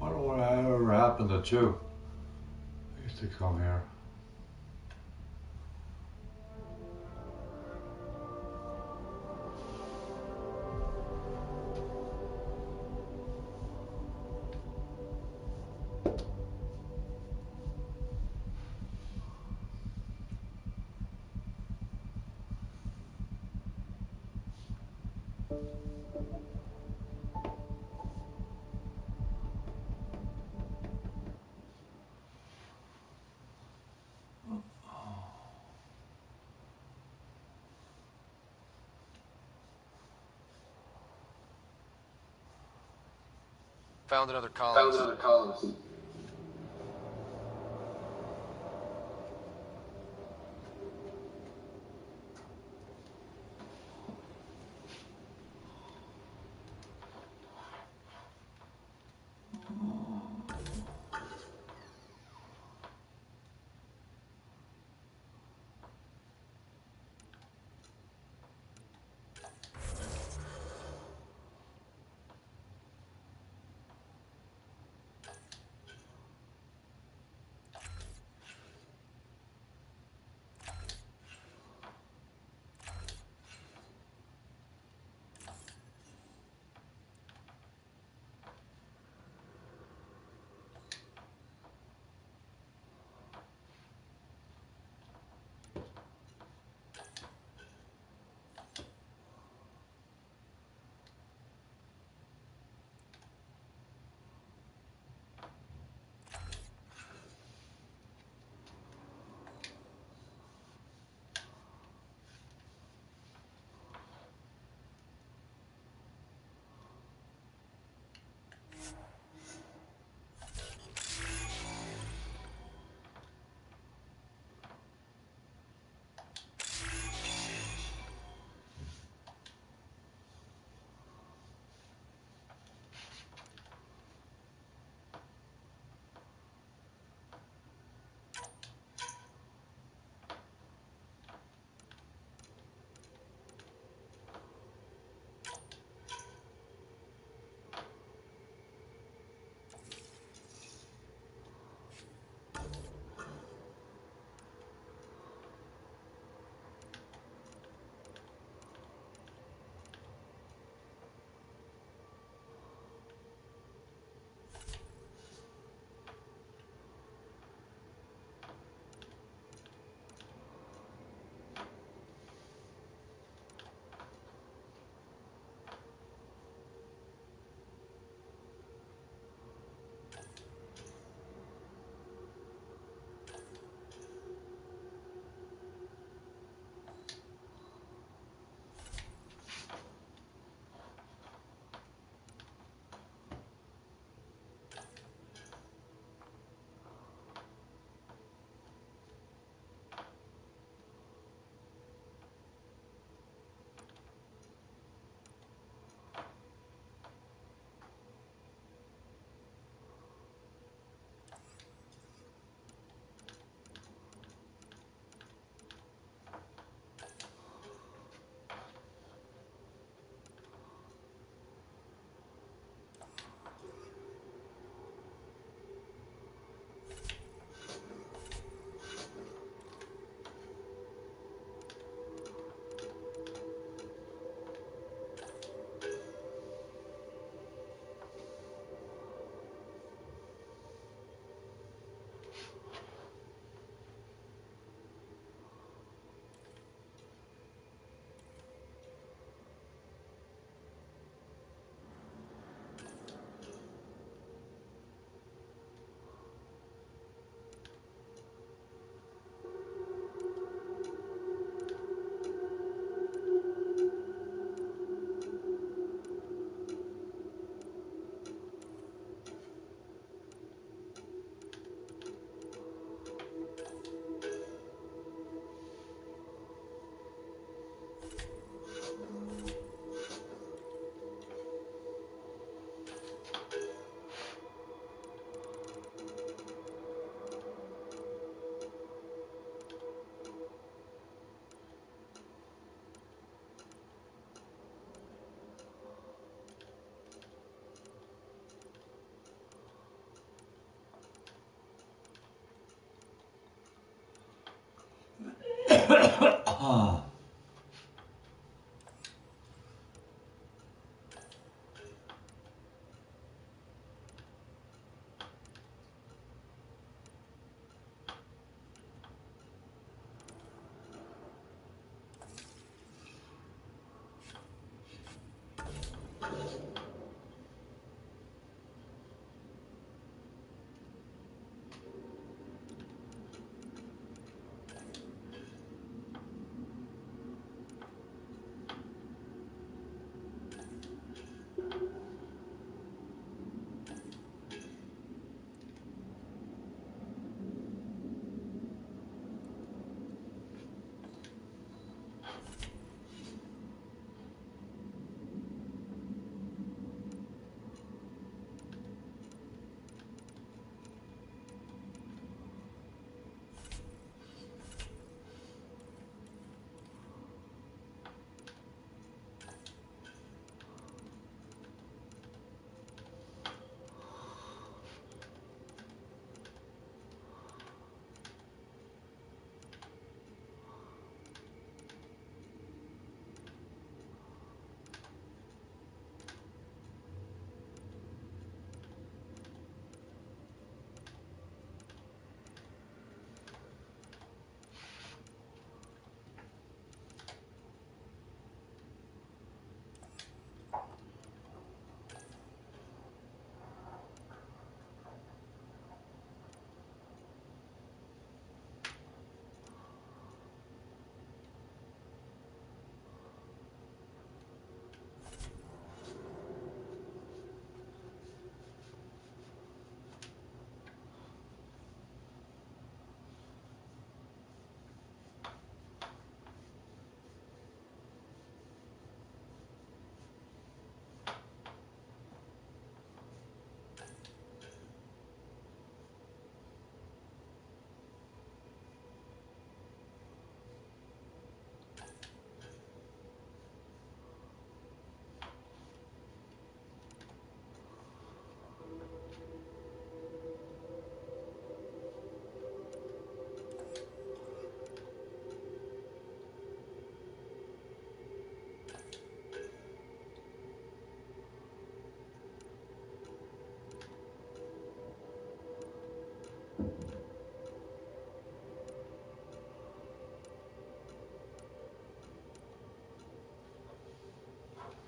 Wonder what ever happened to Chew. I used to come here. Found another column.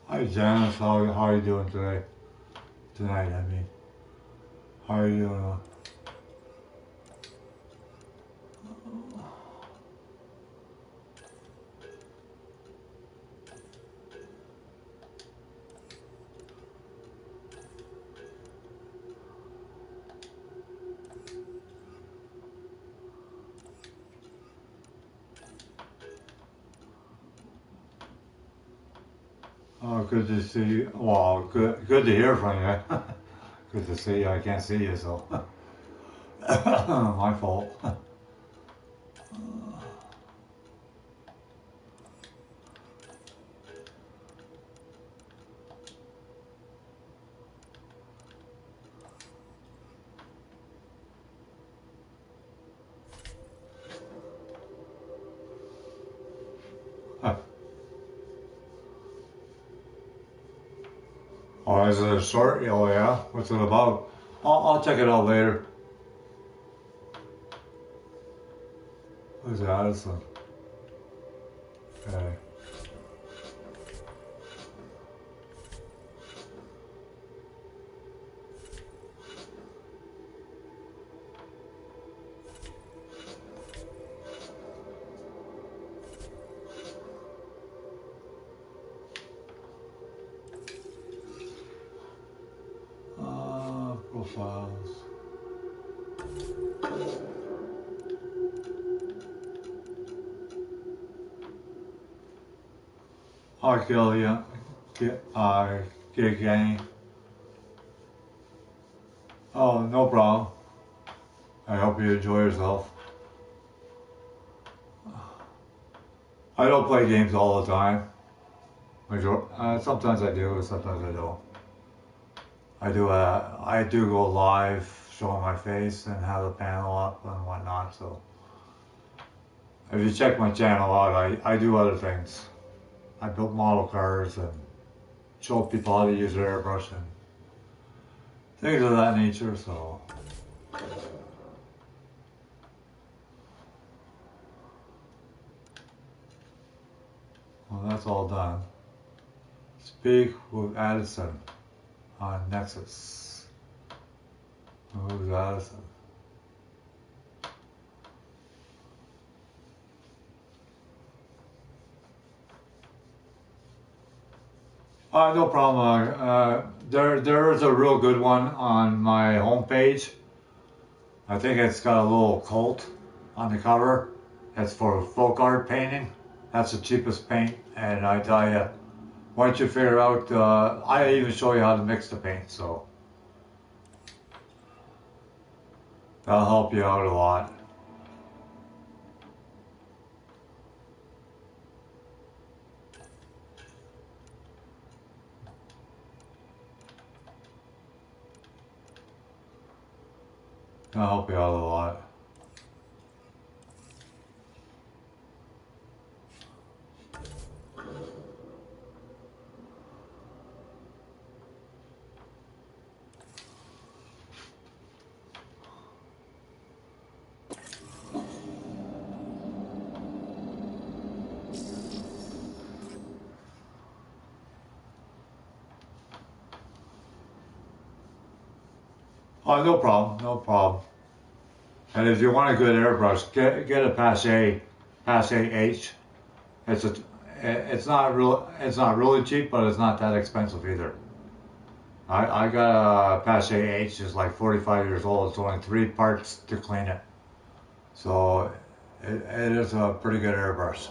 Hi Janice, how are you doing today? Tonight, I mean. How are you doing? Oh, good to see you. Well, good to hear from you. Good to see you. I can't see you, so my fault. Oh, is it a short? Oh, yeah. What's it about? I'll check it out later. Who's Addison? Okay. Profiles. Hi, Killian. Gig Gang. Oh, no problem. I hope you enjoy yourself. I don't play games all the time. Sometimes I do, sometimes I don't. I do go live, showing my face and have the panel up and whatnot. So If you check my channel out, I do other things. I built model cars and show people how to use their airbrush and things of that nature, so. Well, that's all done. Speak with Addison on Nexus. Who's Addison? No problem. There is a real good one on my homepage. I think it's got a little Colt on the cover. It's for folk art painting. That's the cheapest paint, and I tell you, once you figure out, I even show you how to mix the paint, so that'll help you out a lot. That'll help you out a lot. Oh, no problem, no problem. And if you want a good airbrush, get a Passe H. It's not really cheap, but it's not that expensive either. I got a Passe H, it's like 45 years old. It's only 3 parts to clean it, so it is a pretty good airbrush.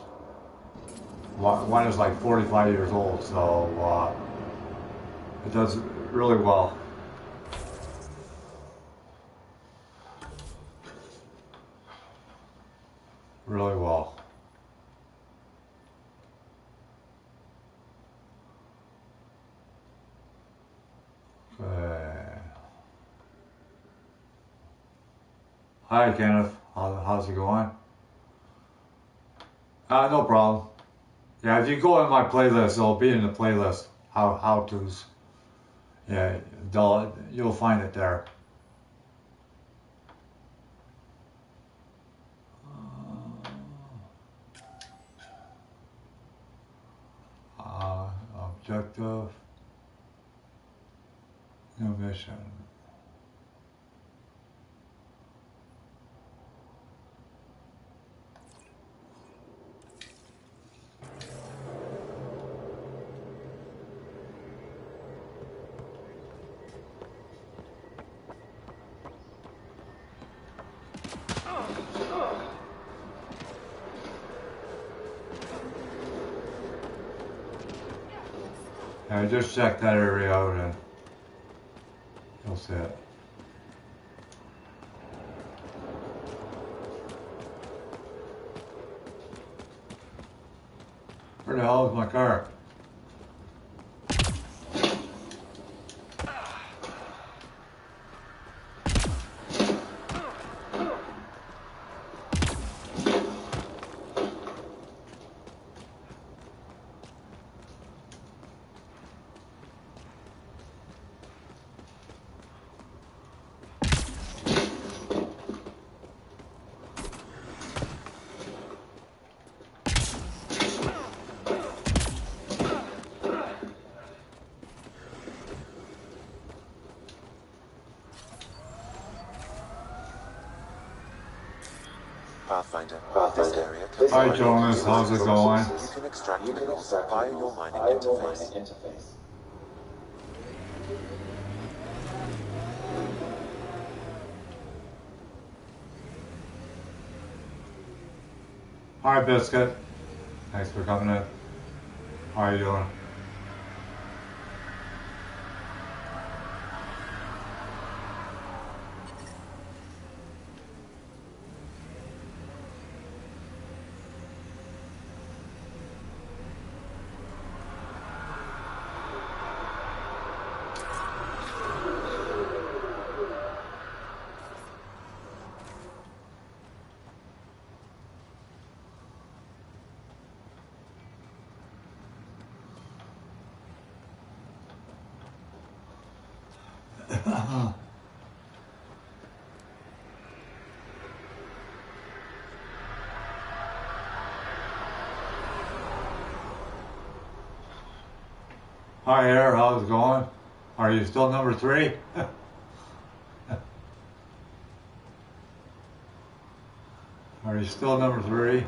One is like 45 years old, so it does really well. Really well. Okay. Hi, Kenneth. How's it going? No problem. Yeah, if you go in my playlist, it'll be in the playlist. How-tos. Yeah, you'll find it there. Objective. New mission. Yeah, just check that area out and you'll see it. Where the hell is my car? Pathfinder, this area Hi Jonas, how's it going? you can extract minerals via your mining interface. Hi Biscuit. Thanks for coming in. How are you doing? Hi Air, how's it going? Are you still number 3? Are you still number 3?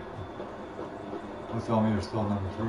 Don't tell me you're still number 3.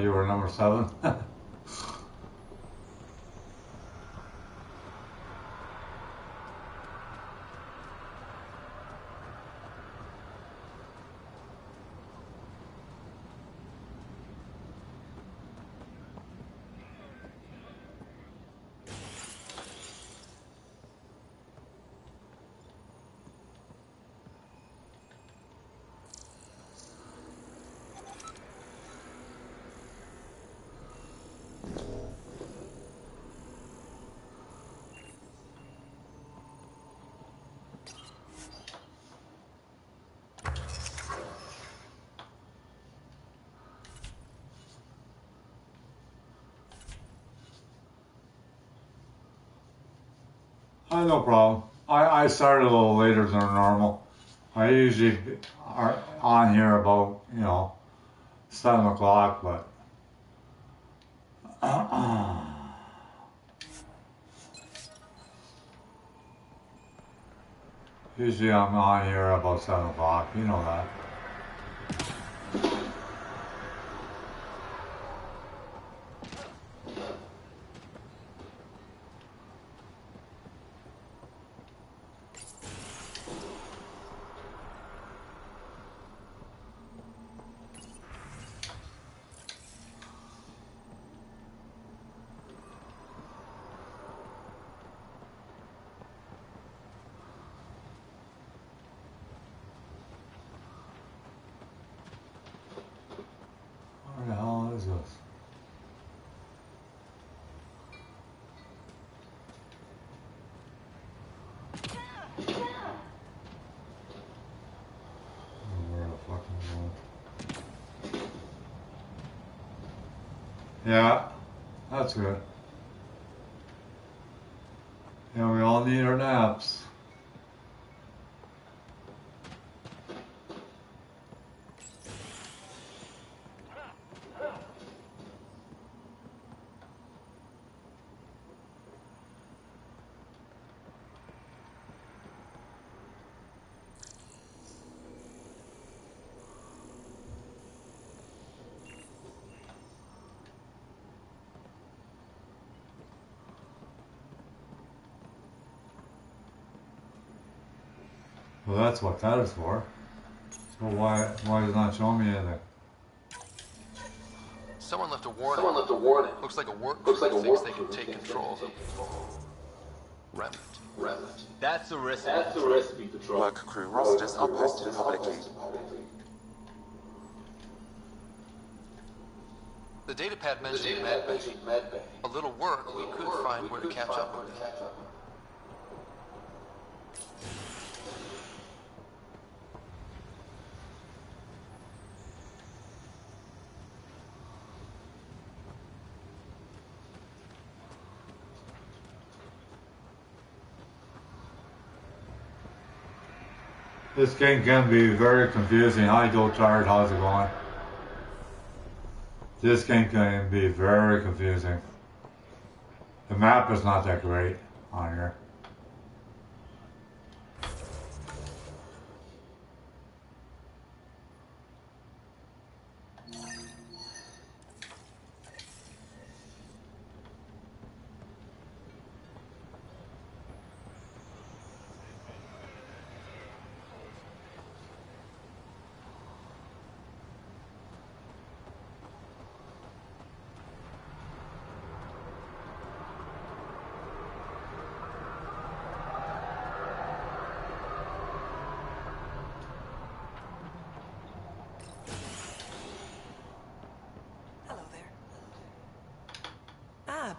You were number 7. No problem. I started a little later than normal. I usually are on here about, 7 o'clock, but usually I'm on here about 7 o'clock. You know that. Where the hell is this? Where the fuck am I going? Yeah, that's good. Yeah, we all need our naps. Well, that's what that is for. So why is it not showing me anything? Someone left a warning. Looks like a work Looks like a thinks work they can crew take thinks they control. can take control. Remnant. That's a recipe. For trouble. Work crew rosters are posted publicly. The datapad mentioned medbay. A little work, we could find where to catch up with that. This game can be very confusing. Hi, Tired, how's it going? This game can be very confusing. The map is not that great on here.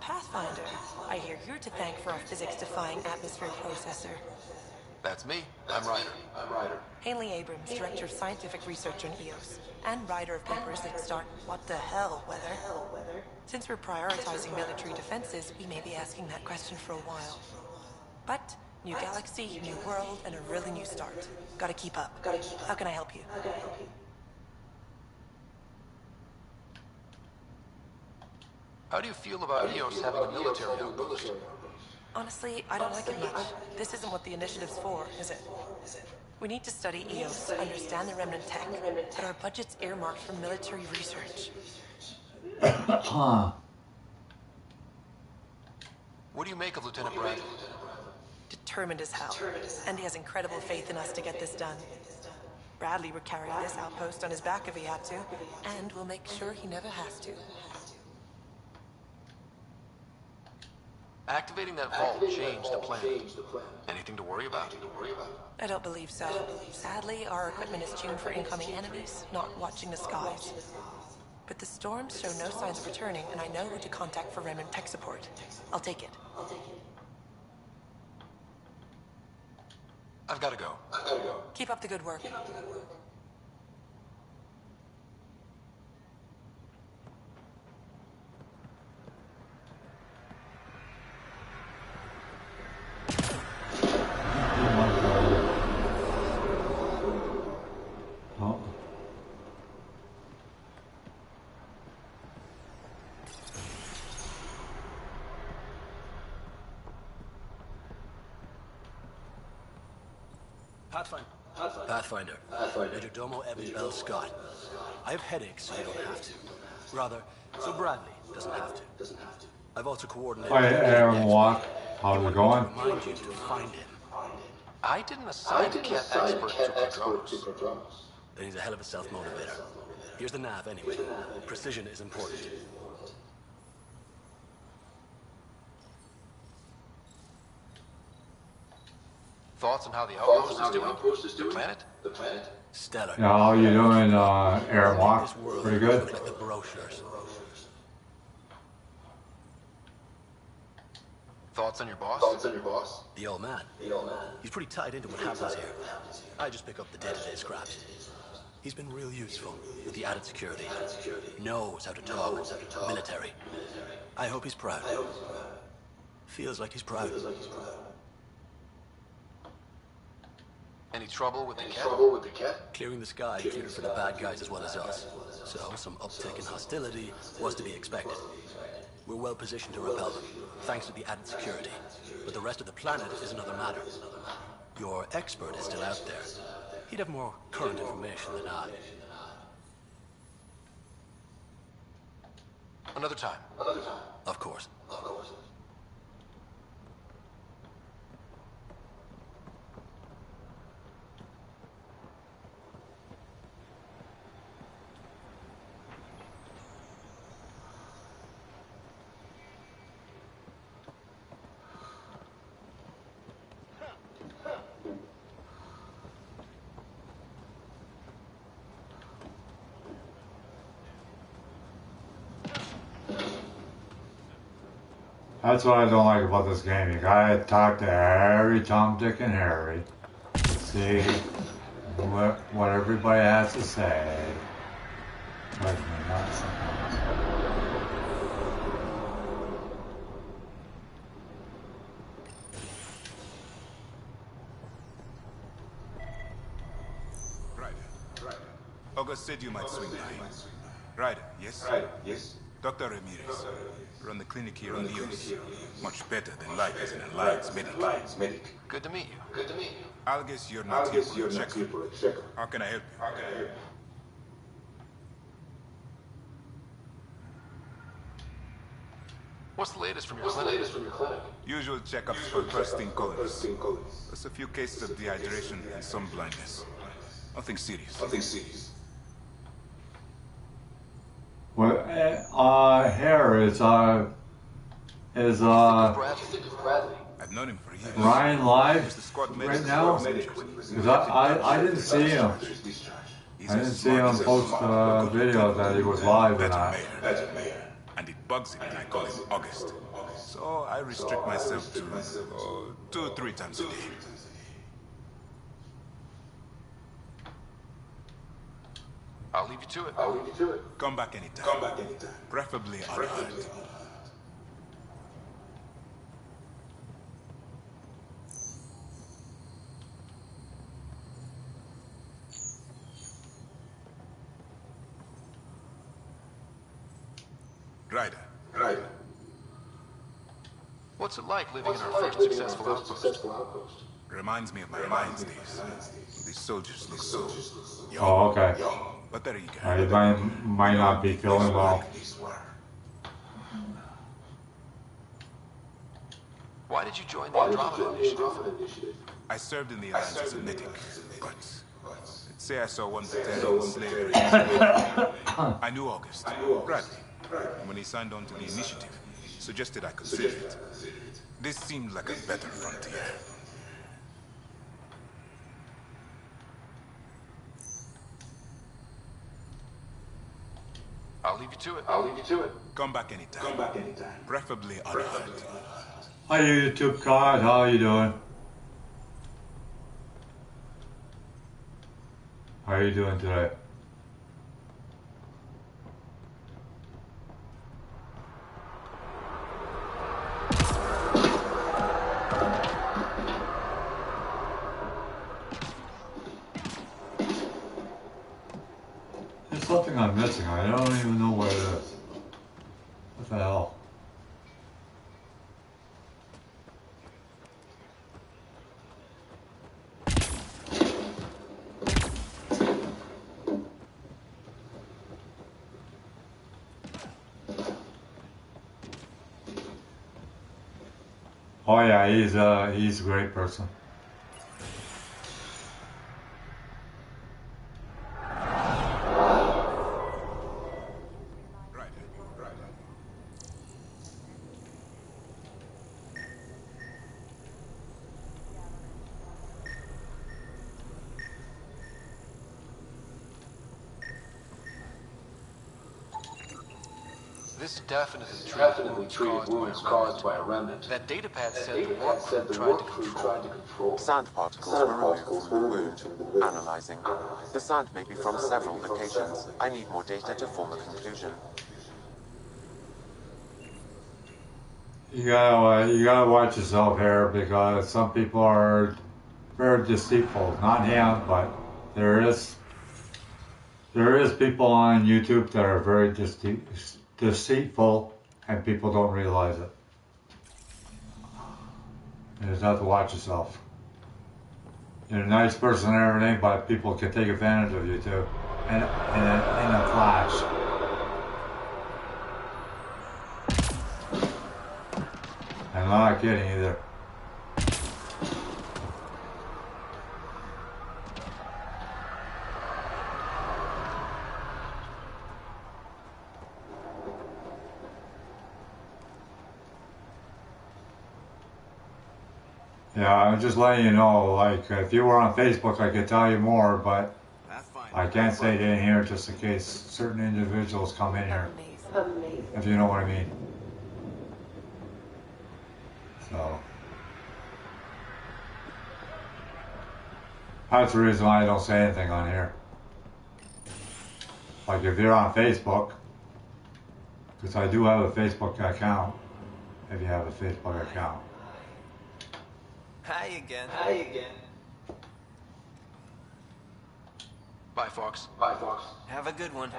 Pathfinder. I hear you're to thank for our physics-defying atmosphere processor. That's me. I'm Ryder. Haley Abrams, Director of Scientific Research on EOS, and writer of papers that start what the hell weather. Since we're prioritizing military defenses, we may be asking that question for a while. But new galaxy, new world, and a really new start. Gotta keep up. How can I help you? How do you feel about EOS having a military outpost? Honestly, I don't like it much. This isn't what the initiative's for, is it? We need to study EOS, understand the remnant tech, but our budget's earmarked for military research. What do you make of Lieutenant Bradley? Determined as hell, and he has incredible faith in us to get this done. Bradley would carry this outpost on his back if he had to, and we'll make sure he never has to. Activating that vault changed the plan. Anything to worry about? I don't believe so. Sadly, our equipment is tuned for incoming enemies, not watching the skies. But the storms show no signs of returning, and I know who to contact for remnant tech support. I'll take it. I've got to go. Keep up the good work. Pathfinder. Major Domo Evan Bell Scott. I have headaches, so you don't have to. Rather, so Bradley doesn't have to. I've also coordinated... Hi, Aaron Watt. How's it going? ...remind you to find him. I didn't assign a cat expert to drones. Then he's a hell of a self-motivator. Here's the nav anyway. Precision is important. Thoughts on how the outpost is doing? The planet? Stellar. Yeah, how you doing, Aaron Watt? Pretty good? Like the brochures. Thoughts on your boss? The old man. He's pretty tied into what happens here. I just pick up the day-to-day scraps. He's been real useful with the added security. Knows how to talk military. I hope he's proud. Feels like he's proud. Any trouble with the cat? Clearing the sky cleared for the bad guys as well as us. So some uptick in hostility was to be expected. We're well positioned to repel them, thanks to the added security. But the rest of the planet is another matter. Your expert is still out there. He'd have more current information than I. Another time. Of course. That's what I don't like about this game. You gotta talk to every Tom, Dick, and Harry. See what everybody has to say. Drives me nuts. Right. August said you might swing by. Right, yes? Yes. Dr. Ramirez. Run the clinic here on EOS. Much better than life as an alliance medic. Good to meet you. I'll guess you're not here for a checkup. How can I help you? What's the latest from your clinic? Usual checkups for bursting colons. Plus a few cases of dehydration and some blindness. Nothing serious. Well, here is Bradley. I've known him for years. Ryan live He's the squad right medic's now? first major. Because I didn't see him. He's I didn't as see him smart as post a video that he was live or not. better mayor. And it Bugsy when I call him August. So I restrict myself to 2 or 3 times a day. I'll leave you to it. Come back anytime. Preferably unarmed. Ryder. What's it like living in our first successful outpost? Reminds me of my Alliance days. These soldiers look so young. Oh, okay. But they're eager. You might not be feeling well. Why did you join the Andromeda Initiative? I served in the Alliance as a medic, but let's say I saw one battalion slavery. I knew August, Bradley, and when he signed on to the initiative, suggested I consider it. This seemed like a better frontier. I'll leave you to it. Come back anytime. Preferably unarmed. Hi YouTube guys, how are you doing? How are you doing today? There's something I'm missing. I don't even know where it is. What the hell? Oh yeah, he's a great person. This definitely treated wounds caused by a remnant. That datapad said the warp crew tried to control. Sand particles were removed from the wound. Analyzing. The sand may be from several locations. I need more data to form a conclusion. You gotta watch yourself here because some people are very deceitful. Not him, but there is people on YouTube that are very deceitful, and people don't realize it. You just have to watch yourself. You're a nice person and everything, but people can take advantage of you too, in a flash. I'm not kidding either. Yeah, I'm just letting you know, like, if you were on Facebook, I could tell you more, but I can't say it in here just in case certain individuals come in here. If you know what I mean. So. That's the reason why I don't say anything on here. Like, if you're on Facebook, because I do have a Facebook account, if you have a Facebook account. Hi again. Bye, Fox. Have a good one.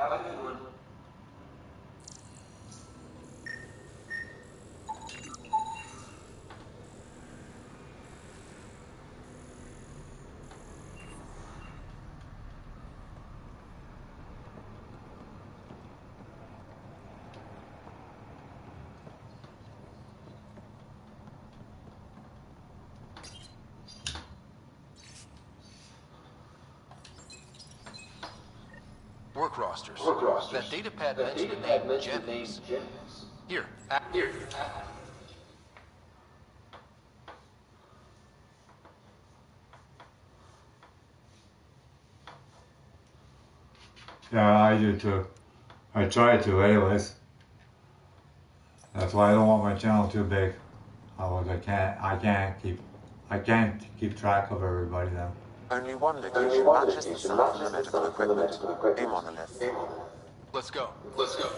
Work rosters. That datapad mentioned the name Jennings. Here. Yeah, I do too. I try to anyways. That's why I don't want my channel too big. I can't keep track of everybody then. Only one location matches the sound from the medical equipment. A monolith. Let's go. Let's go.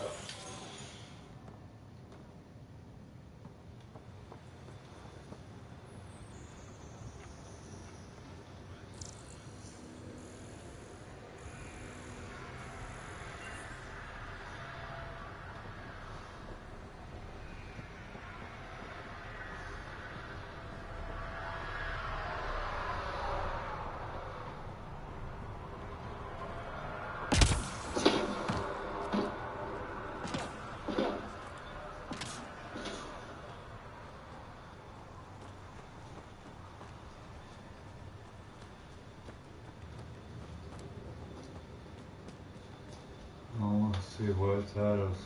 Oh, let's see what it says.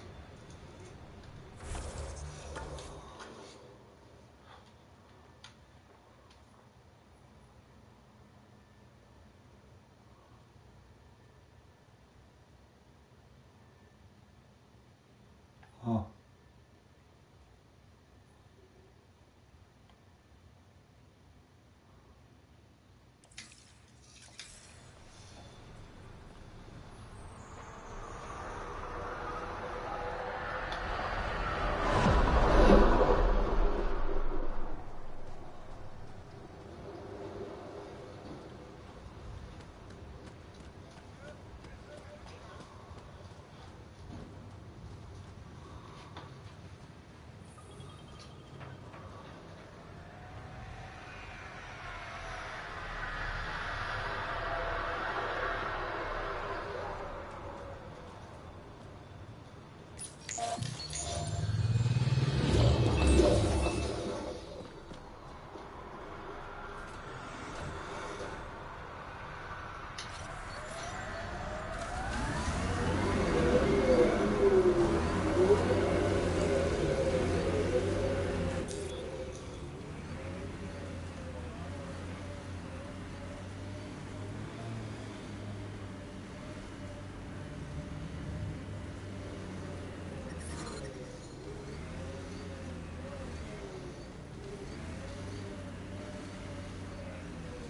Huh.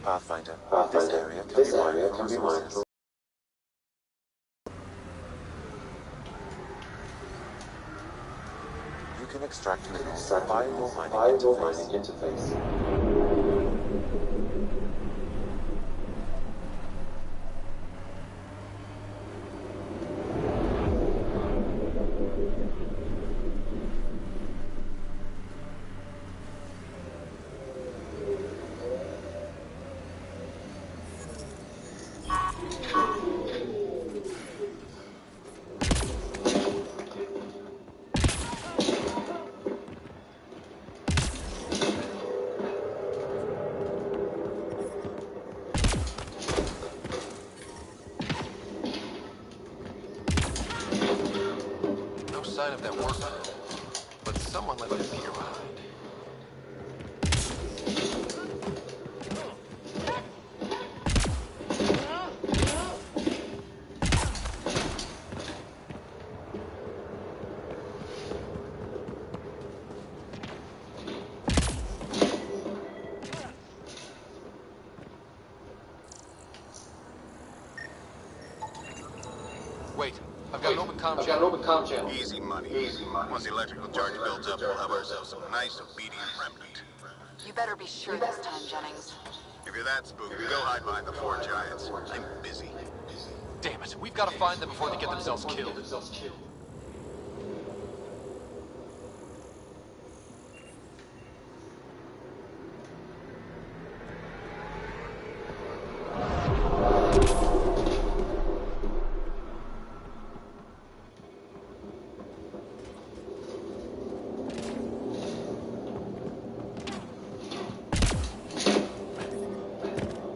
Pathfinder. This area can be mined from resources. You can extract minerals via your mining interface. Sign of that work crew, but someone left his gear behind. Wait, I've got an open comm channel. Easy money. Once the electrical charge builds up, we'll have ourselves some nice obedient remnant. You better be sure this time, Jennings. If you're that spooked, go hide behind the four giants. I'm busy. Damn it, we've got to find them before they get themselves killed.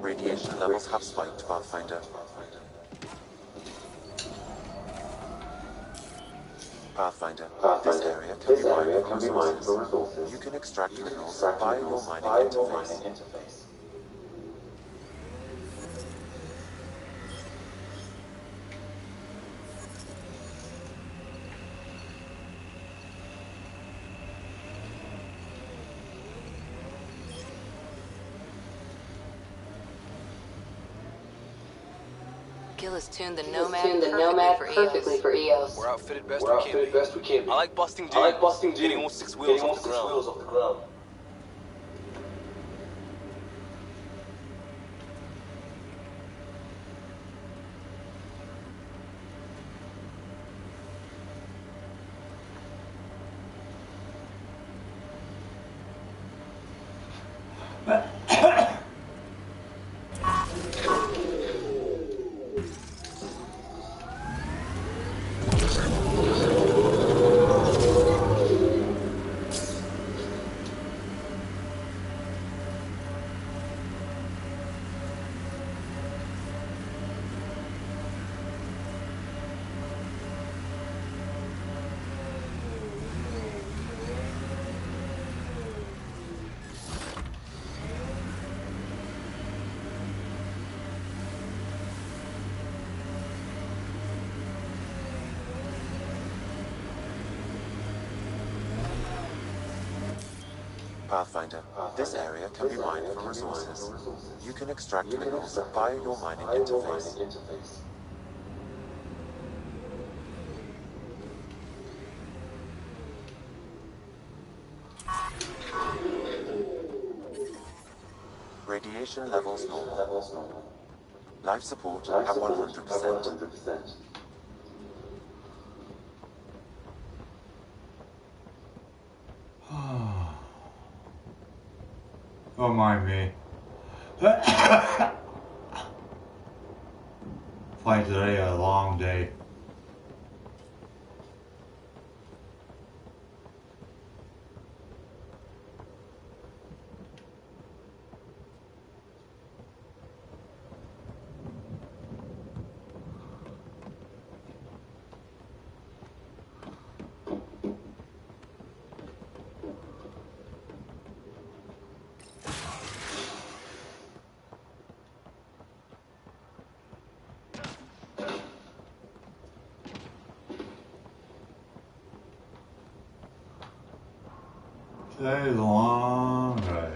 Radiation levels have spiked, Pathfinder. Pathfinder. This area can be mined from resources. You can extract minerals via your mining interface. Eel has tuned the Nomad perfectly for EOS. We're outfitted best we can be. I like busting dudes, getting all six wheels off the ground. Pathfinder, this area can be mined for resources. You can extract minerals via your mining interface. Radiation levels normal. Life support at 100%. Don't mind me. Find today a long day. Today's a long day.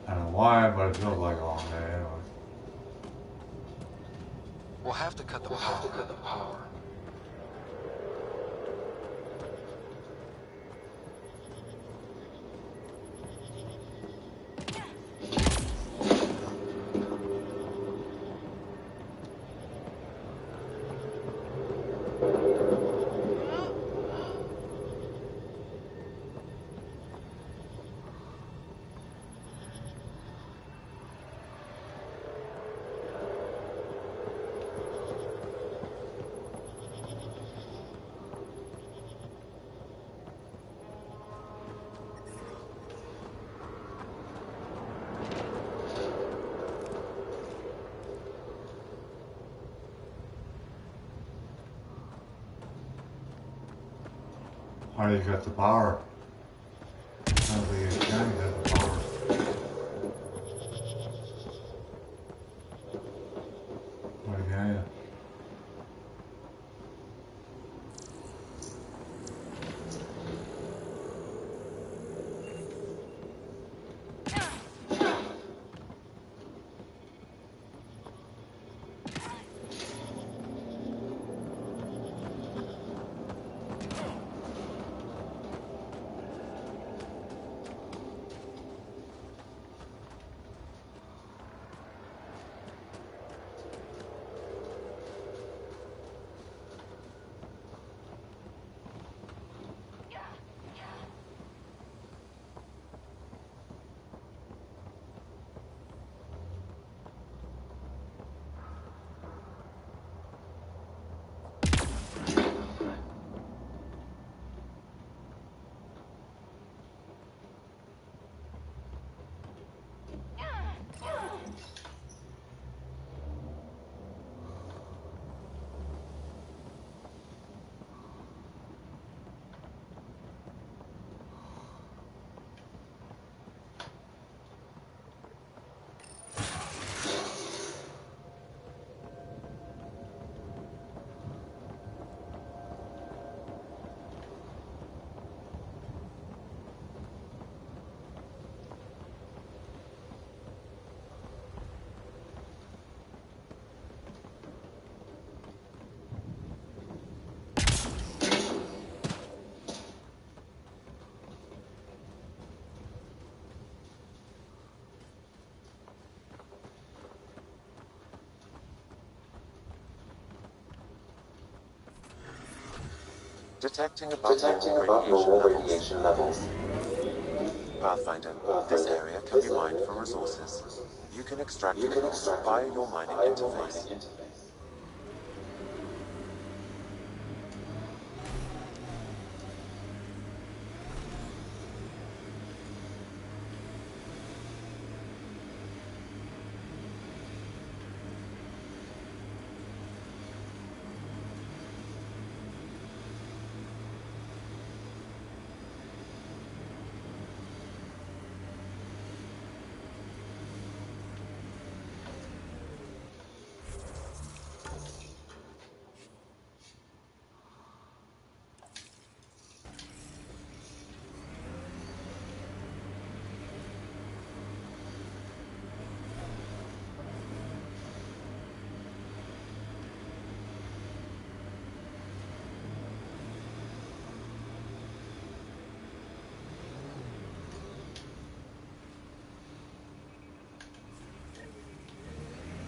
I don't know why, but it feels like a long day anyway. We'll have to cut the power. How do you get the power? I don't think you can get the power. What can you? Detecting above-normal radiation levels. Pathfinder, this area can be mined for resources. You can extract minerals via your mining interface.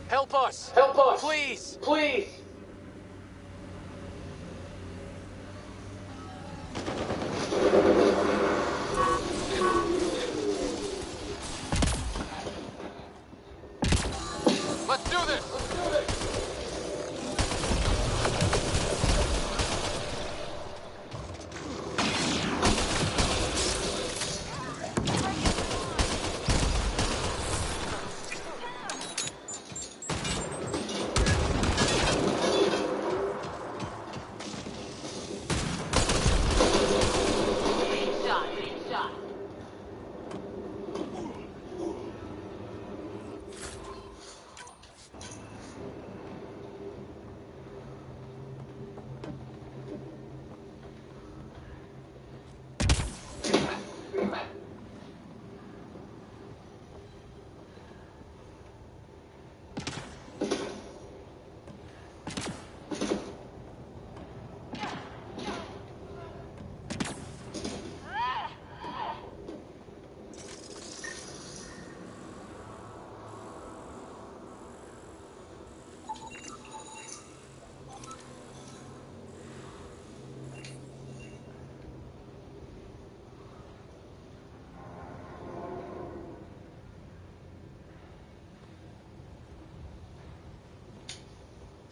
Help us! Help us! Please! Please! Let's do this!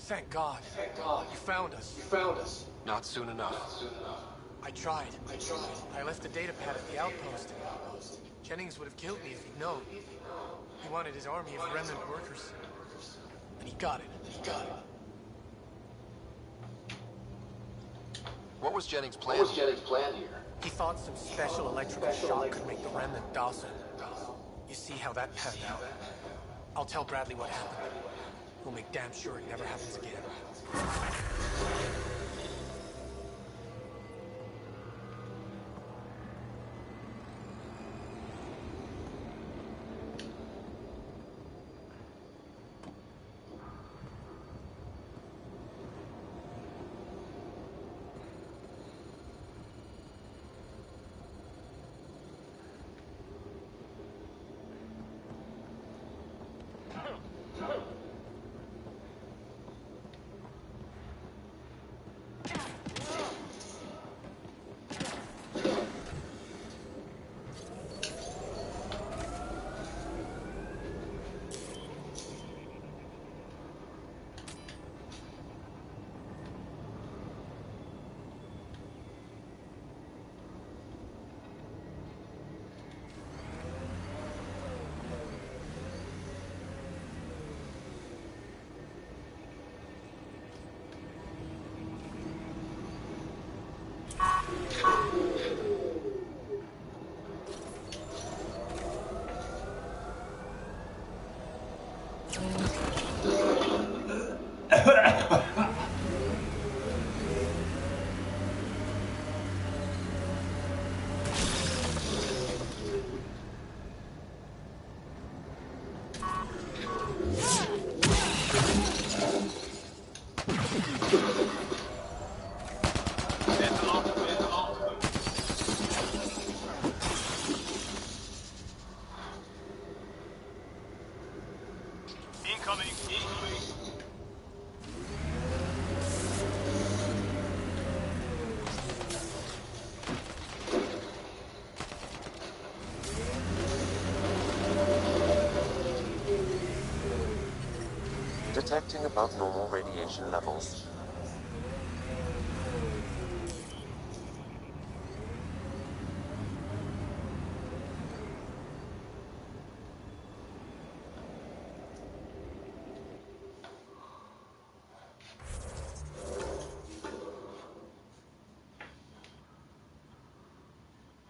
Thank God. Thank God. You found us. You found us. Not soon enough. Not soon enough. I tried. I tried. I left the data pad at the outpost. Jennings would have killed me if he'd known. He wanted his army of remnant workers. And he got it. He got it. What was Jennings' plan? What was Jennings' plan here? He thought some special electrical shock could make the remnant docile. You see how that panned out. I'll tell Bradley what happened. We'll make damn sure it never happens again. Detecting above normal radiation levels.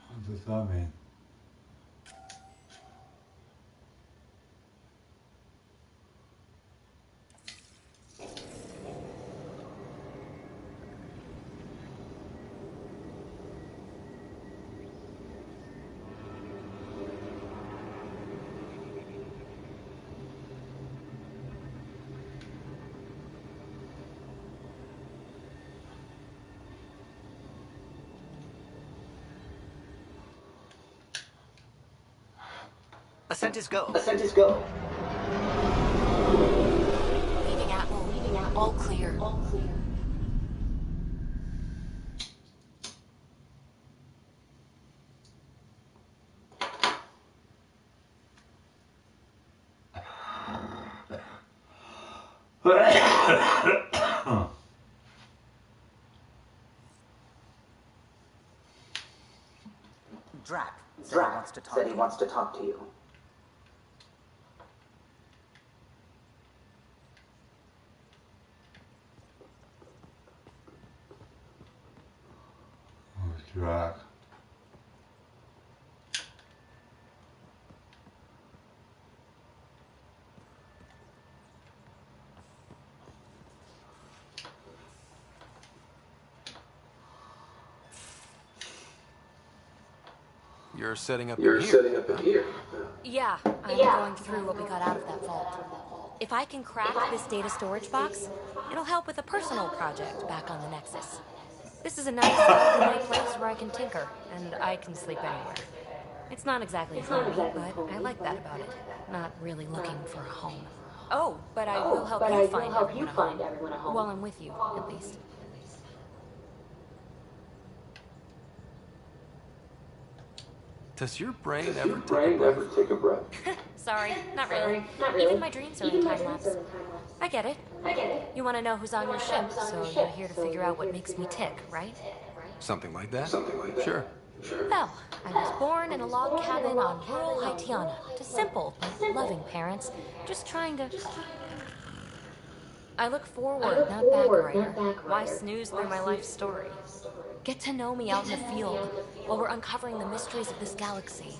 What does that mean? Ascent is go. Ascent is go. Leaving Atwell. All clear. Drac Said he wants to talk to you. Drac. You're setting up You're in here. setting up in here. Yeah, I'm going through what we got out of that vault. If I can crack this data storage box, it'll help with a personal project back on the Nexus. This is a nice, open place where I can tinker, and I can sleep anywhere. It's not exactly homey, but I like that about it. Not really looking for a home. Oh, but I will help you find everyone a home. While I'm with you, at least. Does your brain ever Take a breath? Sorry, not really. Even my dreams are in time-lapse. I get it. You want to know who's on your ship, so you're here to figure out what makes me tick, right? Something like that? Sure. Well, I was born in a log cabin on rural Haitiana to simple but loving parents, just trying to... I look forward, not back, Ryder. Why snooze through my life story? Get to know me out in the field while we're uncovering the mysteries of this galaxy.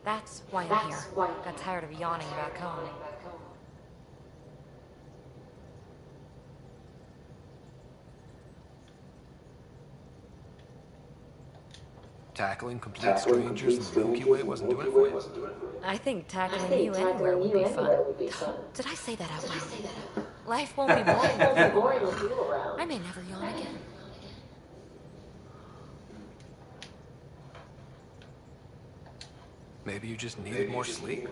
That's why I'm here. Got tired of yawning back home. Tackling complete strangers in the Milky Way wasn't doing it for you? I think tackling you anywhere would be fun. Did I say that out loud? Life won't be boring with you around. I may never yawn again. Maybe you just needed more sleep?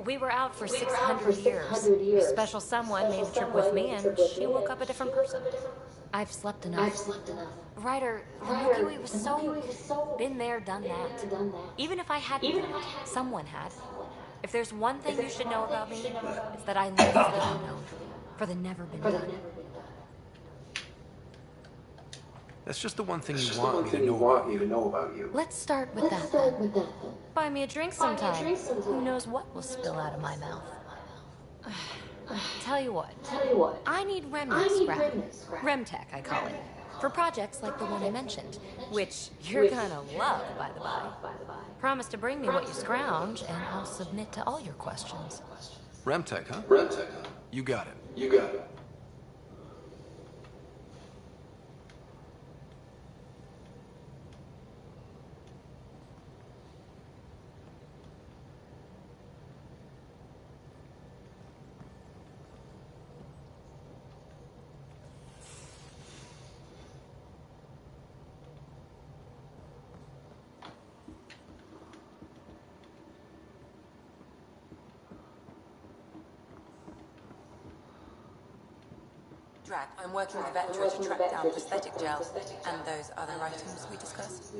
We were out for 600 years. A special someone made the trip with me, and she woke up a different person. I've slept enough. Ryder, the Milky Way was so... Been there, done that. Even if I hadn't done it, someone had. If there's one thing you should know about me, it's that I live for the unknown. For the never been done. That's just the one thing you want me to know about you. Let's start with that then. Buy me a drink sometime. Who knows what will spill out of my mouth. Tell you what. I need remnant scrap. Remtech, I call it. For projects like the one I mentioned. Which you're gonna love, by the by. Promise to bring me what you scrounge, and I'll submit to all your questions. Remtech, huh? You got it. Drac, I'm working with Vectra to track down prosthetic gel and those other items we discussed.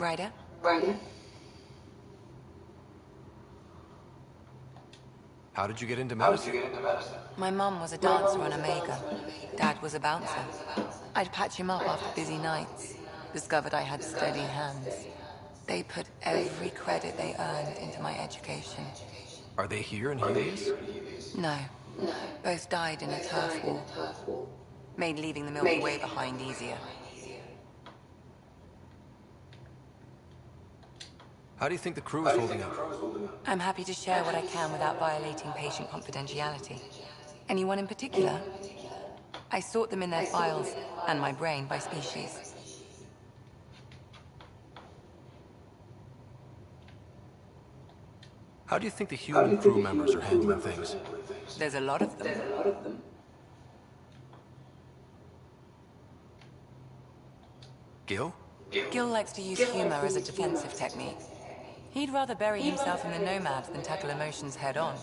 Ryder? How did you get into medicine? My mum was a dancer on Omega. Dad was a bouncer. I'd patch him up after busy nights. Discovered I had steady hands. They put every credit they earned into my education. Are they here in Helios? No. Both died in a turf war. Made leaving the Milky Way behind easier. How do you think the crew is holding up? I'm happy to share what I can without violating patient confidentiality. Anyone in particular? I sort them in their files, and my brain by species. How do you think the human crew members are handling things? There's a lot of them. Gil? Gil likes to use humor as a defensive technique. He'd rather bury himself in the Nomads than tackle emotions head-on.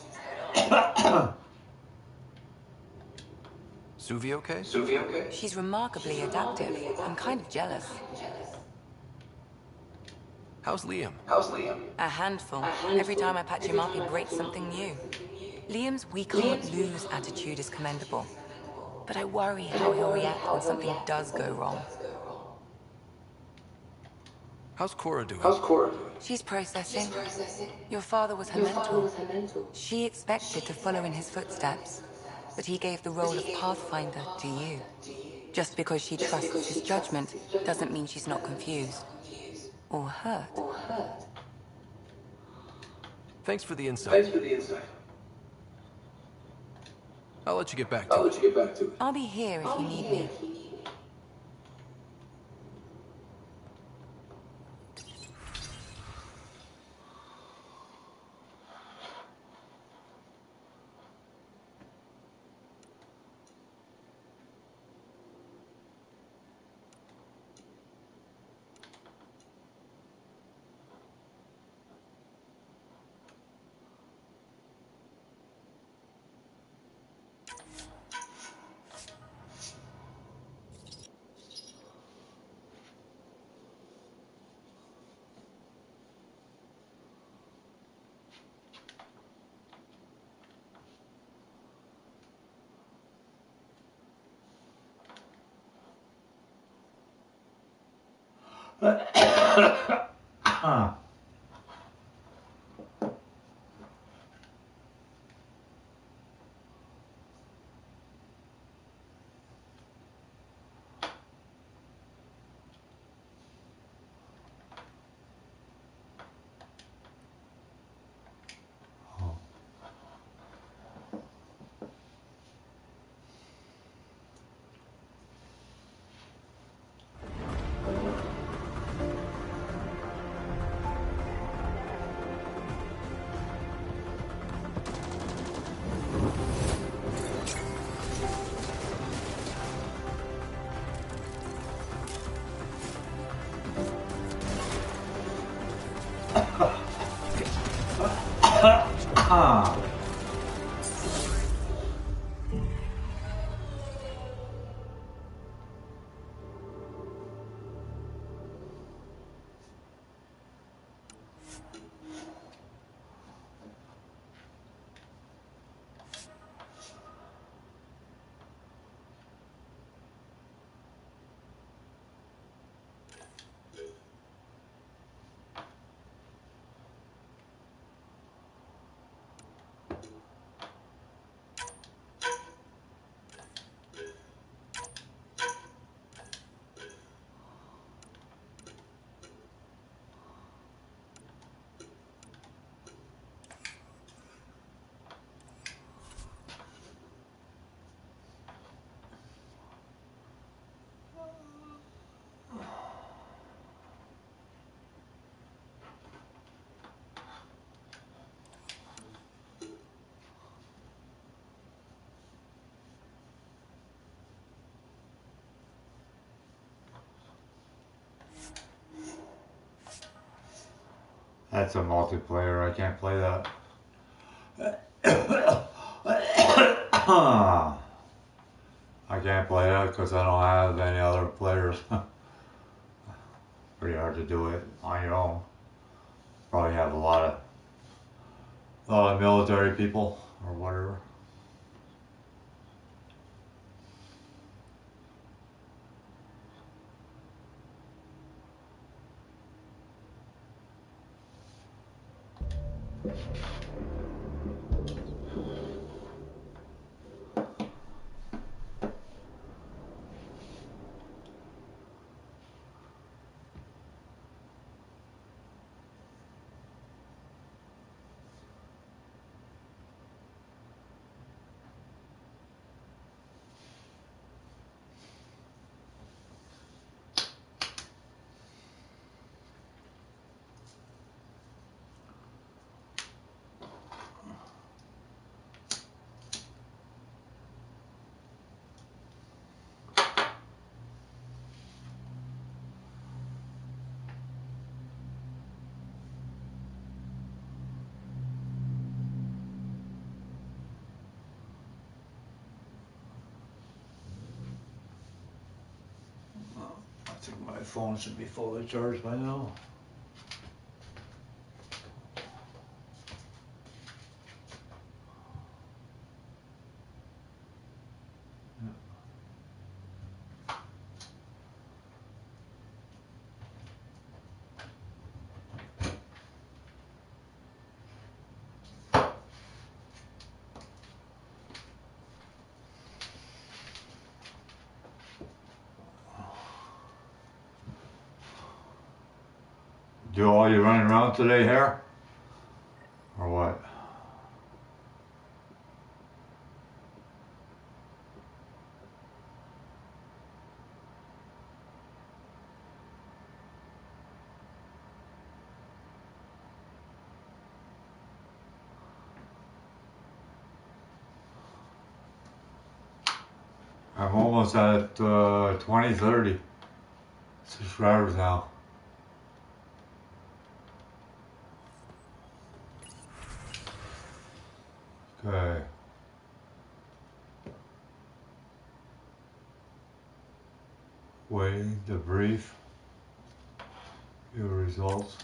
Suvi okay? She's remarkably adaptive. I'm kind of jealous. How's Liam? A handful. Every time I patch him up, he breaks something new. Liam's "we can't lose" attitude is commendable. But I worry how he'll react when something does go wrong. How's Cora doing? She's processing. Your father was her mentor. She expected to follow in his footsteps, but he gave the role of Pathfinder to you. Just because she trusts his judgment doesn't mean she's not confused. Or hurt. Thanks for the insight. I'll let you get back to it. I'll be here if you need me. That's a multiplayer. I can't play that. I can't play that because I don't have any other players. pretty hard to do it on your own. Probably have a lot of military people or whatever. I think my phone should be fully charged by now. Do all you running around today, Hair? Or what? I'm almost at 20-30 subscribers now. Okay. Waiting to brief your results.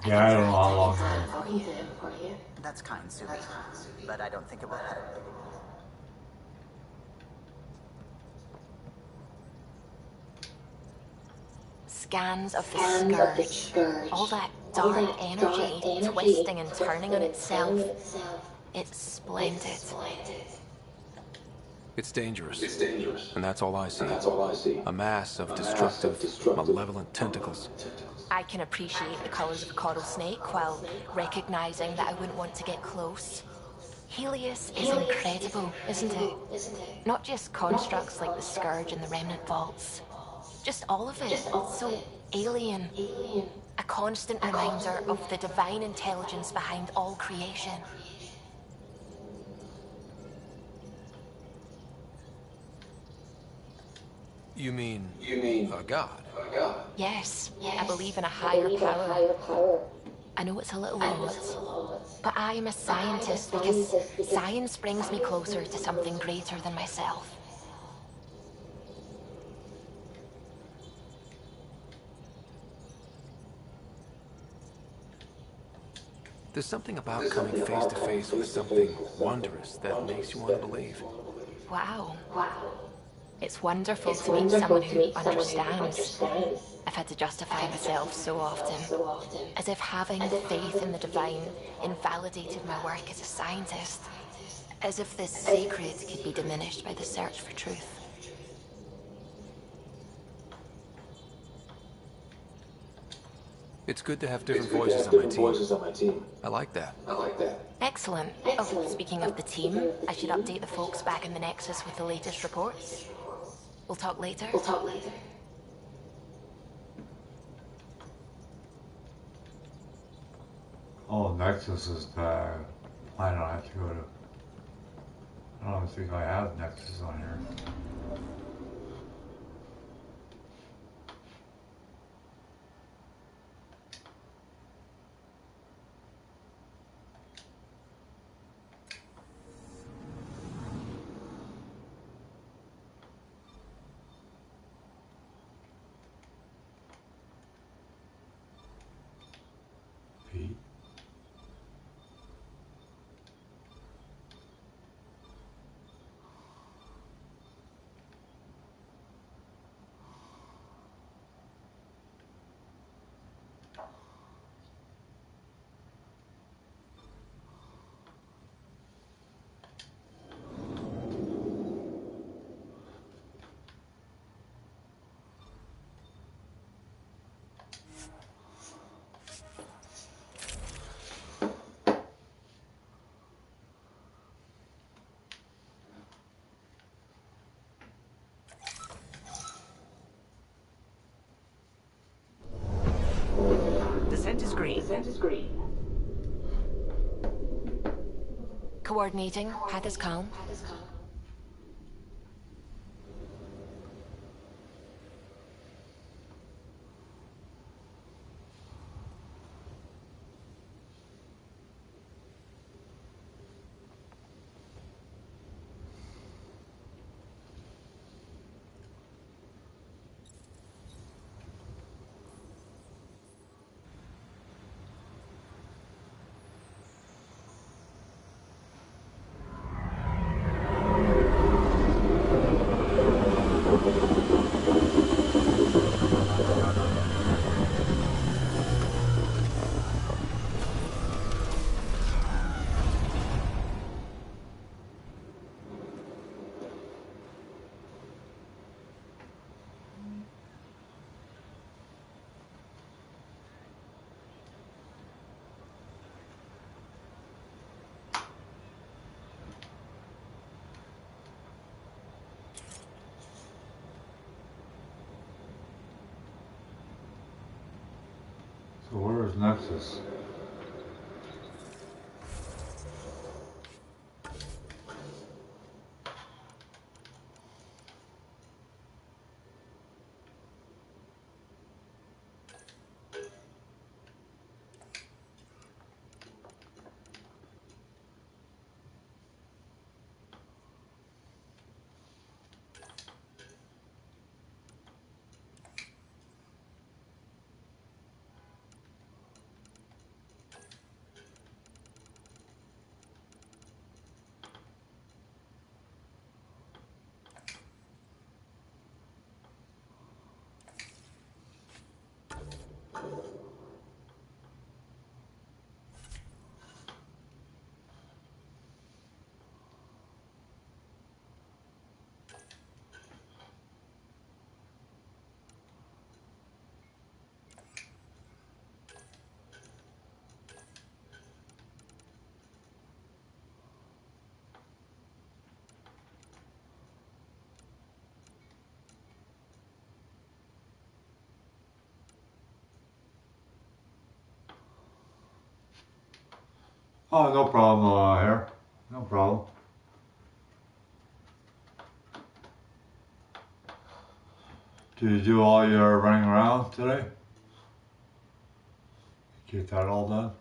Yeah, I don't know how long That's kind, Subi. But I don't think it will help. Scans of the Scourge. All that dark energy twisting and turning on itself. It's splendid. It's dangerous. And that's all I see. A mass of destructive, malevolent tentacles. I can appreciate the colors of a coral snake while recognizing that I wouldn't want to get close. Helios is incredible, isn't it? Not just constructs like the Scourge and the Remnant Vaults. Just all of it. So alien. A constant reminder of the divine intelligence behind all creation. You mean a god? Yes, I believe in a higher power. I know it's a little odd, but I am a scientist because science brings me closer to something greater than myself. There's something about coming face to face with something wondrous that makes you want to believe. Wow. It's wonderful to meet someone who understands. I've had to justify myself so often, as if having faith in the divine invalidated my work as a scientist, as if the sacred could be diminished by the search for truth. It's good to have different voices on my team. I like that. Excellent. Oh, speaking of the team, I should update the folks back in the Nexus with the latest reports. We'll talk later. Oh, Nexus is the planet I have to go to. I don't think I have Nexus on here. Pete. Descent is green. Coordinating. Path is calm. So where is Nexus? Oh, no problem here. No problem. Did you do all your running around today? Get that all done?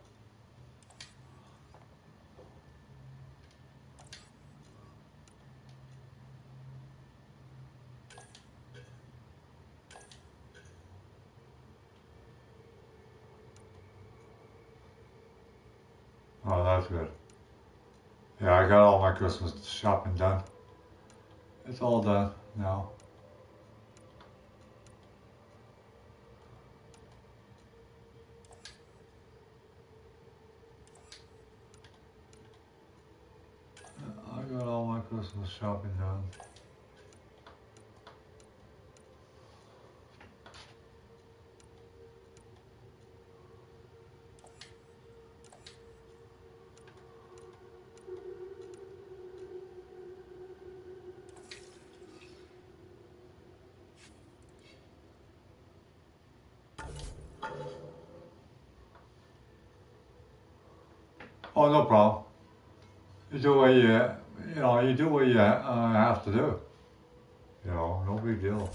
Oh, that's good. Yeah, I got all my Christmas shopping done. It's all done now. I got all my Christmas shopping done. Oh, no problem. You do what you do what you have to do. You know, no big deal.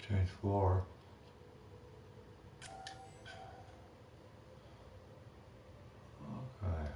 Change floor. Okay.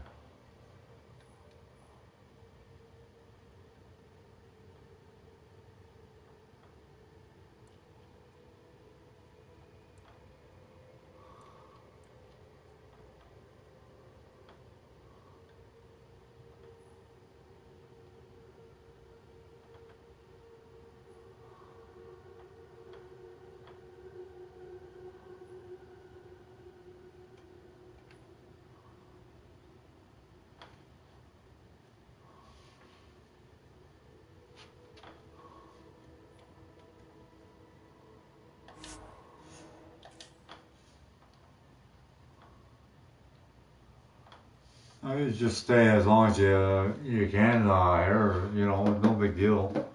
You just stay as long as you can here. You know, no big deal.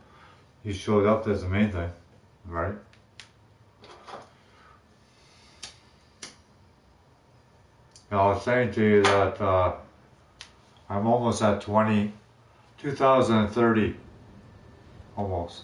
You showed up. That's the main thing, right? I was saying to you that I'm almost at 2030, almost.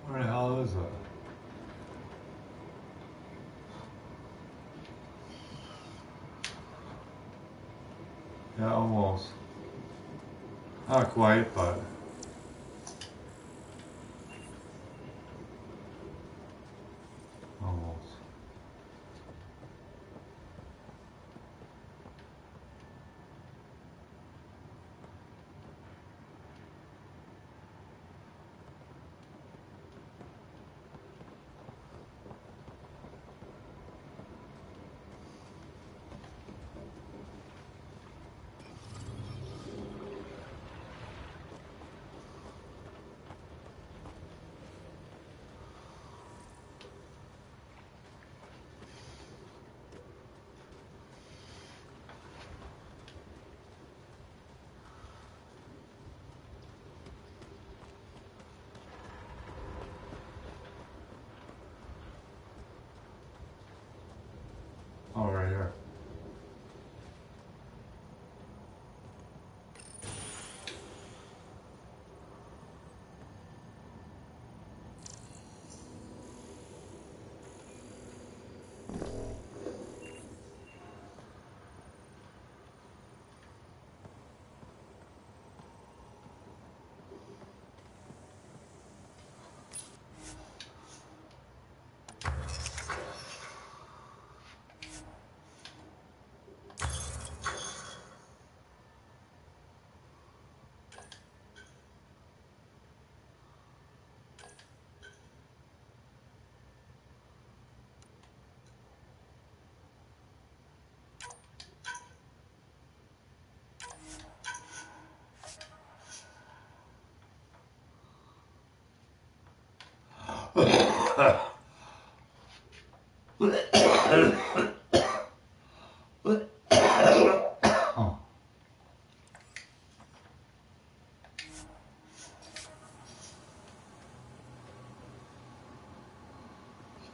Where the hell is it? Yeah, almost. Not quite, but almost. Oh, right here.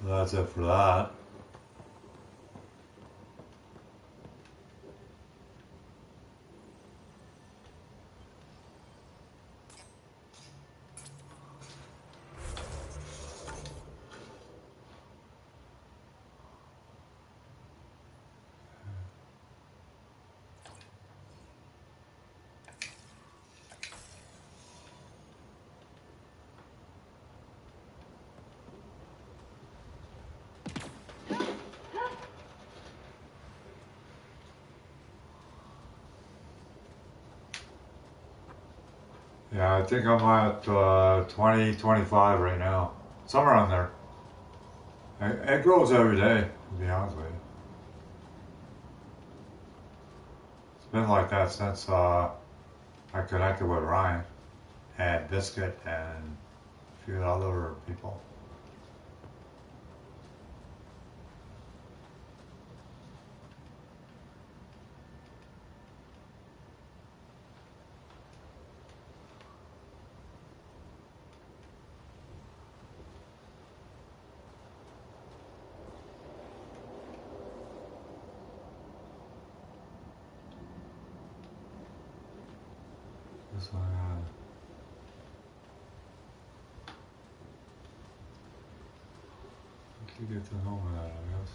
So that's it for that. Yeah, I think I'm at 20, 25 right now. Somewhere on there. It grows every day, to be honest with you. It's been like that since I connected with Ryan and Biscuit and a few other people. This one, to get to know that, I guess.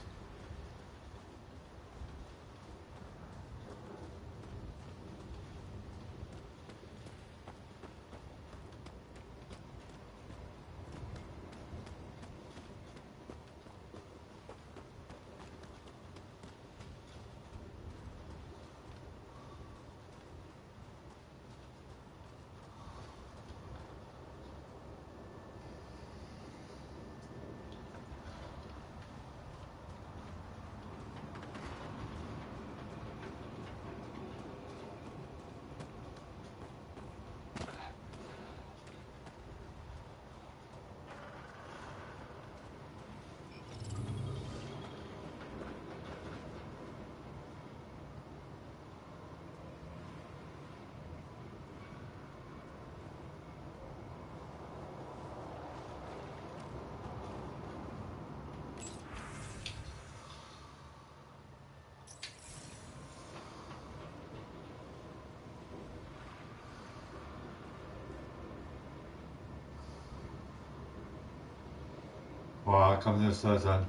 Well, how come this doesn't?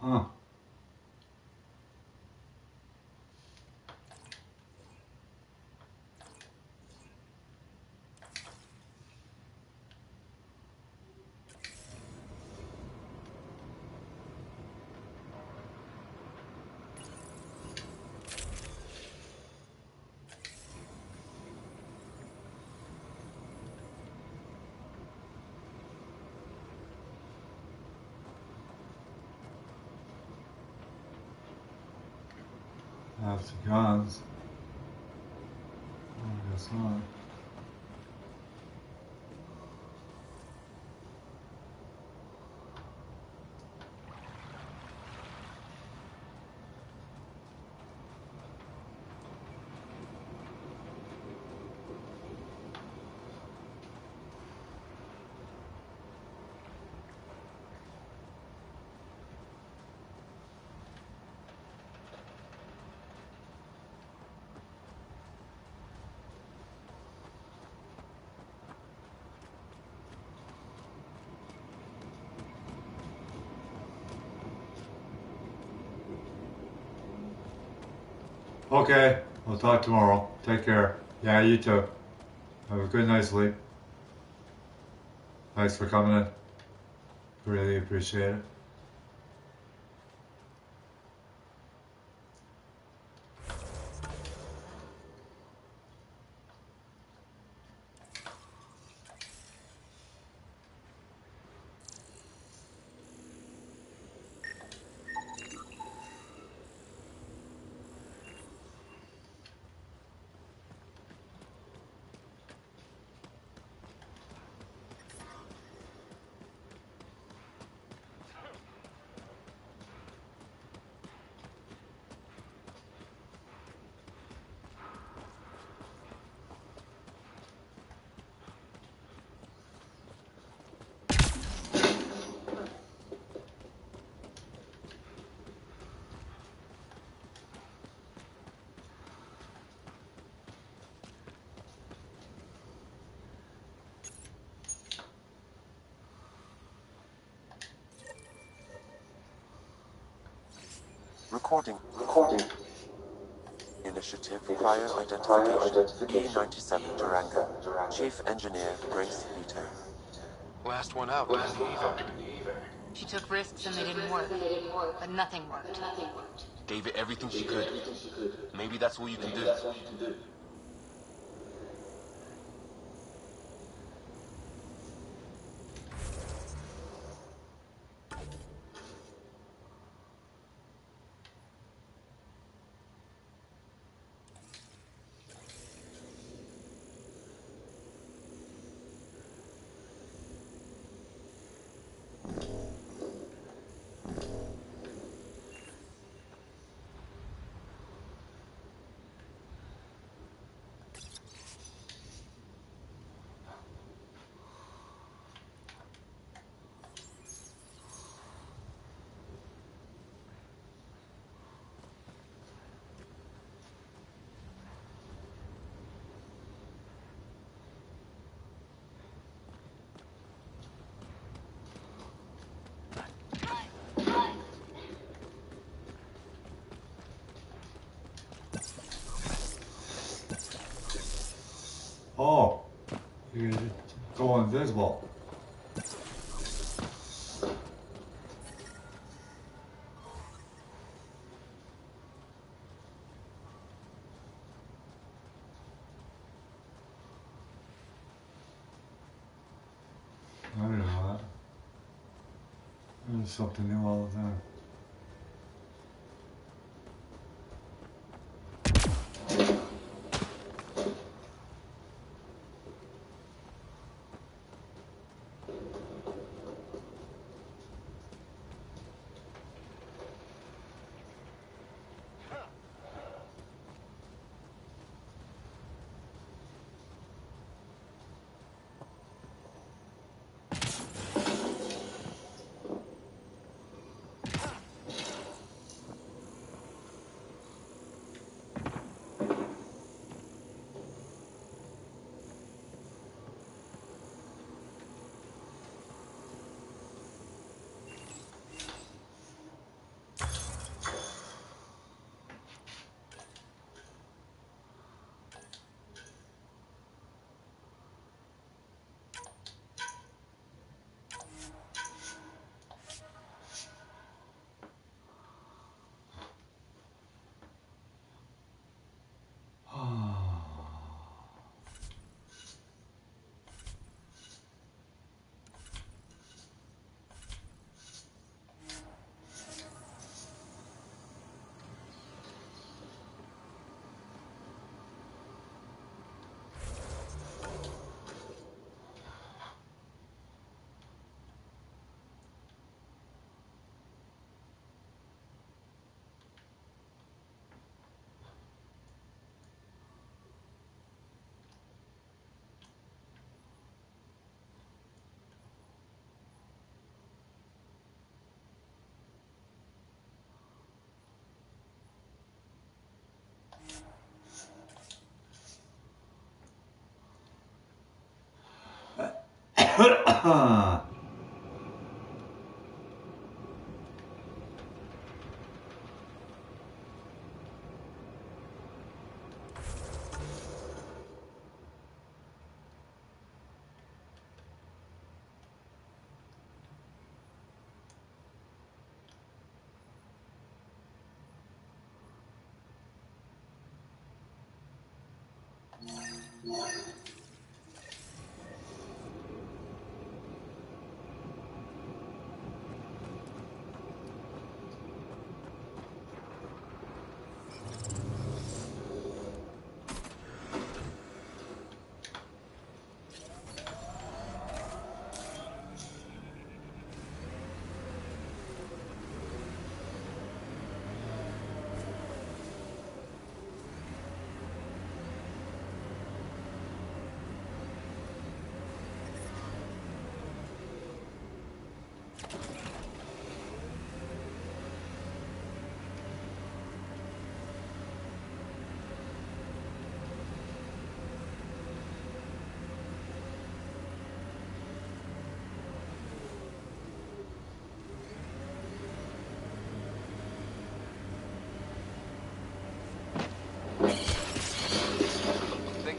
Huh. That's the guns. I guess not. Okay, we'll talk tomorrow. Take care. Yeah, you too. Have a good night's sleep. Thanks for coming in. Really appreciate it. Recording. Initiative Prior Identification. E97 Durango. Chief Engineer Grace Vito. Last one out during the evac. She took risks and they didn't work. But nothing worked. Gave it everything she could. Maybe that's all you can do. Oh, you go invisible. I didn't know that. There's something new all the time.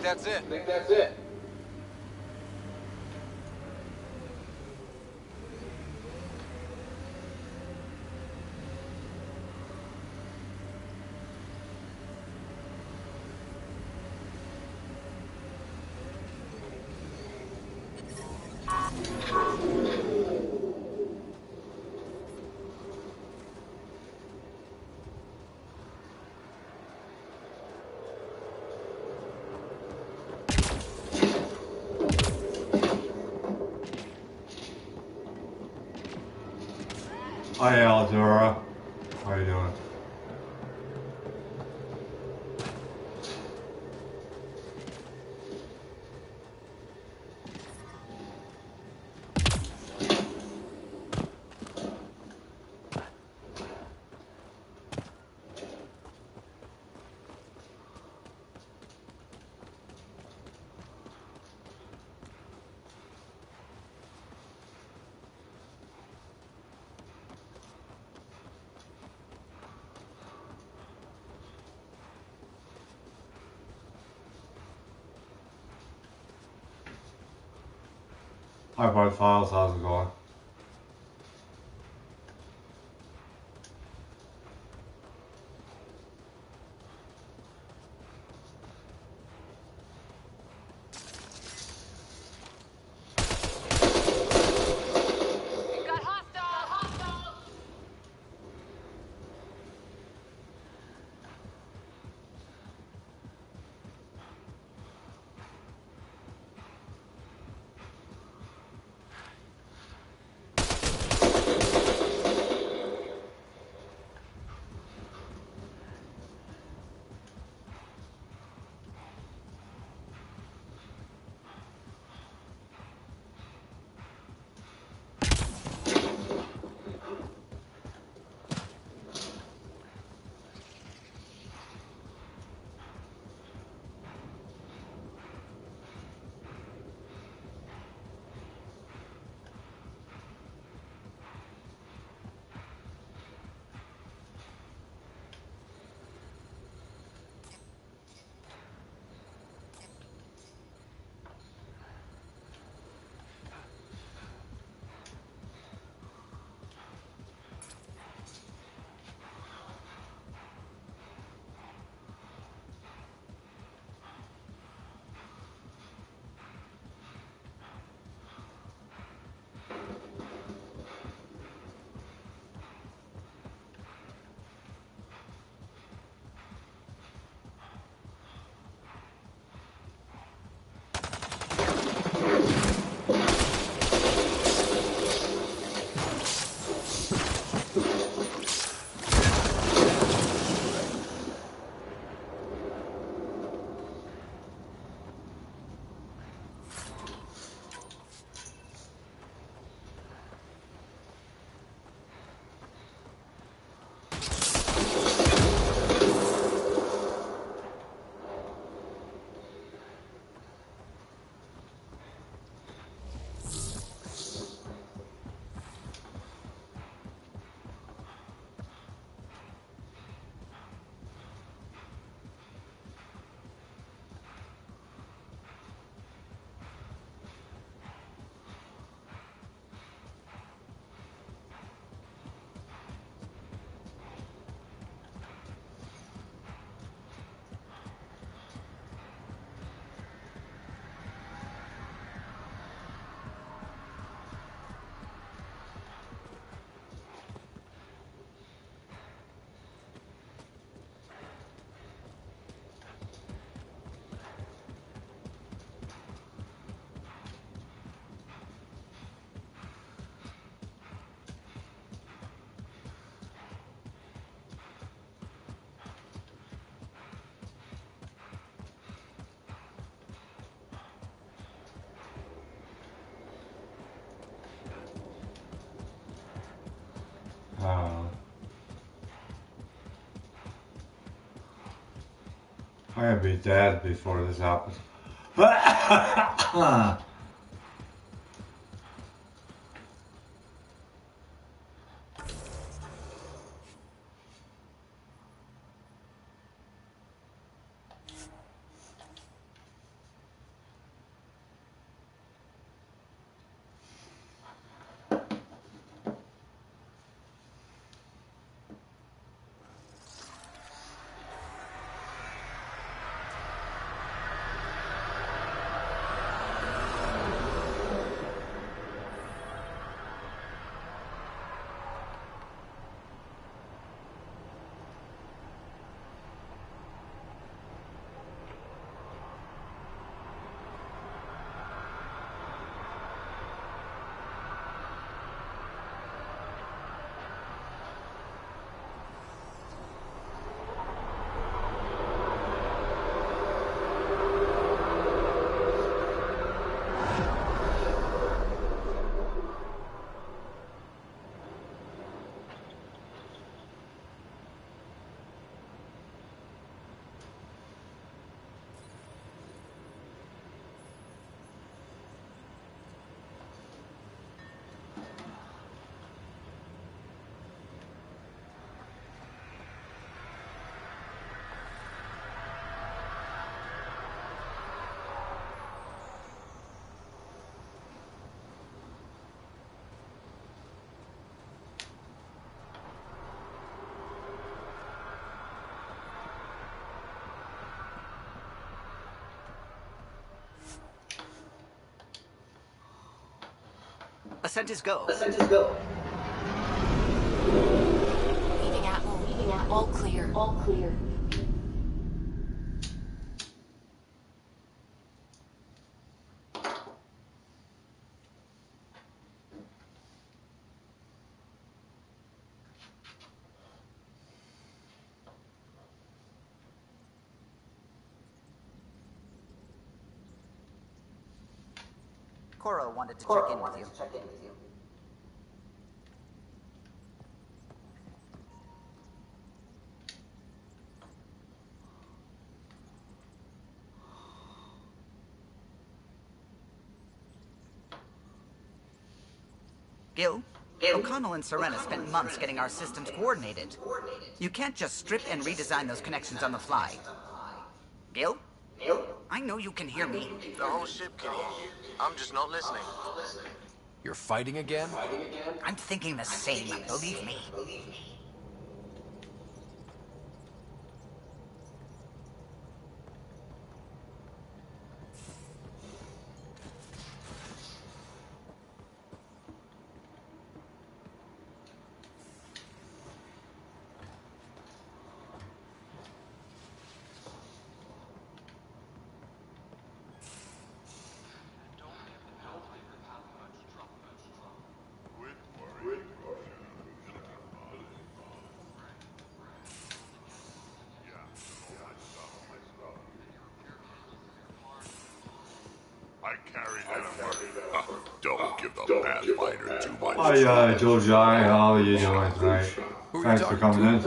Think that's it? Hi, Eldora. How you doing? Hi, Bud Files. How's it going? I'm gonna be dead before this happens. Ascent is go. Leaving Atmo. All clear. Cora wanted to check in with you. Gil, O'Connell and Serena spent months getting our systems coordinated. You can't just strip and redesign those connections on the fly. Gil? I know you can hear me. The whole ship can hear you. I'm just not listening. You're fighting again? I'm thinking the same, believe me. Don't give the Pathfinder too much. Hi, Joe Jai, how are you doing tonight? Thanks for coming in.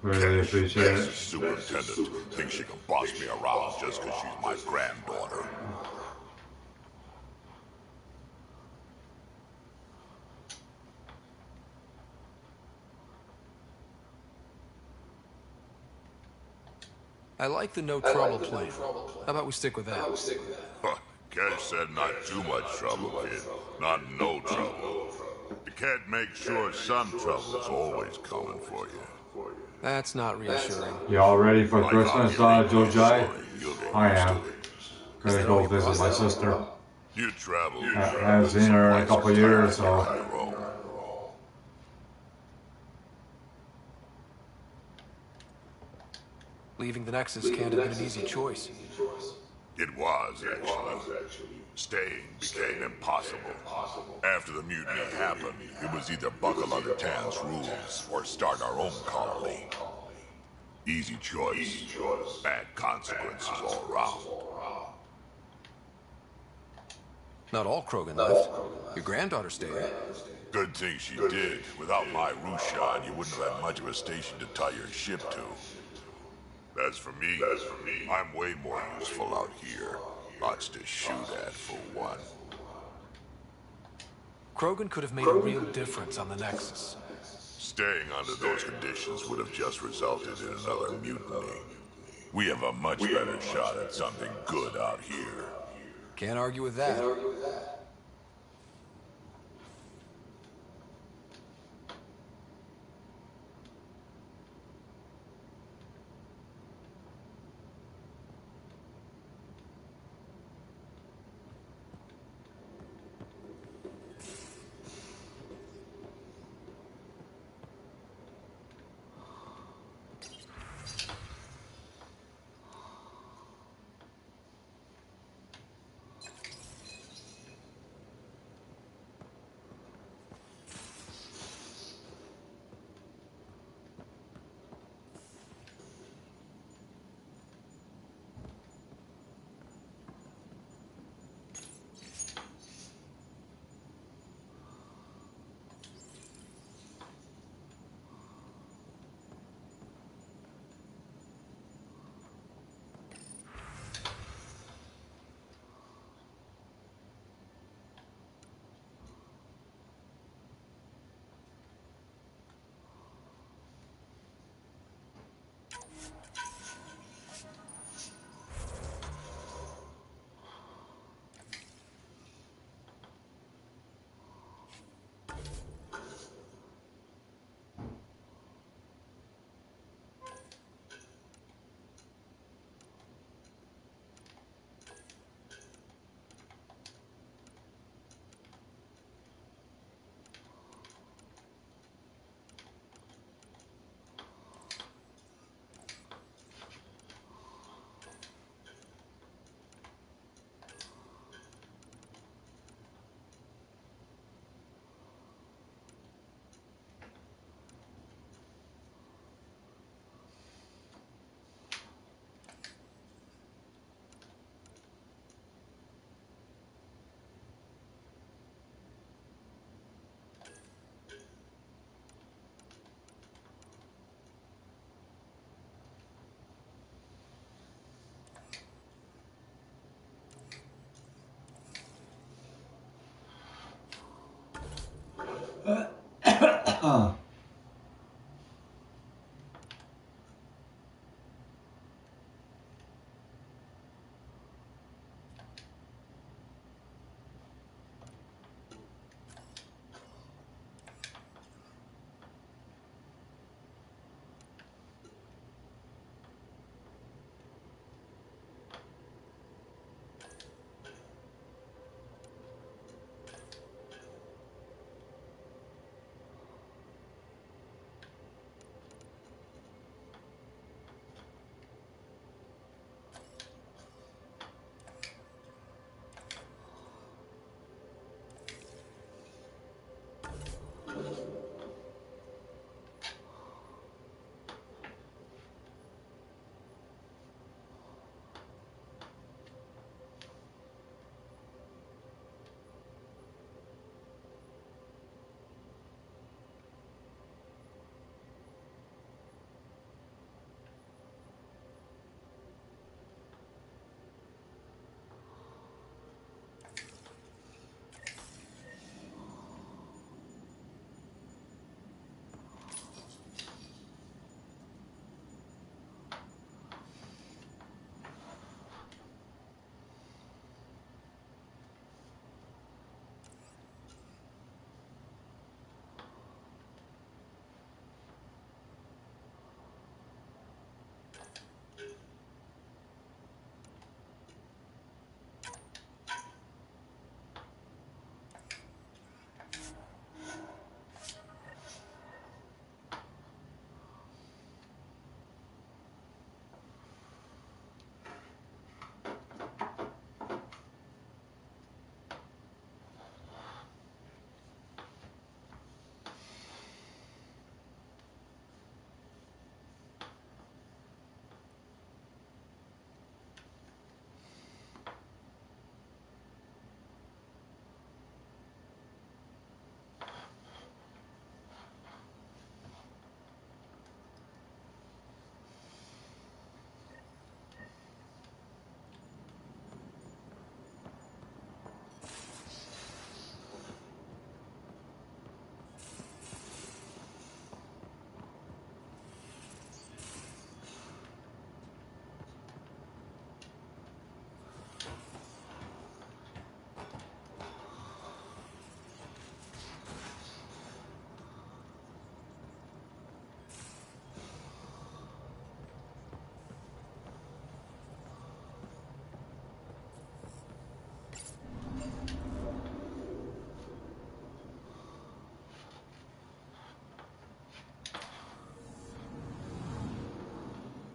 Really appreciate it. Superintendent thinks she can boss me around just because she's my granddaughter. I like the no trouble plan. How about we stick with that? Cash said not too much trouble, kid. Not no trouble. You can't make sure some trouble's always coming for you. That's not reassuring. Y'all ready for Christmas, Joe Jai? I am. Gonna go visit my sister. You travel. I haven't seen her in a couple years, so. Leaving the Nexus can't have been an easy choice. It was, actually. Staying became impossible. After the mutiny happened, it was either buckle under Tan's rules or start our own colony. Easy choice. Bad consequences all around. Not all Krogan left. Your granddaughter stayed. Good thing she did. Without my Rushan, you wouldn't have had much of a station to tie your ship to. As for me, I'm way more useful out here. Lots to shoot at, for one. Krogan could have made a real difference on the Nexus. Staying under those conditions would have just resulted in another mutiny. We have a much better shot at something good out here. Can't argue with that.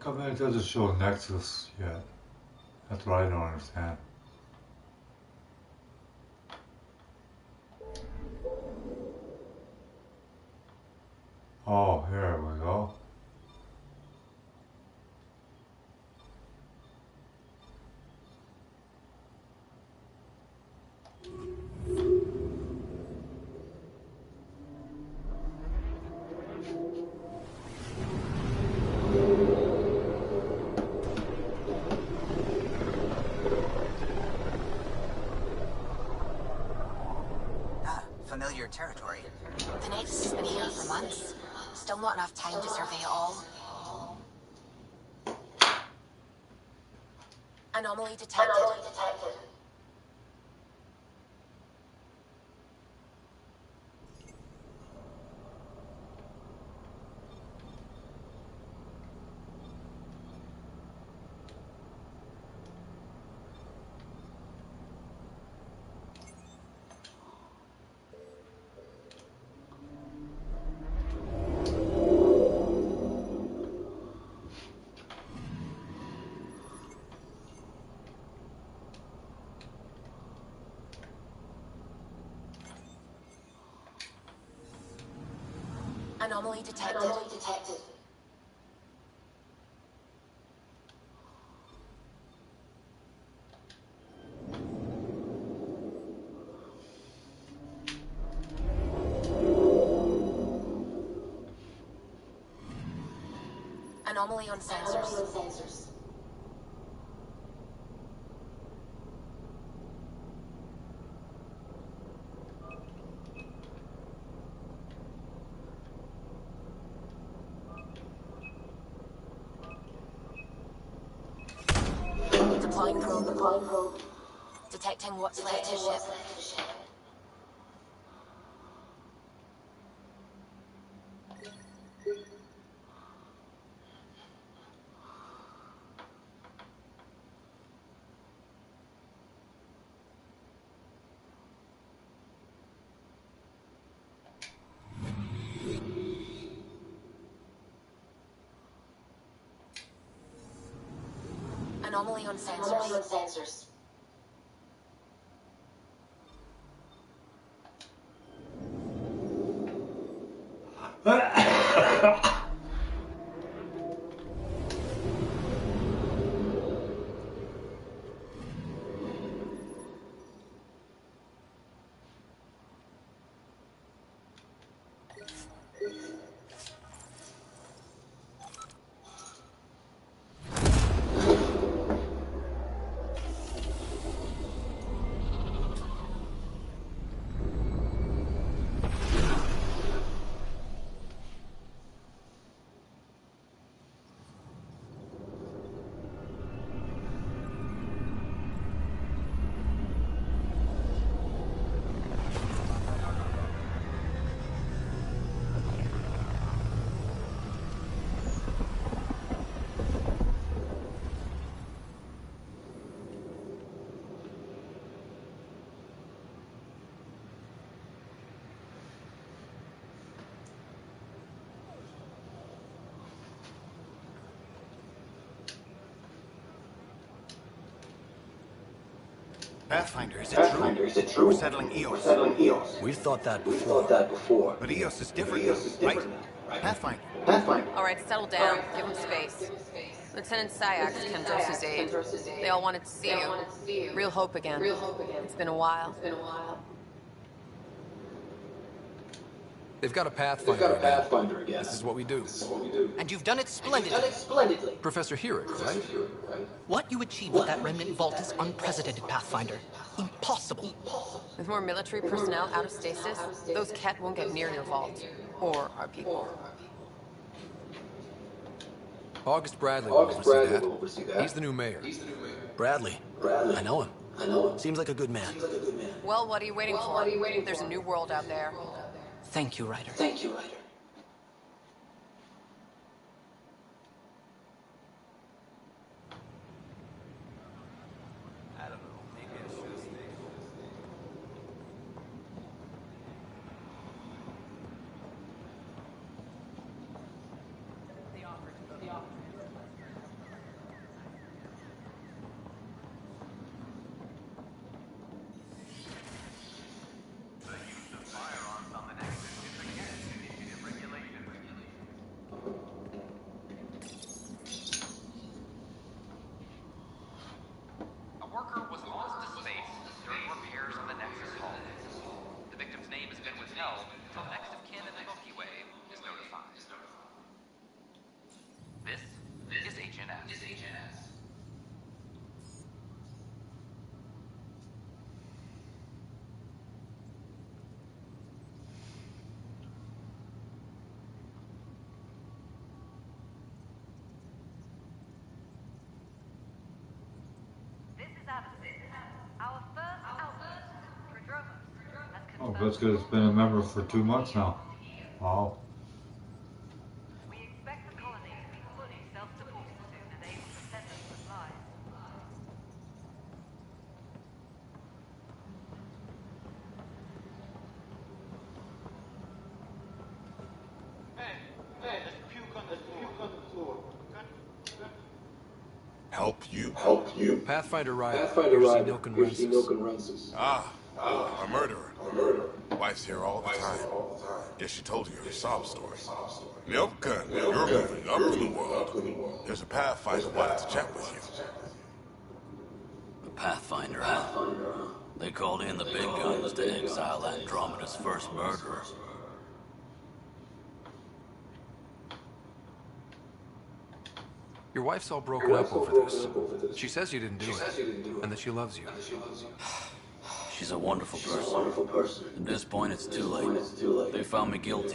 come into the show Nexus yet? That's what I don't understand. Oh, here we go. Familiar territory. The Nexus has been here for months. Still not enough time to survey it all. Anomaly detected. Anomaly detected. Anomaly on sensors. Deploying probe. Detecting what's left of ship. Anomaly on sensors. Pathfinder, is it true? We're settling EOS. We've thought that before. But EOS is different now, right? Pathfinder. All right, settle down. Give him space. Lieutenant Sayak's Kendros' aide. They all wanted to see you. Real hope again. It's been a while. They've got a Pathfinder again. This is what we do. And you've done it splendidly. Professor Herrick, right? What you achieved with that remnant vault is unprecedented, Pathfinder. Impossible. With more military personnel out of stasis, those Ket won't get near your vault. Or our people. August Bradley will oversee that. He's the new mayor. Bradley. I know him. Seems like a good man. Well, what are you waiting for? There's a new world out there. Thank you, Ryder. Oh, that's good. It's been a member for 2 months now. Wow. Help you. Pathfinder Ryder. Pathfinder Here's Ryder. Nilken Here's the Rensis. Nilken Rensis. A murderer. Wife's here all the time. Guess she told you her sob story. Nilken, you're moving up in the world. There's a Pathfinder wanted to chat with you. A Pathfinder, huh? They called in the big guns to exile Andromeda's first murderer. Your wife's all broken up over this. She says you didn't do it, and that she loves you. She's a wonderful person. At this point, it's too late. They found me guilty.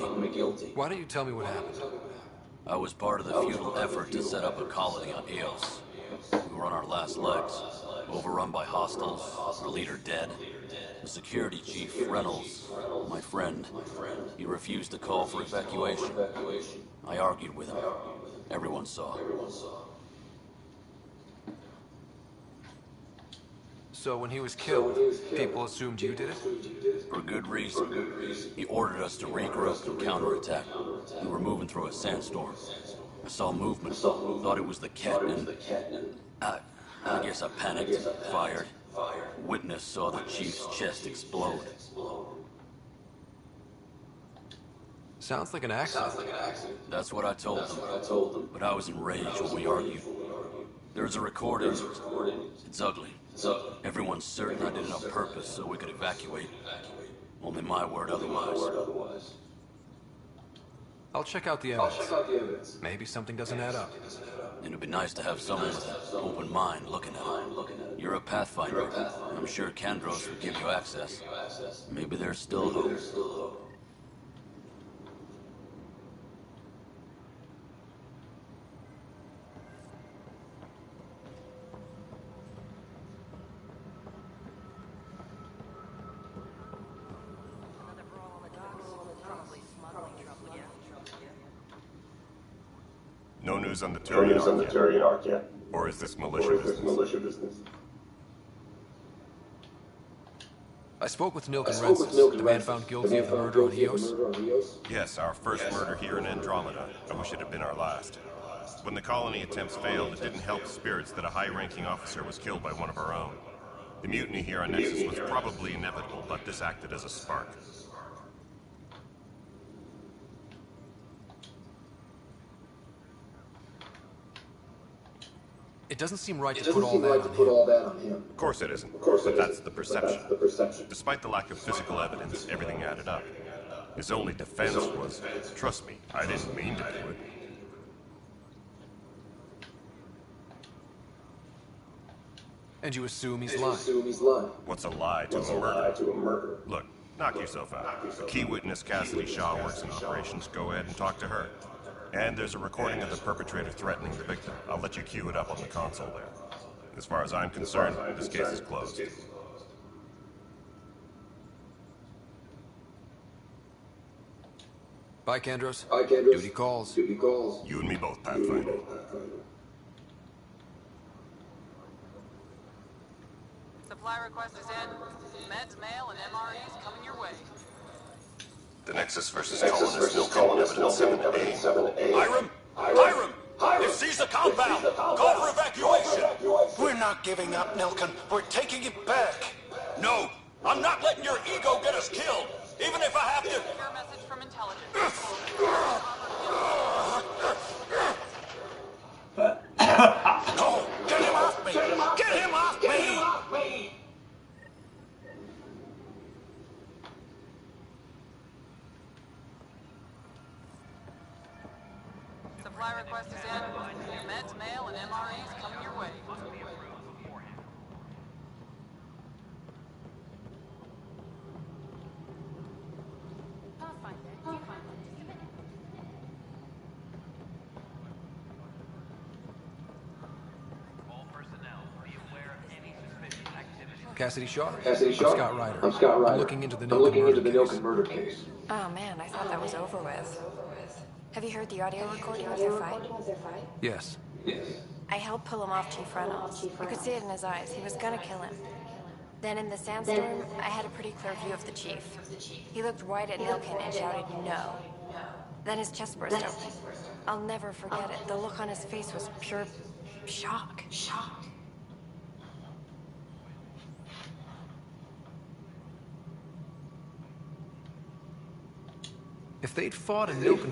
Why don't you tell me what happened? I was part of the futile effort to set up a colony on Eos. We were on our last legs, overrun by hostiles, our leader dead. The security chief, Reynolds, my friend, he refused to call for evacuation. I argued with him. Everyone saw. So when he was killed, people assumed you did it? For good reason. He ordered us to regroup and counterattack. We were moving through a sandstorm. I saw movement, thought it was the Ket, and I guess I panicked, fired. Witness saw the chief's chest explode. Sounds like an accident. That's what I told them. But I was enraged when we argued. There's a recording. It's ugly. Everyone's certain I did it on purpose so we could evacuate. Only my word otherwise. I'll check out the evidence. Maybe something doesn't add up. And it'd be nice to have someone with an open mind looking at it. You're a Pathfinder. I'm sure Kandros would give you access. Maybe there's still hope. No news on the Turian arc yet? Or is this militia business? I spoke with Nilken Rensis, the man found guilty of the murder on Eos. Yes, our first murder here in Andromeda. I wish it had been our last. When the colony attempts failed, it didn't help spirits that a high-ranking officer was killed by one of our own. The mutiny here on Nexus was probably inevitable, but this acted as a spark. It doesn't seem right to put all that on him. Of course it isn't, but that's the perception. Despite the lack of physical evidence, everything added up. His only defense was, trust me, I didn't mean to do it. And you assume he's lying? What's a lie to a murder? Look, knock yourself out. The key witness, Cassidy Shaw, works in operations. Go ahead and talk to her. And there's a recording of the perpetrator threatening the victim. I'll let you cue it up on the console there. As far as I'm concerned, this case is closed. Bye, Kandros. Duty calls. You and me both, Pathfinder. Supply request is in. Meds, mail, and MREs coming your way. The Nexus versus Colonist, Evidence 7A. Hiram! It sees the compound! Call for evacuation! We're not giving up, Nilken. We're taking it back. No! I'm not letting your ego get us killed! Even if I have to... Your message from intelligence. No! Get him off me! Get him off me! Supply request is in. Meds, mail, and MREs coming your way. All personnel, be aware of any suspicious Cassidy Shaw? Cassidy Shaw? I'm Scott Ryder. I'm Scott Ryder. I'm looking into the I'm looking into the Nilken murder case. Oh man, I thought that was over with. Have you heard the audio recording of their fight? Yes. I helped pull him off Chief Reynolds. You could see it in his eyes. He was gonna kill him. Then in the sandstorm, I had a pretty clear view of the chief. He looked right at Nilken and shouted, "No." Then his chest burst open. I'll never forget it. The look on his face was pure shock. If they'd fought and Nilken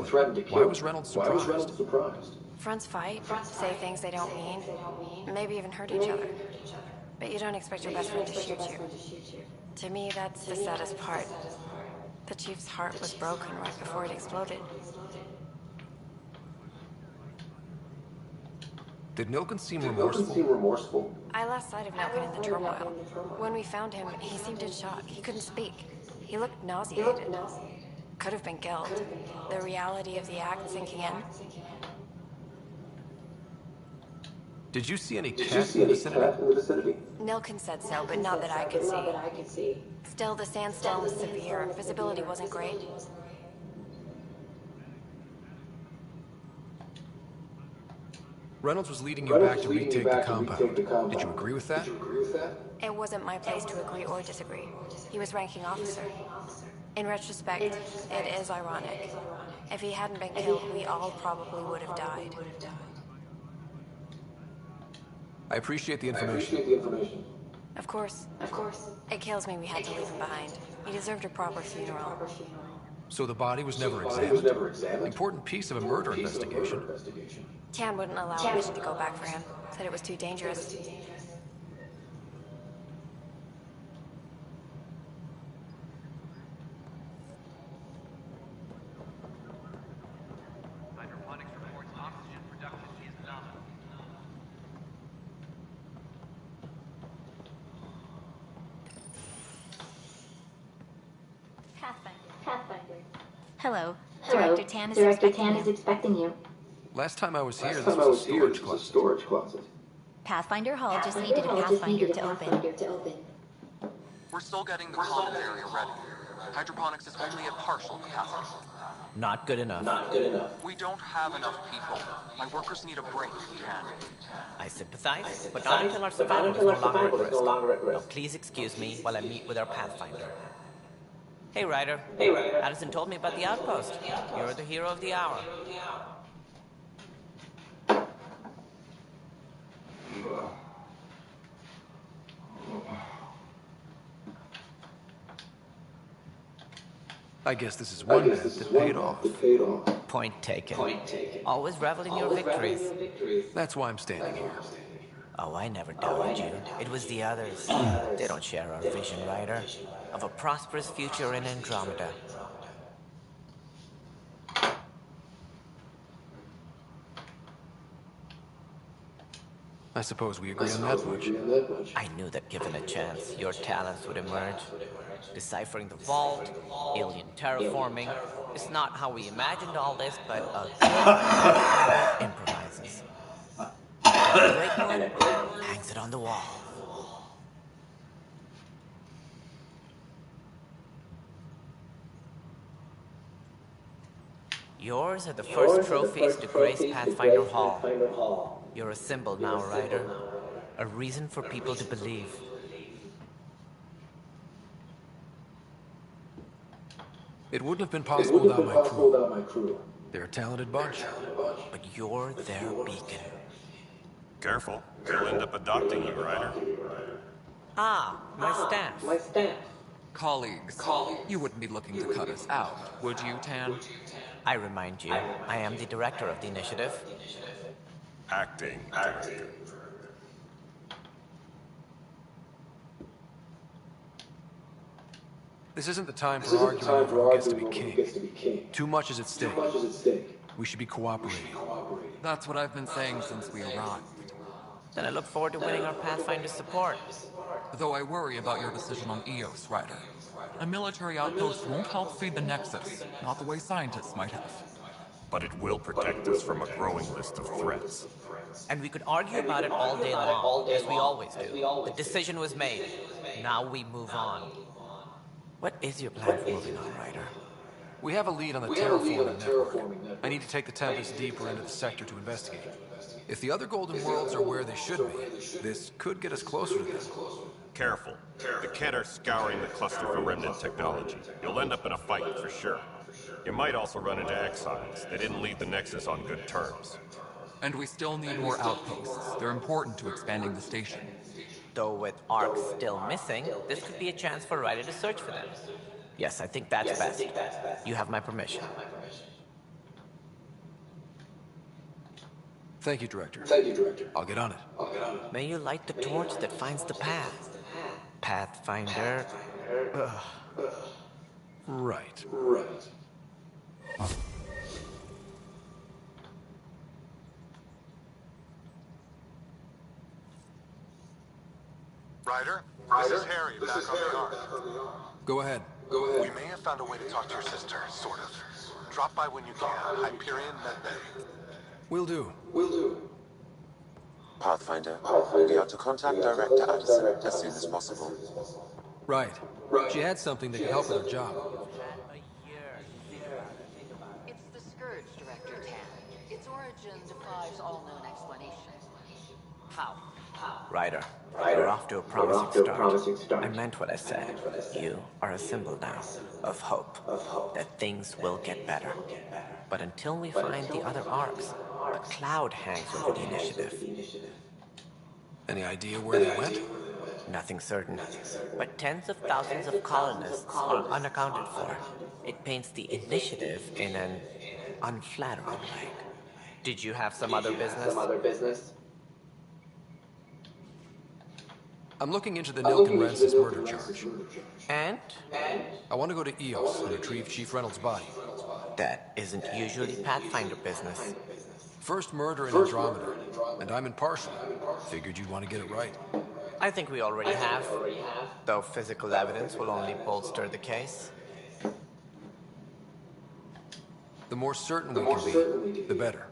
threatened to kill him, why was Reynolds surprised? Fronts fight, say things they don't mean, maybe even hurt each other. But you don't expect your best friend to shoot you. To me, that's the saddest part. The chief's heart was broken right before it exploded. Did Nilken seem remorseful? I lost sight of Nilken in the turmoil. When we found him, he seemed in shock. He couldn't speak. He looked nauseated. Could have been guilt. The reality of the act sinking in. Did you see any cat in the vicinity? Nilken said so, but not that I could see. Still, the sandstorm was severe. Visibility wasn't great. Reynolds was leading you back to retake the compound. Did you agree with that? It wasn't my place to agree or disagree. He was ranking officer. In retrospect, it is ironic. If he hadn't been killed, we all probably would have died. I appreciate the information. Of course. It kills me we had to leave him behind. He deserved a proper funeral. So the body was never examined? Important piece of a murder investigation. Tian wouldn't allow a mission to go back for him. Said it was too dangerous. Hello. Director Tan is expecting you. Last time I was here, this was a storage closet. Pathfinder Hall just needed a Pathfinder to open. We're still getting the common area ready. Hydroponics is only at partial capacity. Not good enough. We don't have enough people. My workers need a break if we can. I sympathize, but not until our survival is no longer at risk. Now, please excuse me while I meet with our Pathfinder. Hey, Ryder. Addison told me about the outpost. You're the hero of the hour. I guess this is one man that paid off. Point taken. Always revel in your victories. That's why I'm standing here. Oh, I never doubted you. It was the others. They don't share our vision, Ryder, of a prosperous future in Andromeda. I suppose we agree on that much. I knew that given a chance, your talents would emerge. Deciphering the vault, alien terraforming. It's not how we imagined all this, but a good improvises. A great one hangs it on the wall. Yours are the first trophies to grace Pathfinder Hall. You're a symbol now, Ryder. A reason for people to believe. It wouldn't have been possible without my crew. They're a talented bunch. But you're their beacon. Careful. They'll end up adopting you, Ryder. Ah, my staff. Colleagues, you wouldn't be looking to cut us out, would you, Tan? I remind you, I am the director of the initiative. Acting director. This isn't the time for arguing over who gets to be king. Too much is at stake. We should be cooperating. That's what I've been saying since we arrived. Then I look forward to winning our Pathfinder's support. Though I worry about your decision on Eos, Ryder. A military outpost won't help feed the Nexus, not the way scientists might have. but it will protect us from a growing list of threats. And we could argue about it all day long, as we always do. The decision was made. Now we move on. What is your plan for moving on, Ryder? We have a lead on the terraforming network. I need to take the Tempest deeper into the sector to investigate. If the other Golden Worlds are where they should be, this could get us closer to them. Careful. The Kett are scouring the cluster for remnant technology. You'll end up in a fight for sure. You might also run into exiles. They didn't leave the Nexus on good terms. And we still need more outposts. They're important to expanding the station. Though with Ark still missing, this could be a chance for Ryder to search for them. Yes, I think that's best. You have my permission. Thank you, Director. I'll get on it. May you light the torch that finds the path. Pathfinder. Ugh. Right. Ryder, this is Harry, back on the Ark. Go ahead. We may have found a way to talk to your sister, sort of. Drop by when you can. Hyperion Med Bay. Will do. Pathfinder, we are to contact Director Addison as soon as possible. Right. She had something that could help with her job. It's the Scourge, Director Tan. Its origin defies all known explanation. How? Ryder, you're off to a promising start. I meant what I said. You are a symbol now of hope, that things will get better. But until we find the other arcs, a cloud hangs over the initiative. Any idea where they went? Nothing certain, but tens of thousands of colonists are unaccounted for. It paints the initiative in an unflattering light. Did you have some other business? I'm looking into the Nilk and Rensis murder charge. And? I want to go to EOS and retrieve Chief Reynolds' body. That isn't usually Pathfinder business. First murder in Andromeda, and I'm impartial. Figured you'd want to get it right. I think we already have, though physical evidence will only bolster the case. The more certain we can be, the better.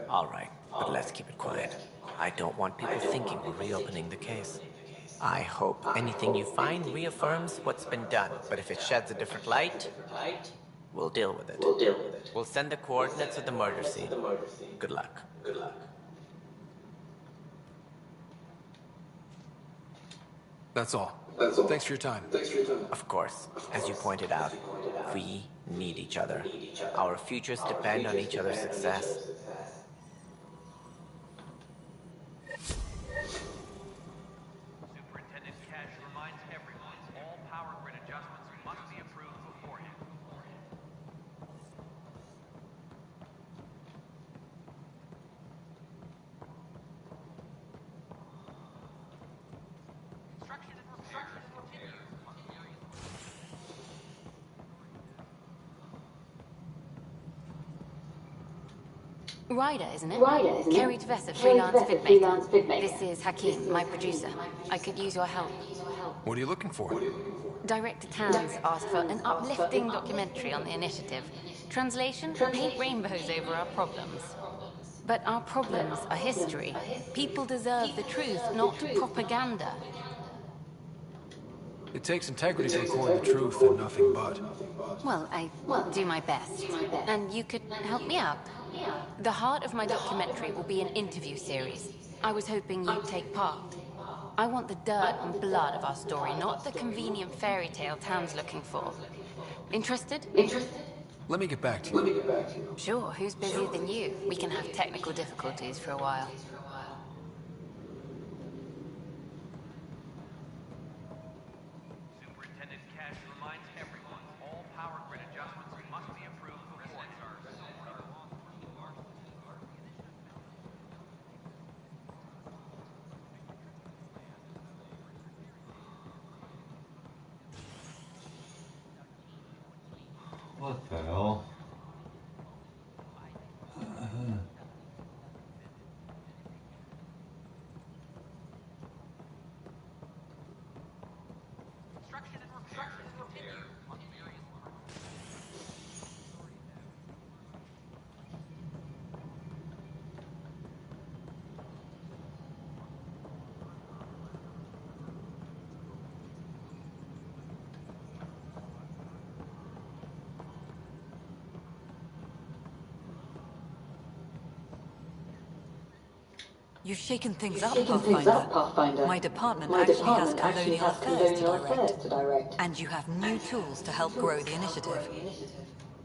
All right, but let's keep it quiet. I don't want people thinking we're reopening the case. I hope anything you find reaffirms what's been done, but if it sheds a different light, we'll deal with it. We'll send the coordinates of the murder scene. Good luck. That's all. Thanks for your time. Of course, as you pointed out, we need each other. Our futures depend on each other's success. Superintendent Cash reminds everyone all power grid adjustments must be approved beforehand. Construction and repairs continue. Ryder, isn't it? Kerry Tvessa, freelance vidmaker. This is Hakim, my producer. I could use your help. What are you looking for? Director Tans asked for an uplifting documentary on the initiative. Translation? Paint rainbows over our problems. But our problems are history. People deserve the truth, not propaganda. It takes integrity to record the truth and nothing but. Well, I do my best. And you could help me out. The heart of my documentary will be an interview series. I was hoping you'd take part. I want the dirt and blood of our story, not the convenient fairy tale Tam's looking for. Interested? Let me get back to you. Sure, who's busier than you? We can have technical difficulties for a while. Superintendent Cash reminds everyone all power grid adjustments must be approved beforehand. What the hell? Construction and repairs continue on various lines. You've shaken things up, Pathfinder. My department actually has colonial affairs to direct. And you have new tools to help grow the initiative.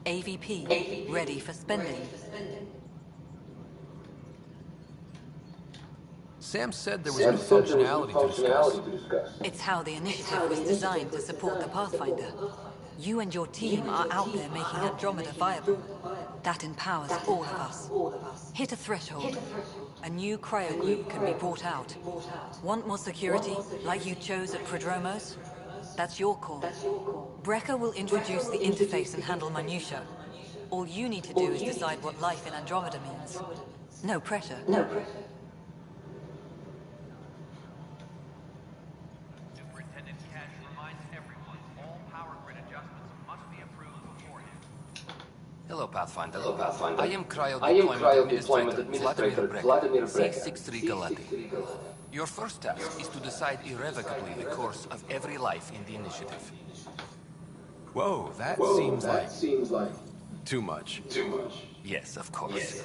AVP, ready for spending. Sam said there was new functionality to discuss. It's how the initiative was designed to support the Pathfinder. You and your team are out there making Andromeda viable. That empowers all of us. Hit a threshold. A new cryo group can be brought out. Want more security, like you chose at Prodromos? That's your call. Brecker will introduce the interface and handle minutiae. All you need to do is decide what life in Andromeda means. No pressure. Superintendent Cash reminds everyone all power grid adjustments must be approved beforehand. Hello, Pathfinder. I am Cryo Deployment Administrator Vladimir Brecker, C63 Galati. Your first task is to decide irrevocably the course of every life in the initiative. Whoa, that seems like too much. Yes, of course.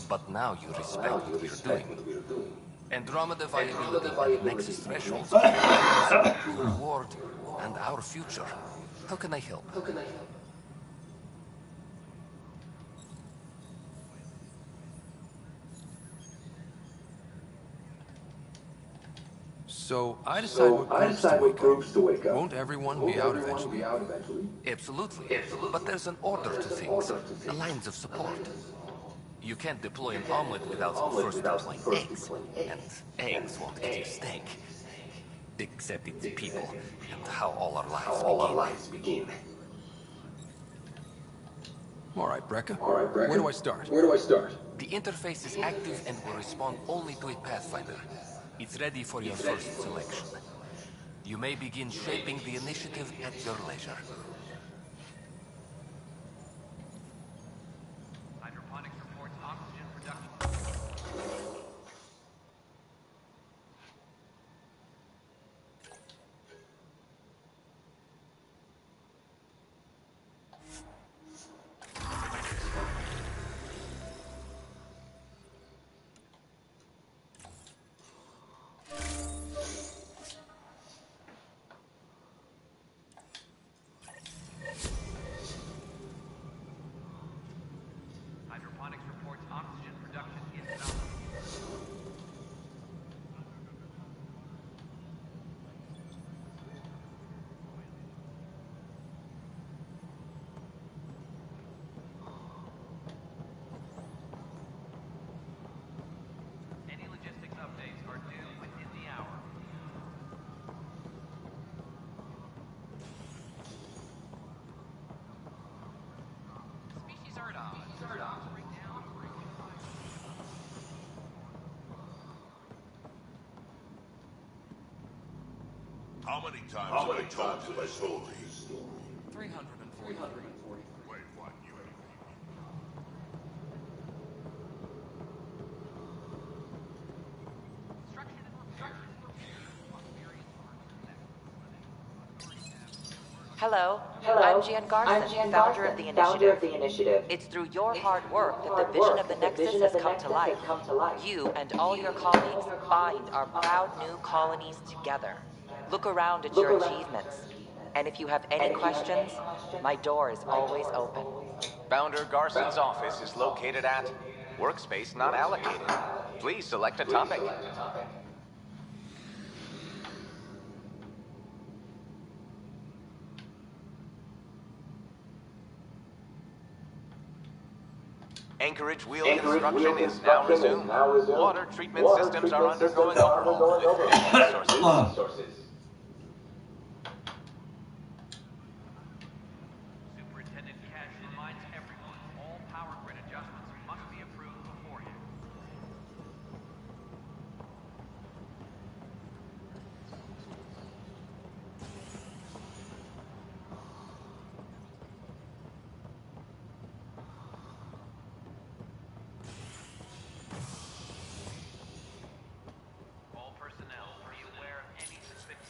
But now you respect what we are doing. Andromeda viability and Nexus thresholds are your reward and our future. How can I help? So I decide what groups to wake up. Won't everyone be out eventually? Absolutely. But there's an order to things, lines of support. You can't deploy an omelet without first deploying eggs. And eggs won't give you steak. Except it's people, and how all our lives begin. All right, Brecca. Where do I start? The interface is active and will respond only to a Pathfinder. It's ready for your first selection. You may begin shaping the initiative at your leisure. Hydroponics reports oxygen production. Hydroponics reports oxygen production is nominal. Any logistics updates are due within the hour. Species are at odds. How many times have I told you this story? 340. Wait, what? You Hello, I'm Jan Garson, founder of the Initiative. It's through your hard work that the vision of the Nexus has come to life. You and all your colleagues bind our proud new colonies together. Look around at your achievements. And if you have any questions, my door is always open. Founder Garson's office is located at Workspace Not Allocated. Please select a topic. Anchorage wheel construction is now resumed. Water treatment systems are undergoing overhaul with efficient resources. Superintendent Cash reminds everyone all power grid adjustments must be approved beforehand. All personnel be aware of any suspicious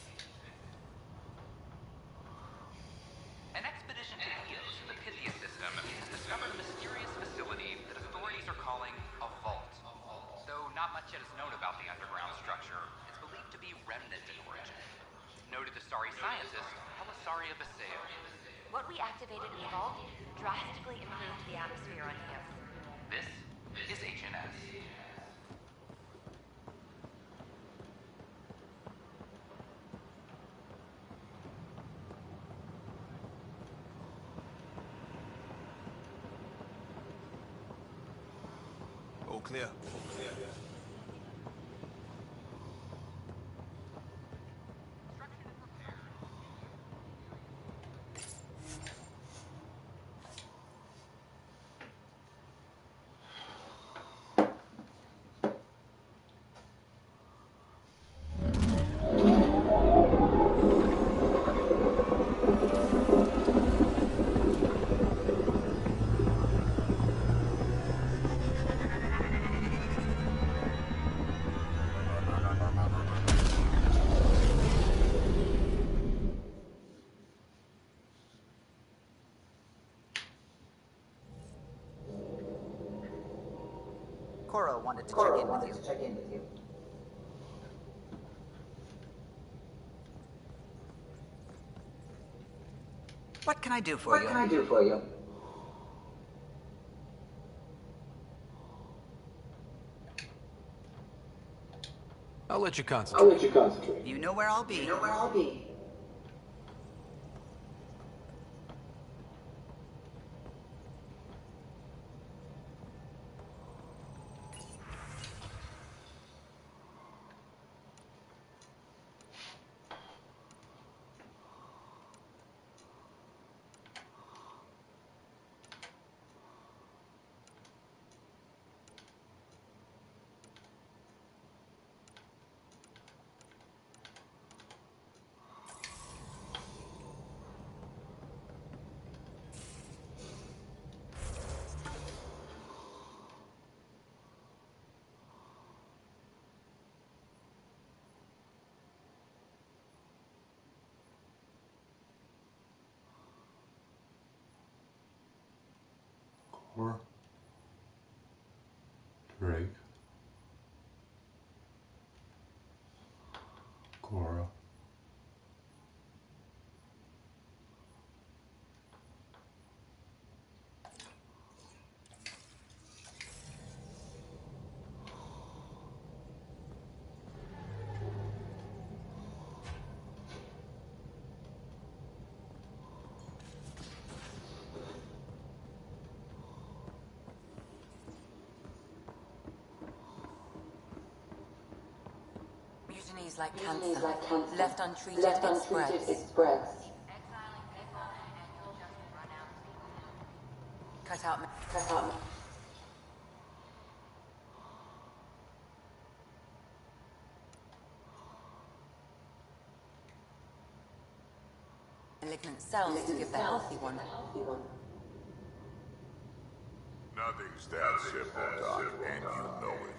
So did the sorry scientist, Helisaria Baseo. What we activated in the vault drastically improved the atmosphere on Eos. This is HNS. All clear. Cora wanted to check in with you. What can I do for you? I'll let you concentrate. You know where I'll be. Cora, Drake, Cora. Mutinies like cancer. Left untreated, it spreads. Cut out. Malignant cells to give the healthy one. Nothing's that simple, Doc, and you know it.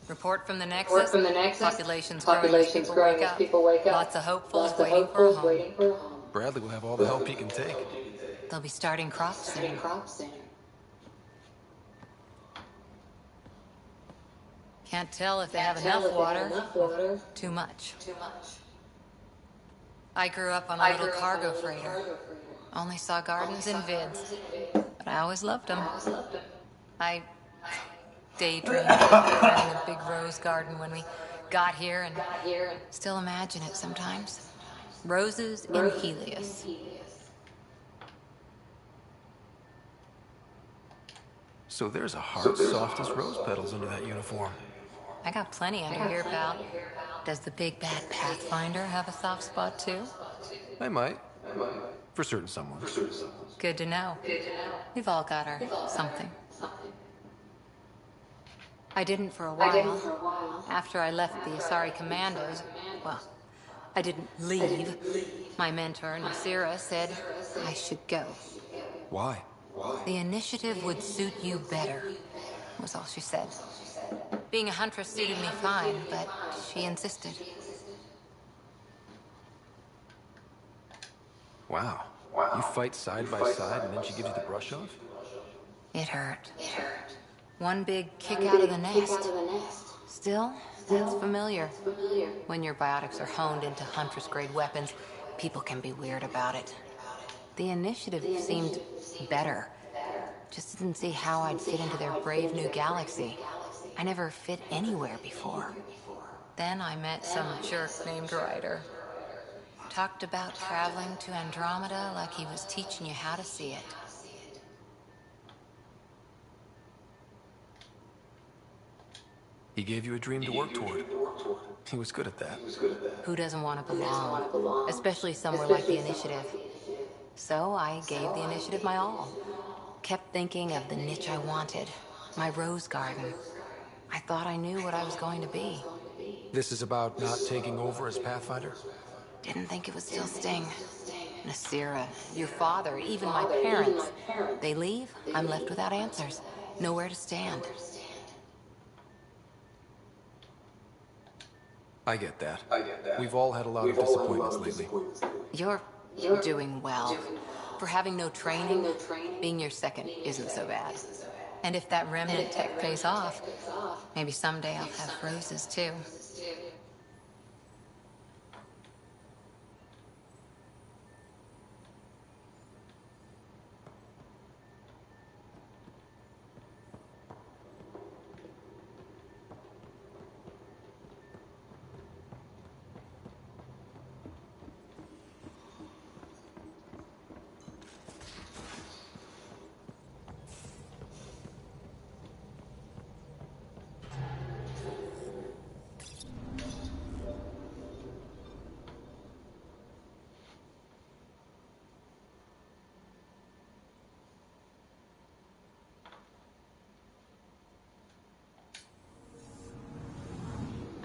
Report from the Nexus. Population's growing as people wake up. Lots of hopefuls waiting for a home. Bradley will have all the help he can take. They'll be starting crops soon. Can't tell if they have enough water. Too much. I grew up on a little cargo freighter. Only saw gardens in vids, but I always loved them. I daydreamed of planting a big rose garden when we got here, and still imagine it sometimes. Roses in Helios. So there's a heart soft as rose petals under that uniform. I got plenty under here, pal. Does the big bad Pathfinder have a soft spot too? I might. For certain someone. Good to know. We've all got our something. I didn't for a while. After I left the Asari Commandos, well, I didn't leave. My mentor, Nasira, said I should go. Why? The initiative would suit you better, was all she said. Being a huntress suited me fine, but she insisted. Wow. You fight side by side and then she gives you the brush off? It hurt. One big kick out of the nest. Still, that's familiar. When your biotics are honed into Huntress-grade weapons, people can be weird about it. The initiative seemed better. Just didn't see how I'd fit into their brave new galaxy. I never fit anywhere before. Then I met some jerk named Ryder. Talked about traveling to Andromeda like he was teaching you how to see it. He gave you a dream to work toward. He was good at that. Who doesn't want to belong? Especially somewhere like the Initiative. So I gave the Initiative my all. Kept thinking of the niche I wanted. My rose garden. I thought I knew what I was going to be. This is about not taking over as Pathfinder? Didn't think it would still sting. Nasira, your father, even my parents. They leave, I'm left without answers. Nowhere to stand. I get that. We've all had a lot of disappointments lately. You're doing well. For having no training, being your second isn't so bad. And if that remnant tech pays off, maybe someday I'll have roses too.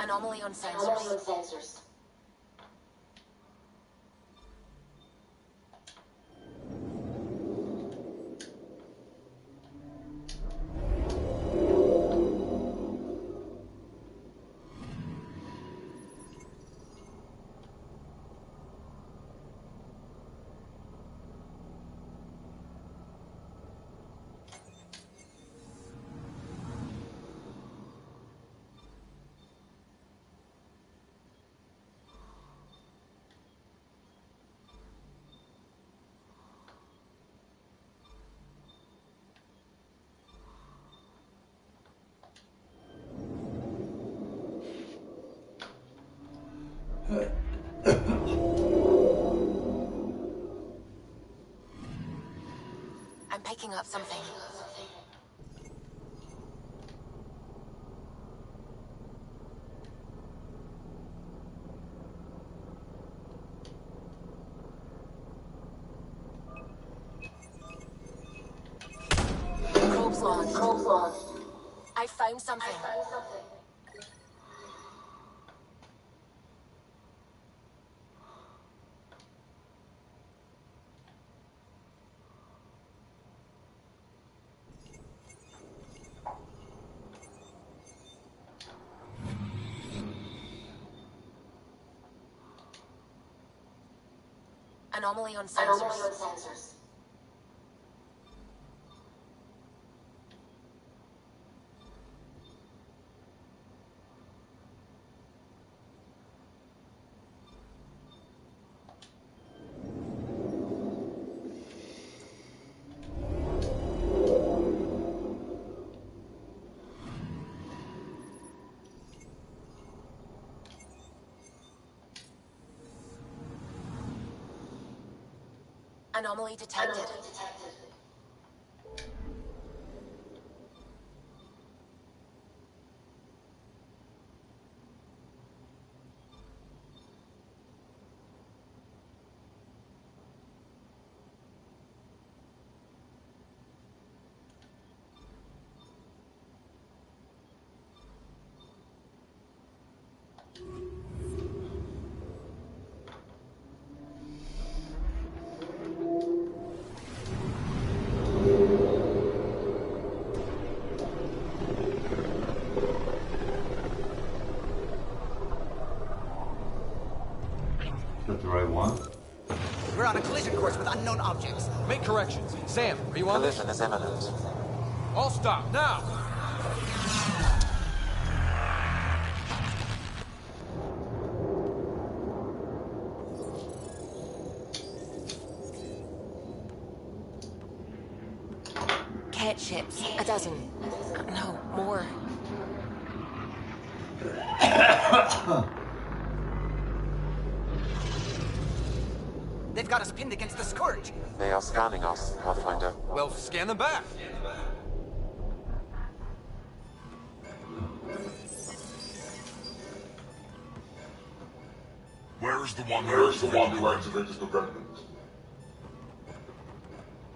Anomaly on sensors. I'm picking up something. Probe's launched. I found something. Anomaly on sensors. Anomaly detected. That's the right one. We're on a collision course with unknown objects. Make corrections. Sam, are you on this? Collision is imminent. All stop, now! Cat ships, a dozen. No, more. They've got us pinned against the Scourge. They are scanning us, Pathfinder. Well, scan them back. Where's the one who activated the remnant?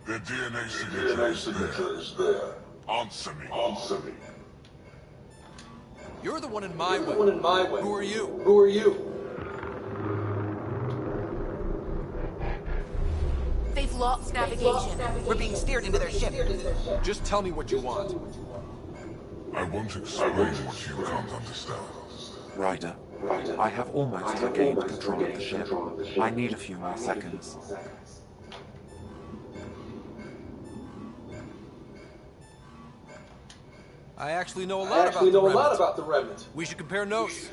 Their DNA signature is there. Answer me. Answer me. You're the one in my way. Who are you? They've lost navigation. We're being steered into their ship. Just tell me what you want. I won't explain what you can't understand. Ryder, I have almost regained control of the ship. I need a few more seconds. I actually know a lot about the remnant. We should compare notes.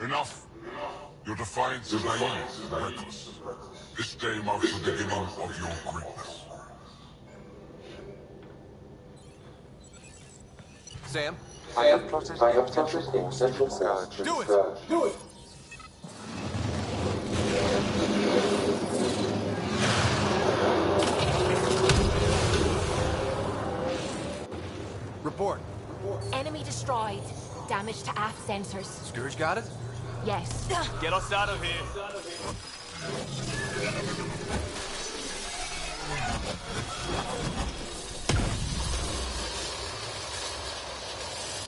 Enough! Your defiance is naive and reckless. This day marks the beginning of your greatness. Sam? I have plotted a potential course for the Scourge. Do it! Report. Enemy destroyed. Damage to aft sensors. Scourge got it? Yes. Get us out of here.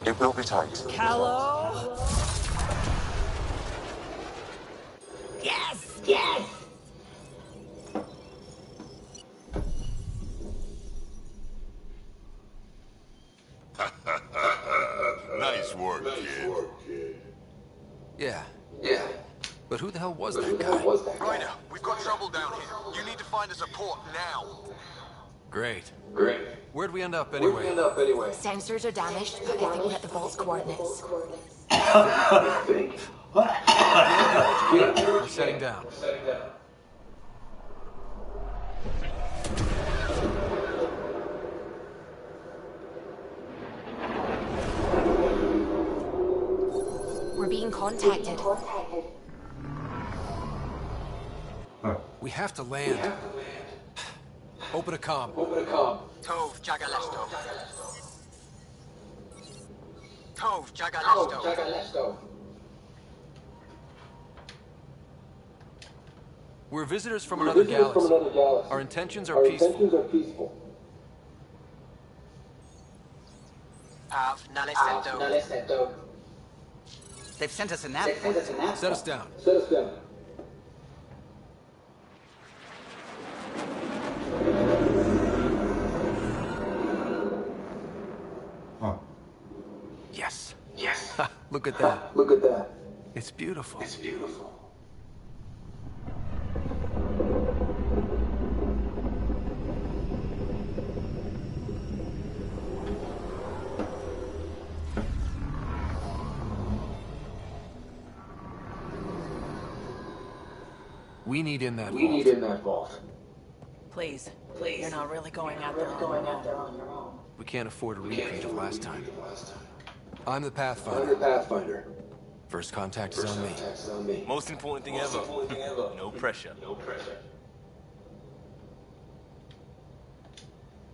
It will be tight. Hello? Yes! Yes! Nice work, kid. Yeah. But who the hell was that guy? Ryder, we've got trouble down here. You need to find us a port now. Great. Where'd we end up anyway? Sensors are damaged, but I think we're at the vault's coordinates. We're setting down. We're being contacted. We have to land. Open a comm. Tove Jagalesto. Tove Jagalesto. We're visitors from another galaxy. Our intentions are peaceful. Nalesento. They've sent us a nav point. Set us down. Yes. Look at that. It's beautiful. We need in that vault. Please. You're not really going out there on your own. We can't afford a repeat of last time. I'm the Pathfinder. First contact is on me. Most important thing ever. No pressure.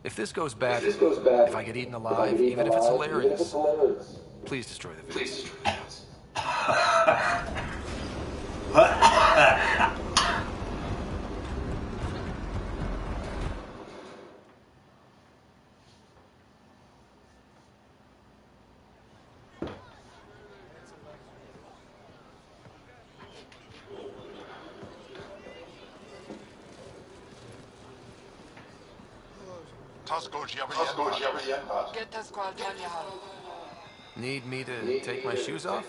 If this goes bad, if I get eaten alive, even if it's hilarious, please destroy the video. Need me to take my shoes off?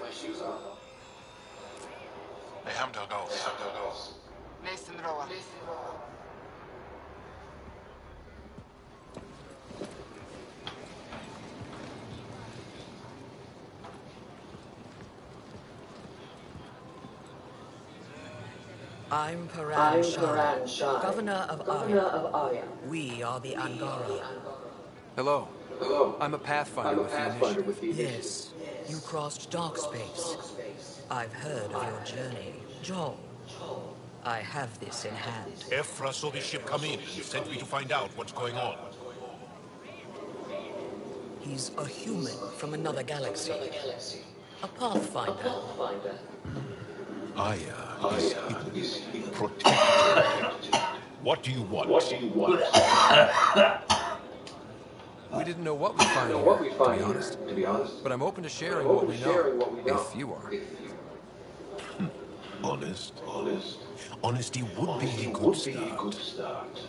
I'm Paran Shah, Governor of Aya. We are the Angara. Hello. I'm a Pathfinder with the Initiative. Yes, you crossed dark space. I've heard of your journey, Joel. I have this in hand. Ephra saw the ship come in and sent me to find out what's going on. He's a human from another galaxy. A Pathfinder. Aya is hidden, protected. What do you want? We didn't know what we'd find here, to be honest. But I'm open to sharing what we know, if you are. Honest? Honesty would be a good start.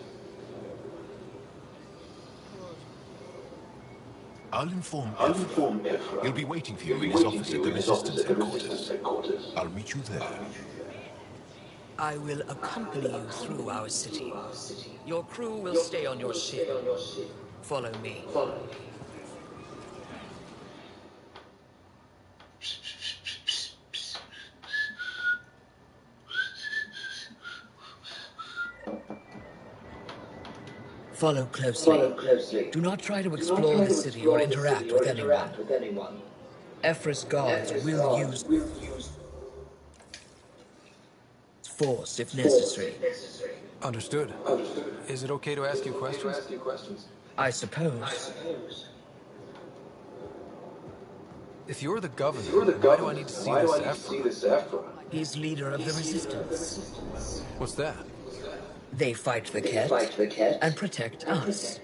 I'll inform Ephra. He'll be waiting for you in his office at the Resistance headquarters. I'll meet you there. I will accompany you through our city. Your crew will stay on your ship. Follow me. Follow closely. Do not try to explore the city or interact with anyone. Ephra's guards will use force if necessary. Understood. Is it okay to ask you questions? I suppose. If you're the governor, why do I need to see this Ephra? He's leader of the Resistance. What's that? They fight the Ket and protect us.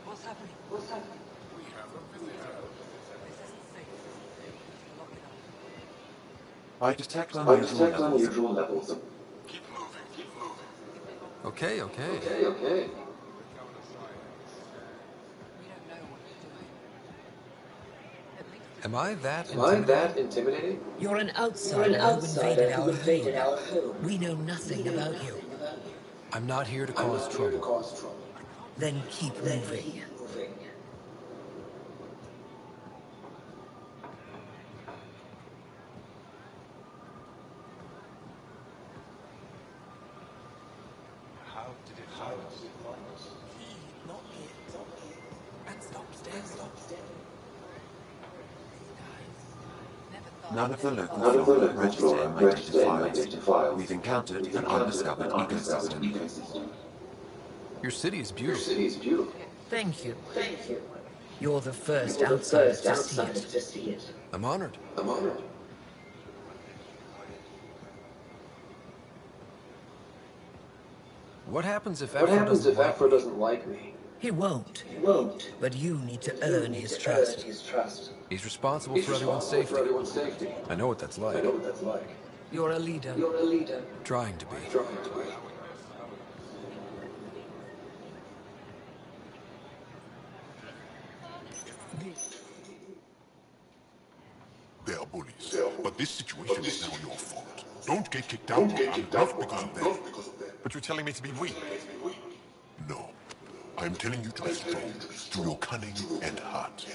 What's happening? I detect unusual levels. Okay. Am I that intimidating? You're an outsider who invaded our home. We know nothing about you. I'm not here to cause trouble. Then keep moving. How did it find us? None of the local flora register identifiers. We've encountered an undiscovered ecosystem. Your city is beautiful. Thank you. You're the first outsider to see it. I'm honored. What happens if Ephra doesn't like me? He won't. But you need to earn his trust. He's responsible for everyone's safety. I know what that's like. You're a leader. Trying to be. They are bullies, but this situation is now your fault. Don't get kicked out, not because of them. But you're telling me to be weak? No. I'm telling you to be strong, through your cunning and heart.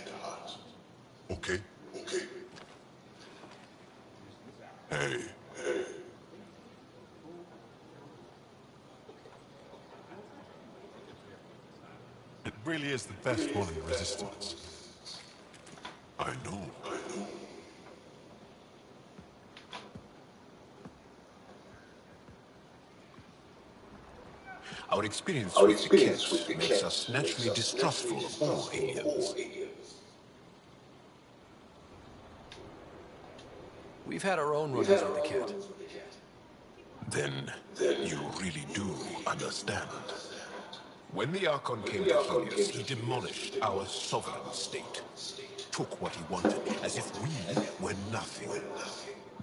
Okay? Hey. It really is the best one in the Resistance. I know. Our experience with the Ket makes us naturally distrustful of all aliens. We've had our own runnings with the Ket. Then you really do understand. When the Archon came to Helios, he demolished our sovereign state. Took what he wanted, as if we were nothing.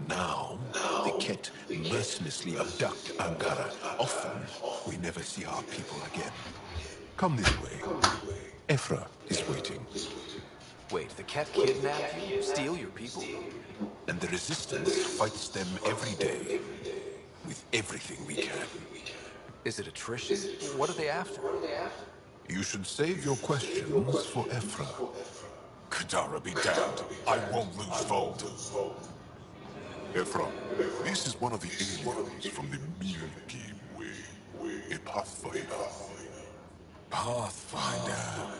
Now, the Ket mercilessly abduct Angara. Often, we never see our people again. Come this way. Ephra is waiting. Wait, the Ket kidnapped you? Steal your people? And the Resistance fights them every day. With everything we can. Is it attrition? What are they after? You should save your questions for Ephra. Kadara be damned. I won't lose Vold. Ephra, this is one of the aliens from the Milky Way. A Pathfinder. Pathfinder.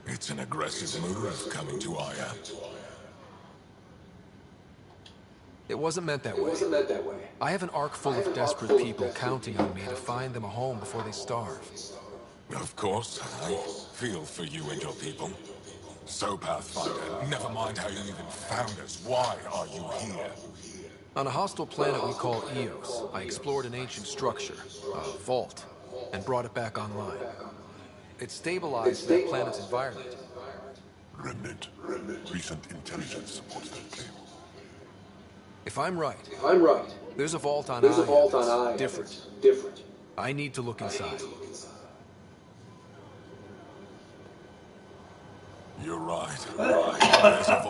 It's an aggressive move coming to Aya. It wasn't meant that way. I have an ark full of desperate people counting on me to find them a home before they starve. Of course, I feel for you and your people. So, Pathfinder, never mind how you even found us. Why are you here? On a hostile planet we call Eos, I explored an ancient structure, a vault, and brought it back online. It stabilized that planet's environment. Remnant. Recent intelligence supports that claim. If I'm right, there's a vault on Aya that's different. I need to look inside. You're right. There's a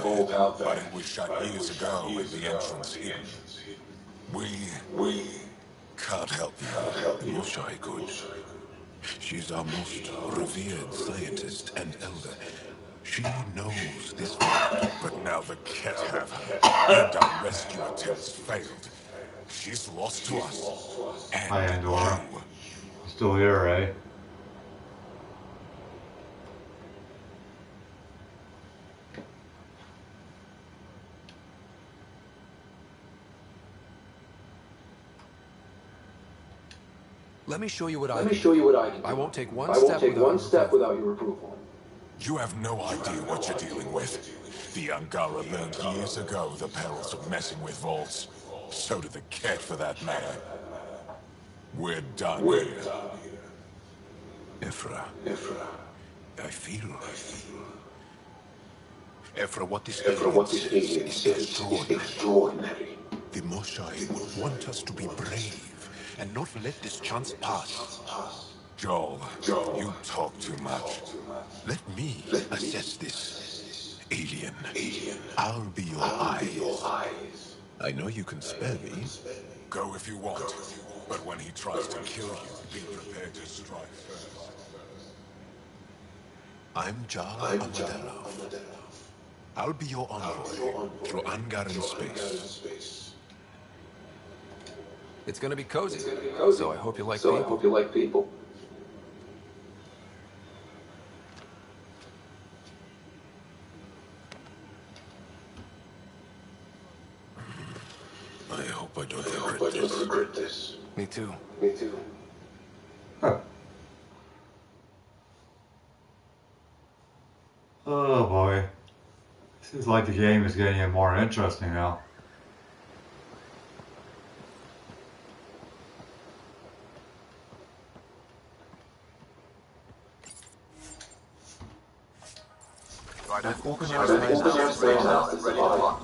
vault out there, but it was shut years ago with the entrance hidden. We can't help you. Moshai could. She's our most revered scientist and elder. She knows this vault, but now the Ket have her, and our rescue attempts failed. She's lost to us. And hi, Andorra. Still here, right? Let me show you what I can do. I won't take one step without your approval. You have no idea what you're dealing with. The Angara learned years ago the perils of messing with vaults. So did the Ket, for that matter. We're done here. Ephra. I feel. Ephra, what this is extraordinary. The Moshai would want us to be brave and not let this chance pass. Joel, you talk too much. Let me assess this. Alien, I'll be your eyes. I know you can spare me. Go if you want, but when he tries to kill you, be prepared to strike first. I'm Jar Amadelov. I'll be your envoy through Angaran space. It's gonna be cozy, so I hope you like people. I hope I don't regret this. Me too. Huh. Oh boy. Seems like the game is getting more interesting now. Open your space now and ready to lock.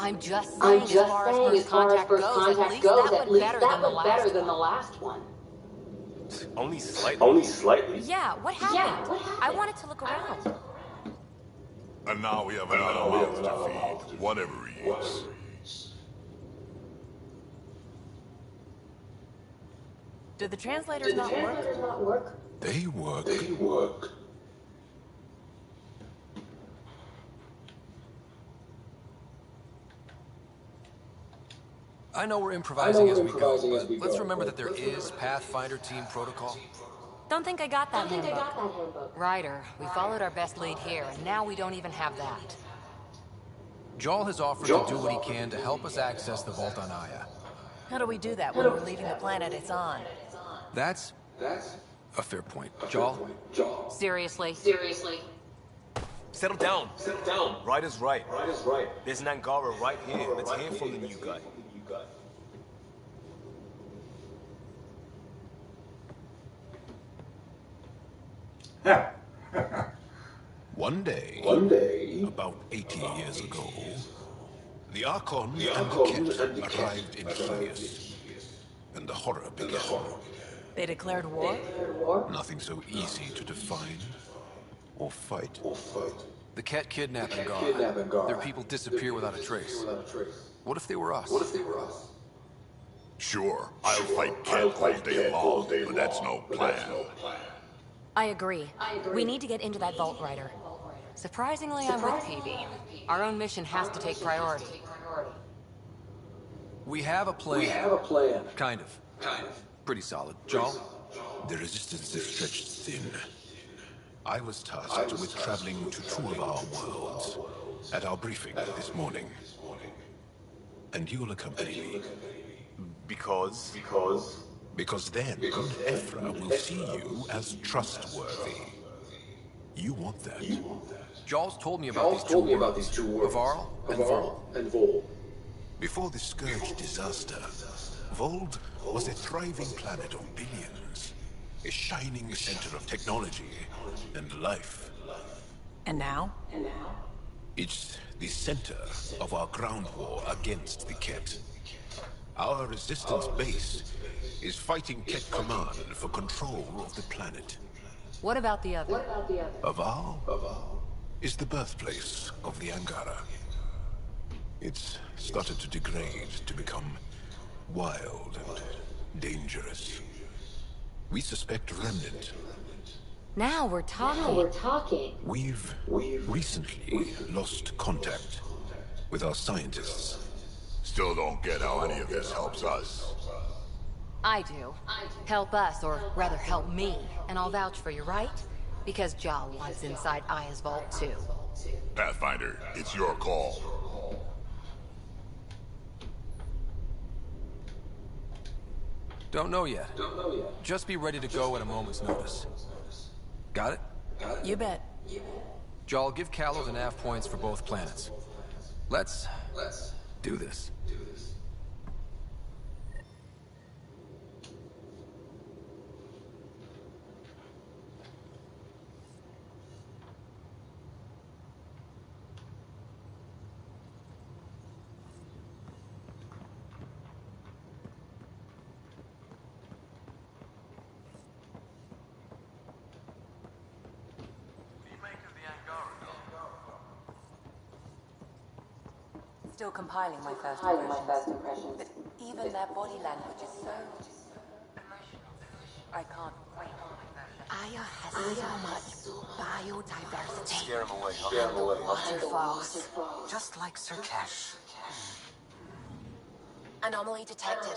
I'm just saying, as far as first contact goes, at least that was better than the last one. Only slightly. Yeah, what happened? I wanted to look around. And now we have another mouth to feed, whatever he is. Did the translators not work? They work. I know we're improvising as we go, but let's remember that there is Pathfinder team protocol. Don't think I got that handbook. Ryder, we followed our best lead here, and now we don't even have that. Jarl has offered to do what he can to help us access the vault on Aya. How do we do that when we're leaving the planet it's on? That's a fair point. Jarl? Seriously? Settle down. Ryder's right. There's an Angara right here. Let's hear from the new guy. One day, about 80 years ago, the Archon and the Ket arrived in Helios, and the horror began. They declared war? Nothing so easy to define or fight. The Ket kidnap Angara. Their people disappear without a trace. What if they were us? Sure, I'll fight Ket all day long, but that's no plan. I agree. We need to get into that vault, Ryder. Surprisingly, I'm with PB. Our own mission has to take priority. We have a plan. Kind of. Pretty solid. Jarl? The resistance is stretched thin. I was tasked with traveling to two of our worlds at our briefing this morning. And you'll accompany me. Because? Because then, Ephra will see you as trustworthy. You want that. Jarl's told me about these two worlds. Varl and Vol. Before the Scourge disaster, Vold was a thriving planet of billions. A shining center of technology and life. And now? It's the center of our ground war against the Ket. Our resistance base is fighting Ket Command for control of the planet. What about the other? Aval is the birthplace of the Angara. It's started to degrade, to become wild and dangerous. We suspect Remnant. Now we're talking. We've recently lost contact with our scientists. Still don't get how any of this helps us. I do. Help us, or rather help me, and I'll vouch for you, right? Because Jarl wants inside Aya's vault too. Pathfinder, it's your call. Don't know yet. Just be ready to go at a moment's notice. Got it? You bet. Jarl, give Callow the nav points for both planets. Let's do this. Still compiling my first impressions. But even their body language is so emotional. I can't wait. Aya has so much biodiversity. Scare him away, huh? And waterfalls. Just like Sirkesh. Anomaly detected.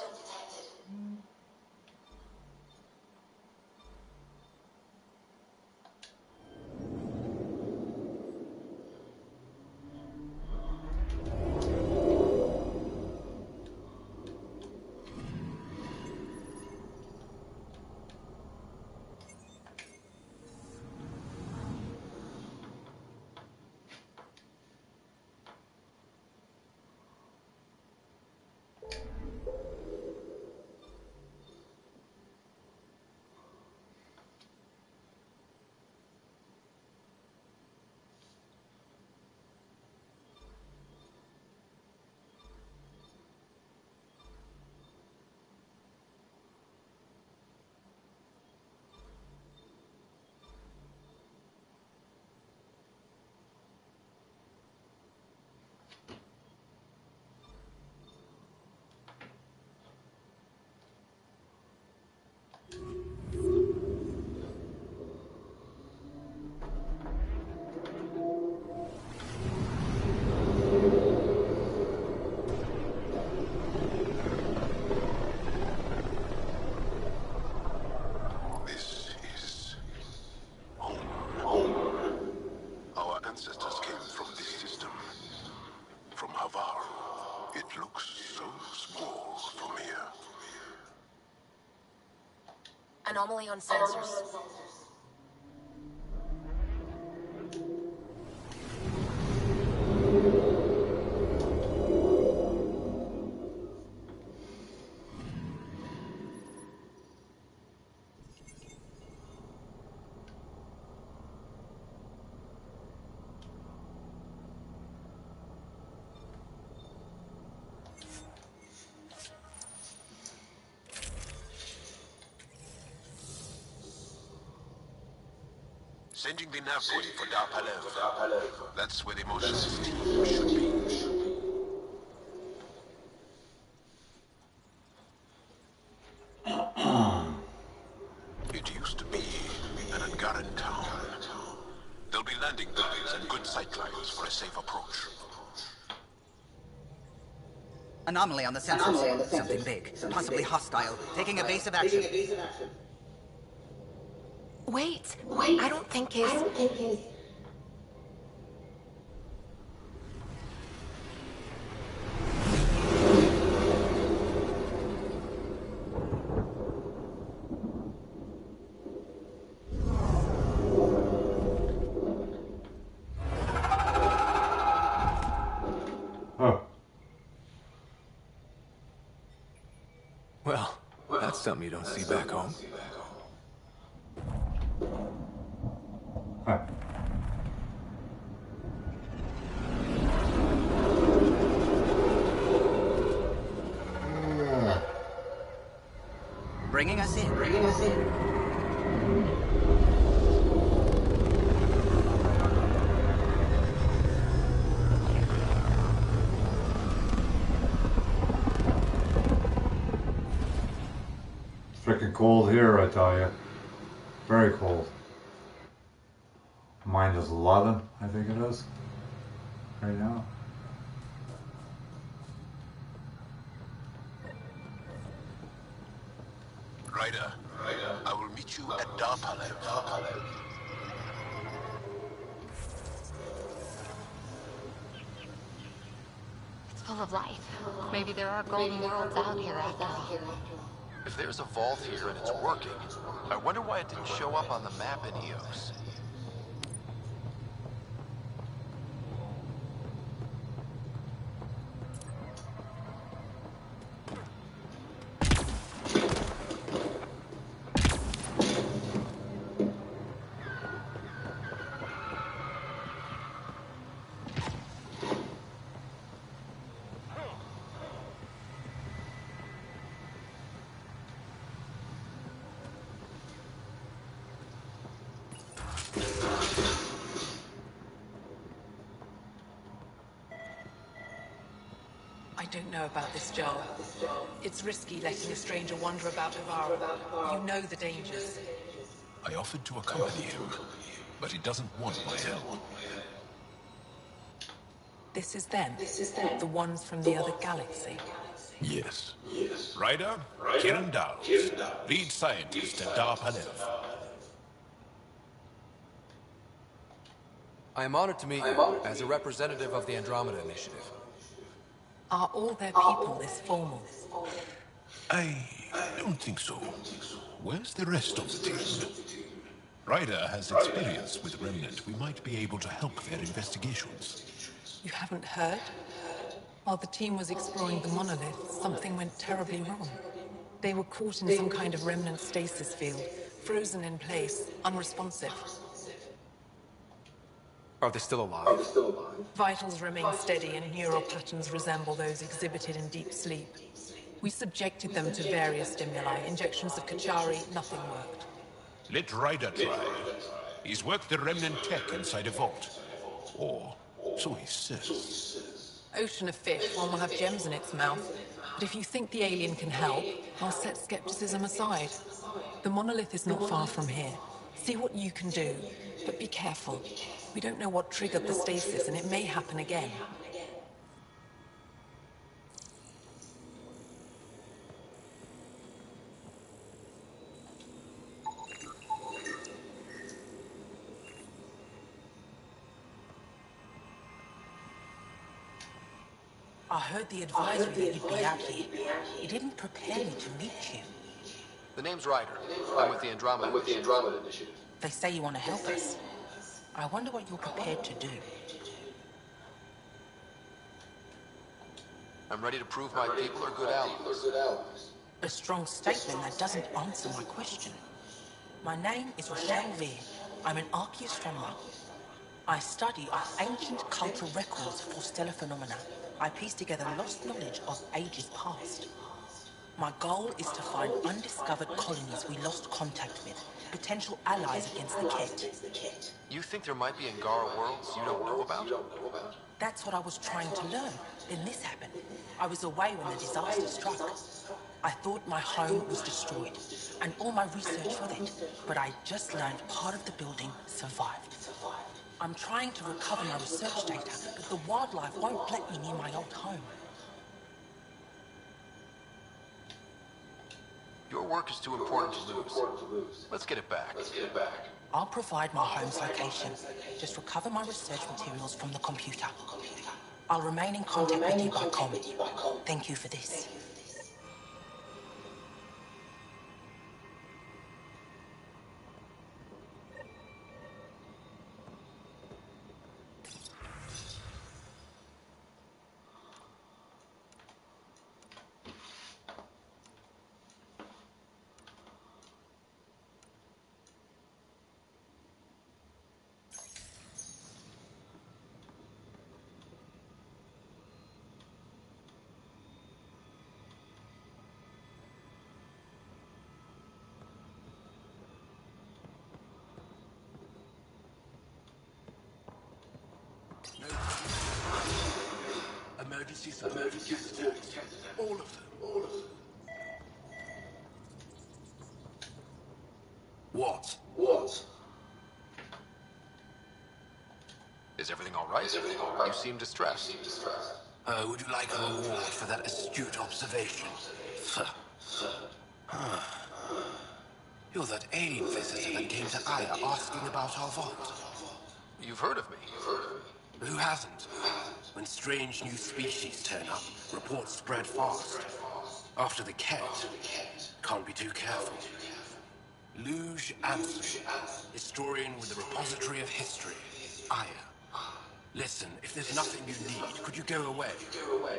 Anomaly on sensors. Sending the nav point for Dar Palev. That's where the Emotions team should be. It used to be an Angaran town. There'll be landing pads and good sightlines for a safe approach. Anomaly on the sensors. Something big, possibly hostile, taking evasive action. Wait, I don't think his... Well, that's something you don't see back home. Bringing us in. Freaking cold here, I tell you. Very cold. -11, I think it is. Right now. Ryder, I will meet you at Dar Palev. It's full of life. Maybe there are golden worlds out here after all. If there's a vault here and it's working, I wonder why it didn't show up on the map in EOS. I don't know about this job. It's risky letting a stranger wander about Havara. You know the dangers. I offered to accompany him, but he doesn't want my help. This is them. The ones from the other galaxy. Yes. Ryder, Kiran Dowd, lead scientist at Dar Palev. I am honored to meet you as a representative of the Andromeda Initiative. Are all their people this formal? I don't think so. Where's the rest of the team? Ryder has experience with Remnant. We might be able to help their investigations. You haven't heard? While the team was exploring the monolith, something went terribly wrong. They were caught in some kind of remnant stasis field, frozen in place, unresponsive. Are they still alive? Vitals remain steady and neural patterns resemble those exhibited in deep sleep. We subjected them to various stimuli, injections of Kachari, nothing worked. Let Ryder try. He's worked the remnant tech inside a vault. Or so he says. Ocean of fish, one will have gems in its mouth. But if you think the alien can help, I'll set skepticism aside. The monolith is not far from here. See what you can do, but be careful. We don't know what triggered the stasis, and it may happen again. I heard the advisory that you'd be out here. It didn't prepare me to meet you. The name's Ryder. I'm with the Andromeda Initiative. They say you want to help us. I wonder what you're prepared to do. I'm ready to prove my people are good allies. A strong statement that doesn't answer my question. My name is Rochelle Veer. I'm an archaeoastronomer. I study ancient cultural records for stellar phenomena. I piece together lost knowledge of ages past. My goal is to find undiscovered colonies we lost contact with, potential allies against the Ket. You think there might be Angara worlds you don't know about? That's what I was trying to learn. Then this happened. I was away when the disaster struck. I thought my home was destroyed, and all my research with it, but I just learned part of the building survived. I'm trying to recover my research data, but the wildlife won't let me near my old home. Your work is too important to lose. Let's get it back. I'll provide my home's location. Just recover my research materials from the computer. I'll remain in contact with you by com. Thank you for this. Emergency attacks. All of them. What? Is everything all right? You seem distressed. Would you like a reward for that astute observation? You're that alien visitor that came to Aya asking about our vault. You've heard of me. Who hasn't? When strange new species turn up, reports spread fast. After the Ket, can't be too careful. Luge Anson, historian with the repository of history, Aya. Listen, if there's nothing you need, could you go away?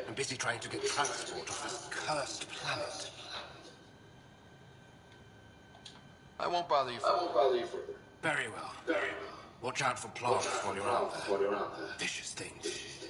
I'm busy trying to get transport off this cursed planet. I won't bother you further. Very well. Watch out for plants while you're out there. Vicious things.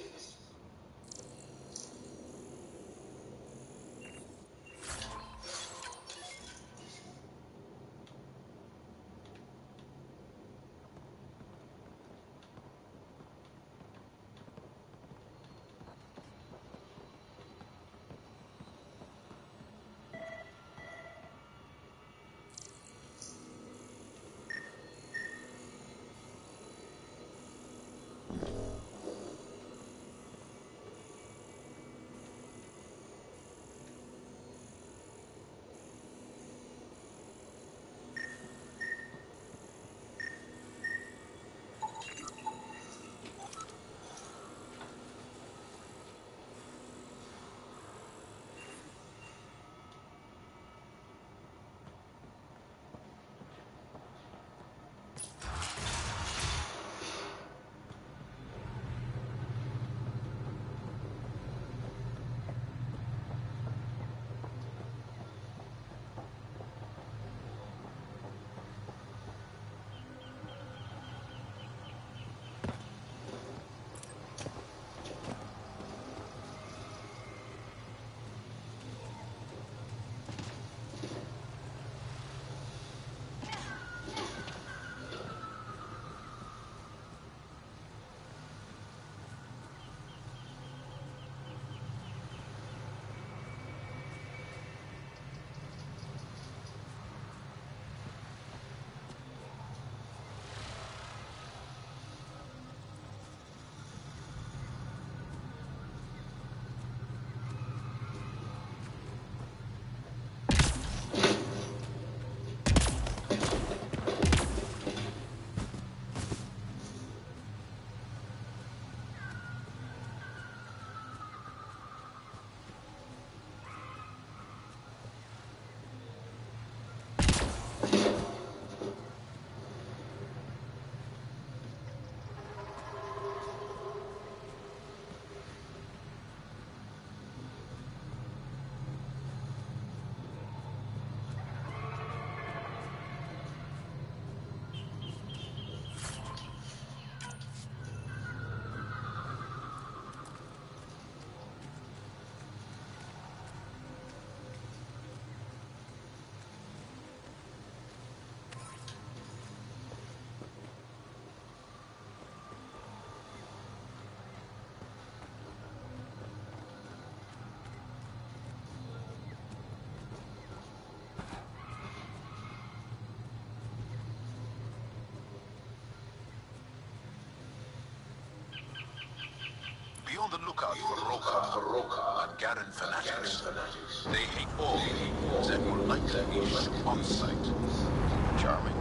the lookout for Roka and Garen fanatics. They hate all beings and will likely be shot on sight. Charming.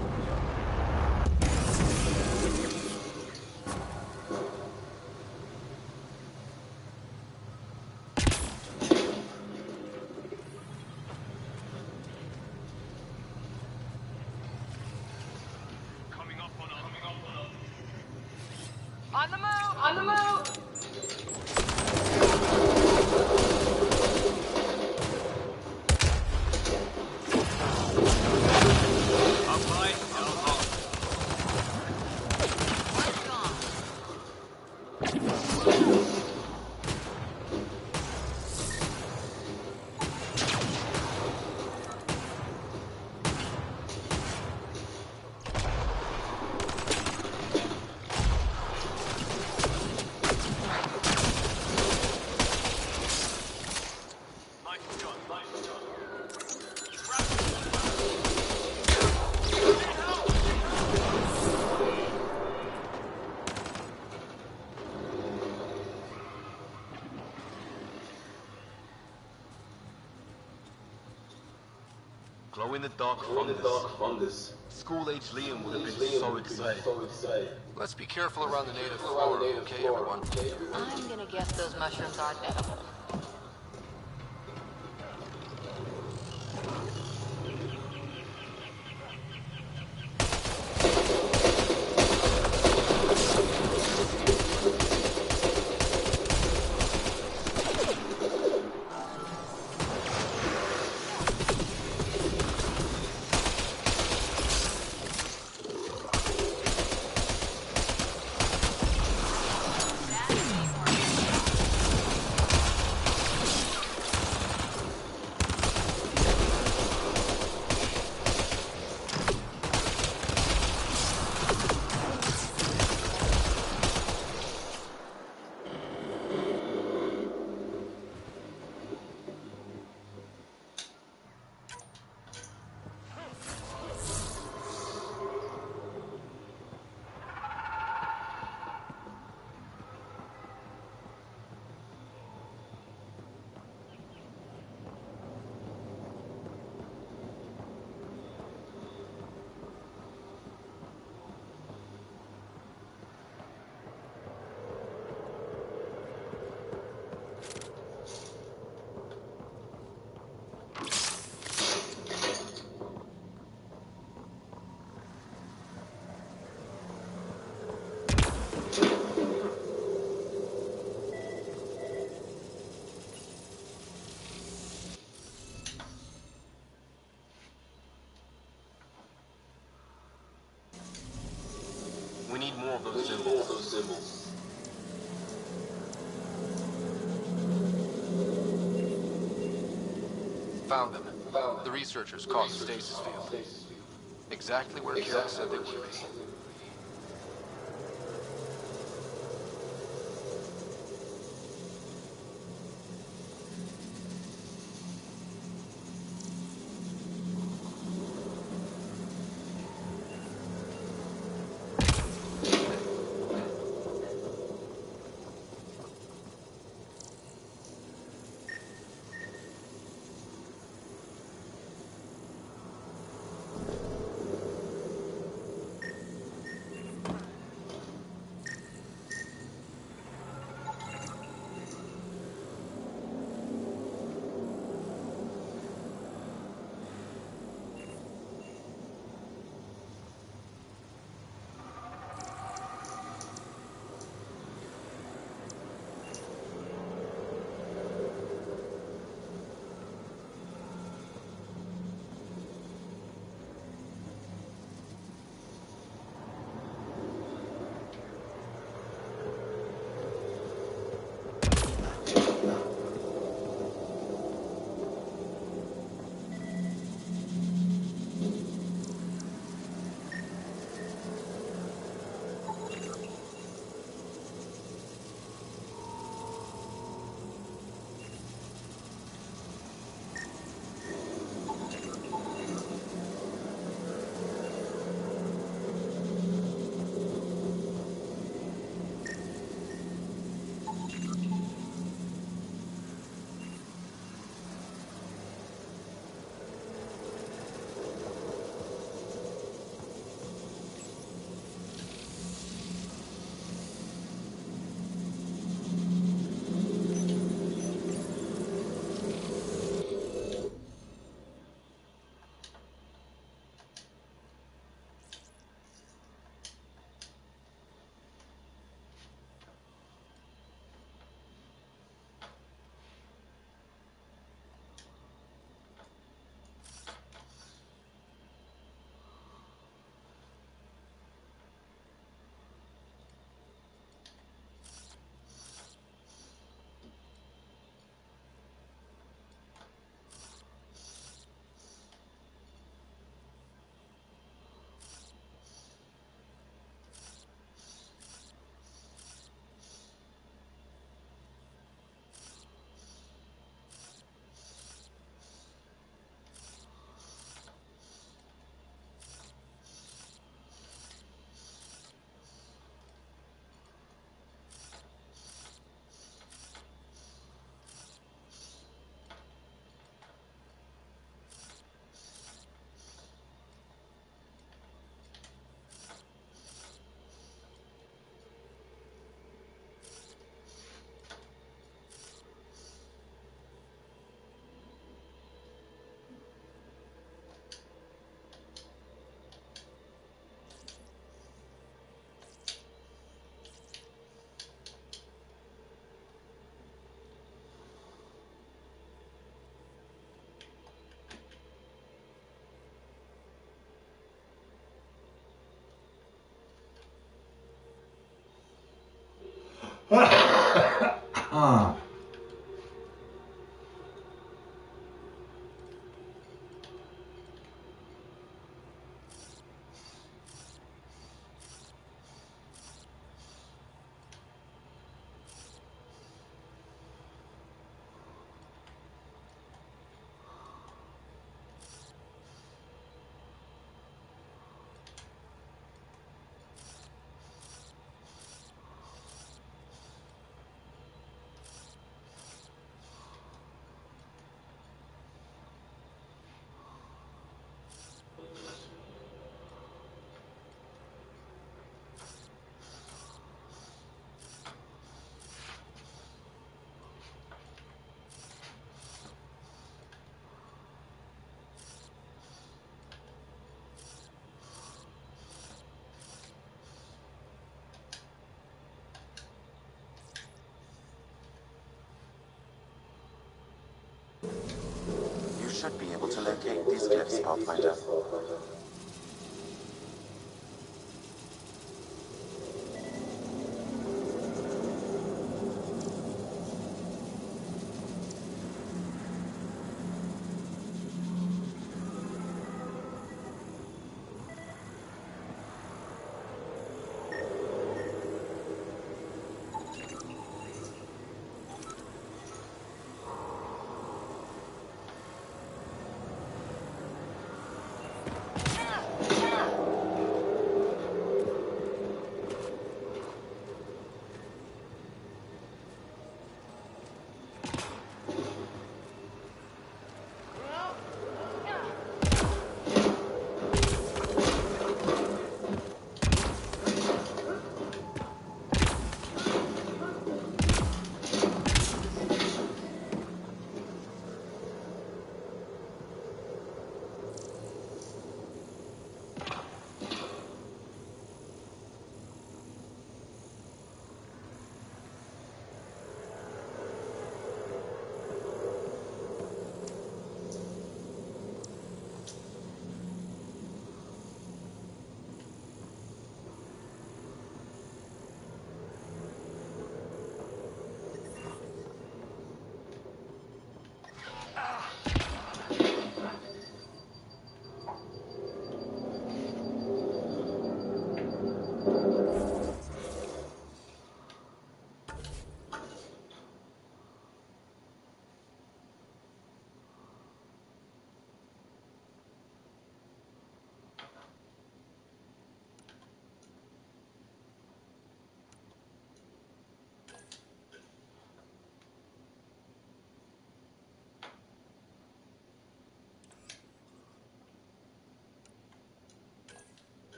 On the move! On the move! Glow-in-the-dark fungus. School-age Liam would have been so excited. Let's be careful around the native flora, okay, everyone? I'm gonna guess those mushrooms aren't edible. We need more of those symbols. Found them. The researchers caught the stasis field. Exactly where Kira said they would be. You should be able to locate these cliffs, Pathfinder.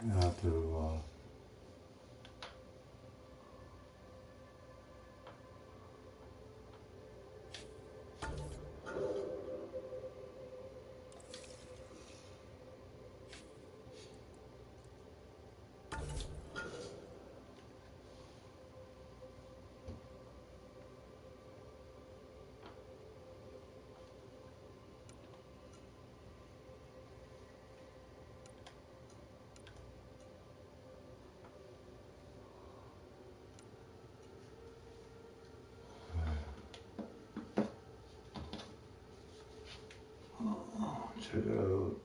You have to. Check it out.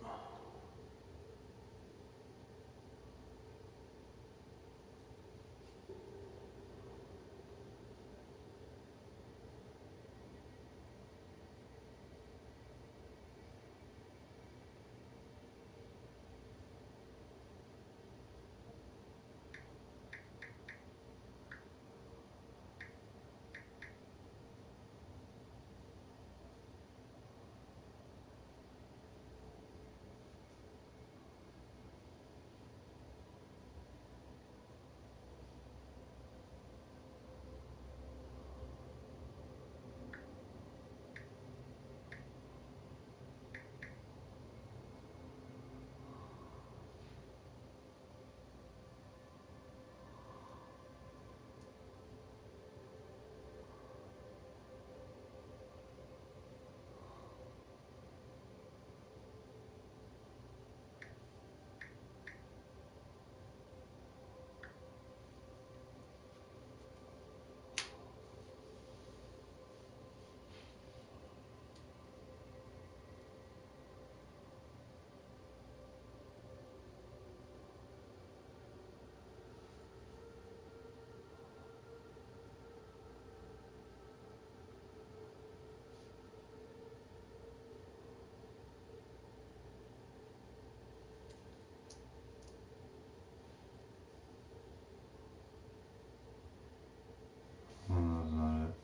That's not it.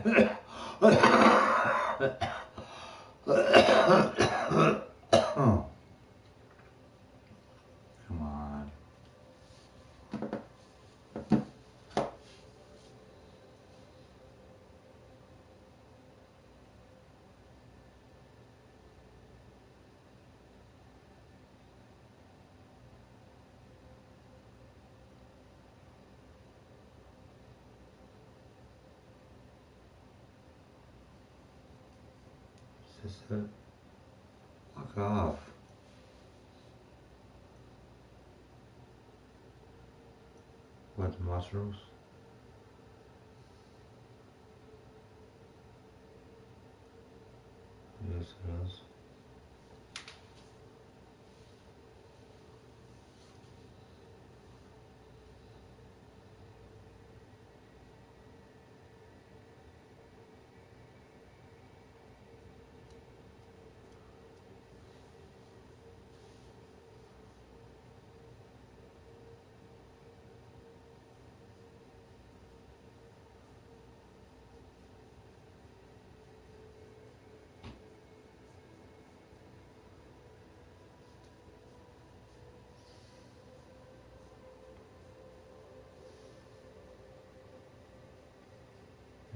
Come on. Is this it? Fuck off. What, mushrooms? Yes, it is.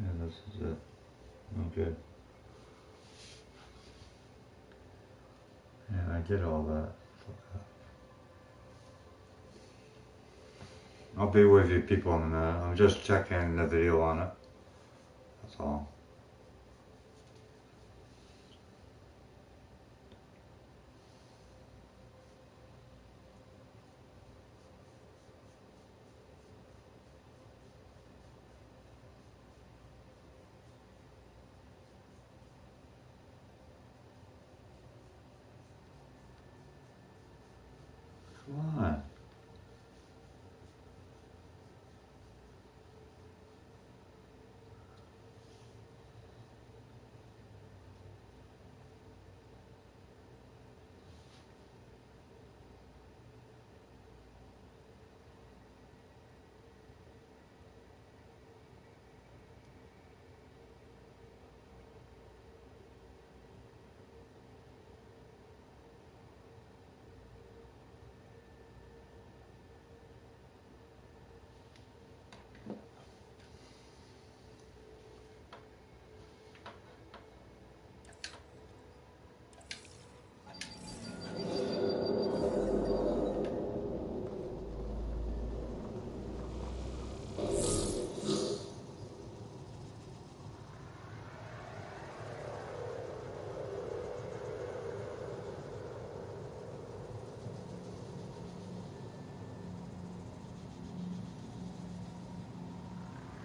Yeah, this is it. Okay. Yeah, I get all that. I'll be with you people in a minute. I'm just checking the video on it. That's all. Come on.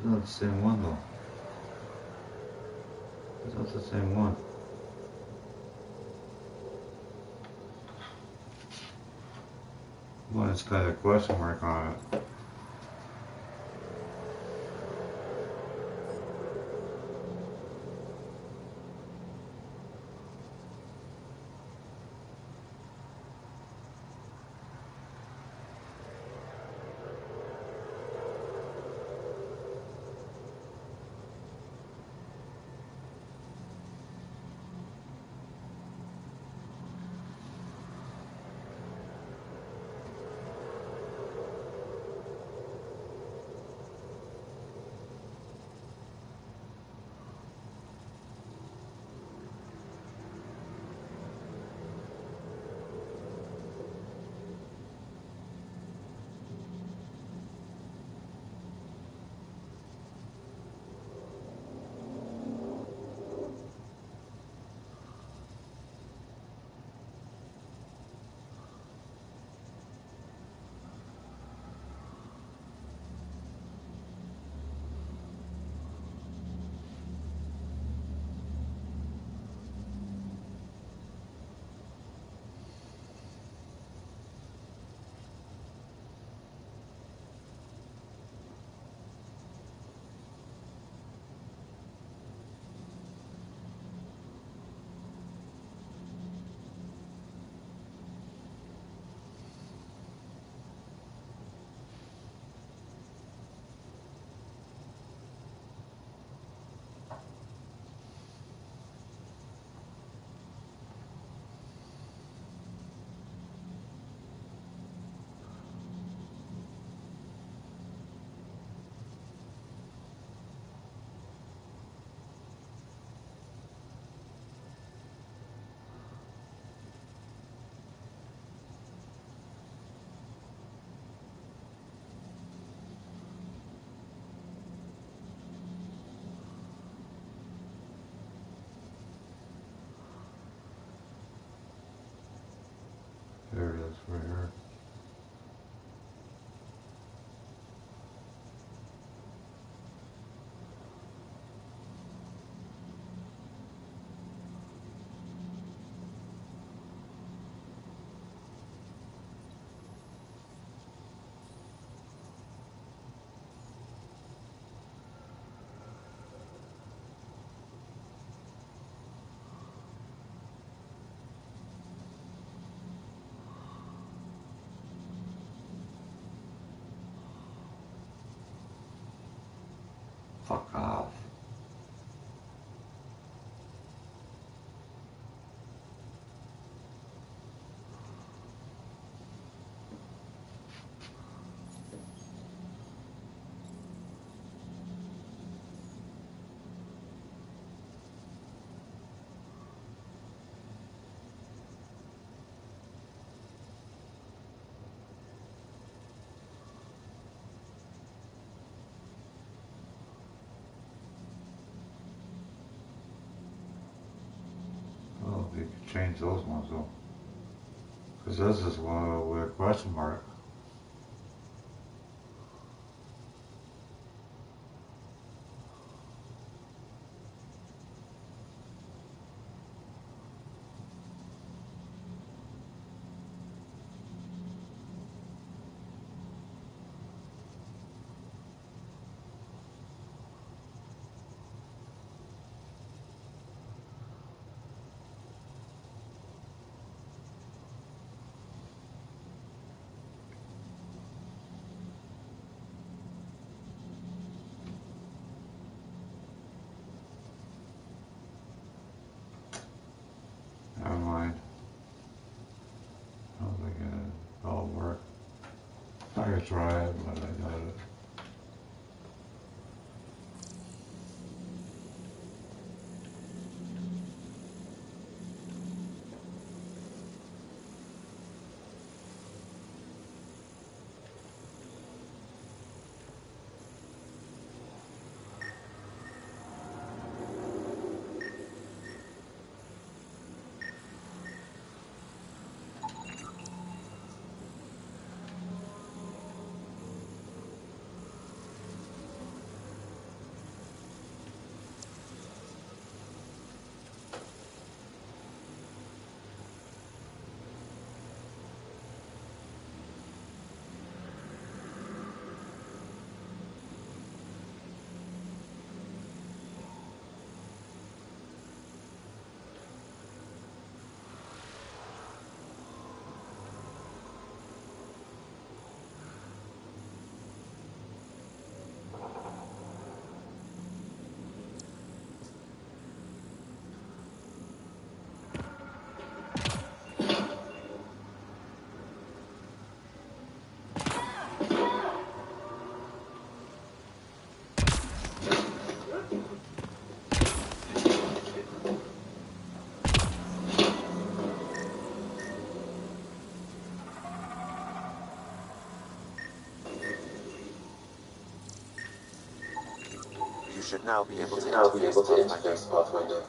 It's not the same one though. It's not the same one. Well, it's got a question mark on it. through here. Fuck off. Oh, you could change those ones though. Because this is one with a question mark. Never mind. I don't think it'll work. I could try it, but I doubt it. You should now be able to interface Pathfinder.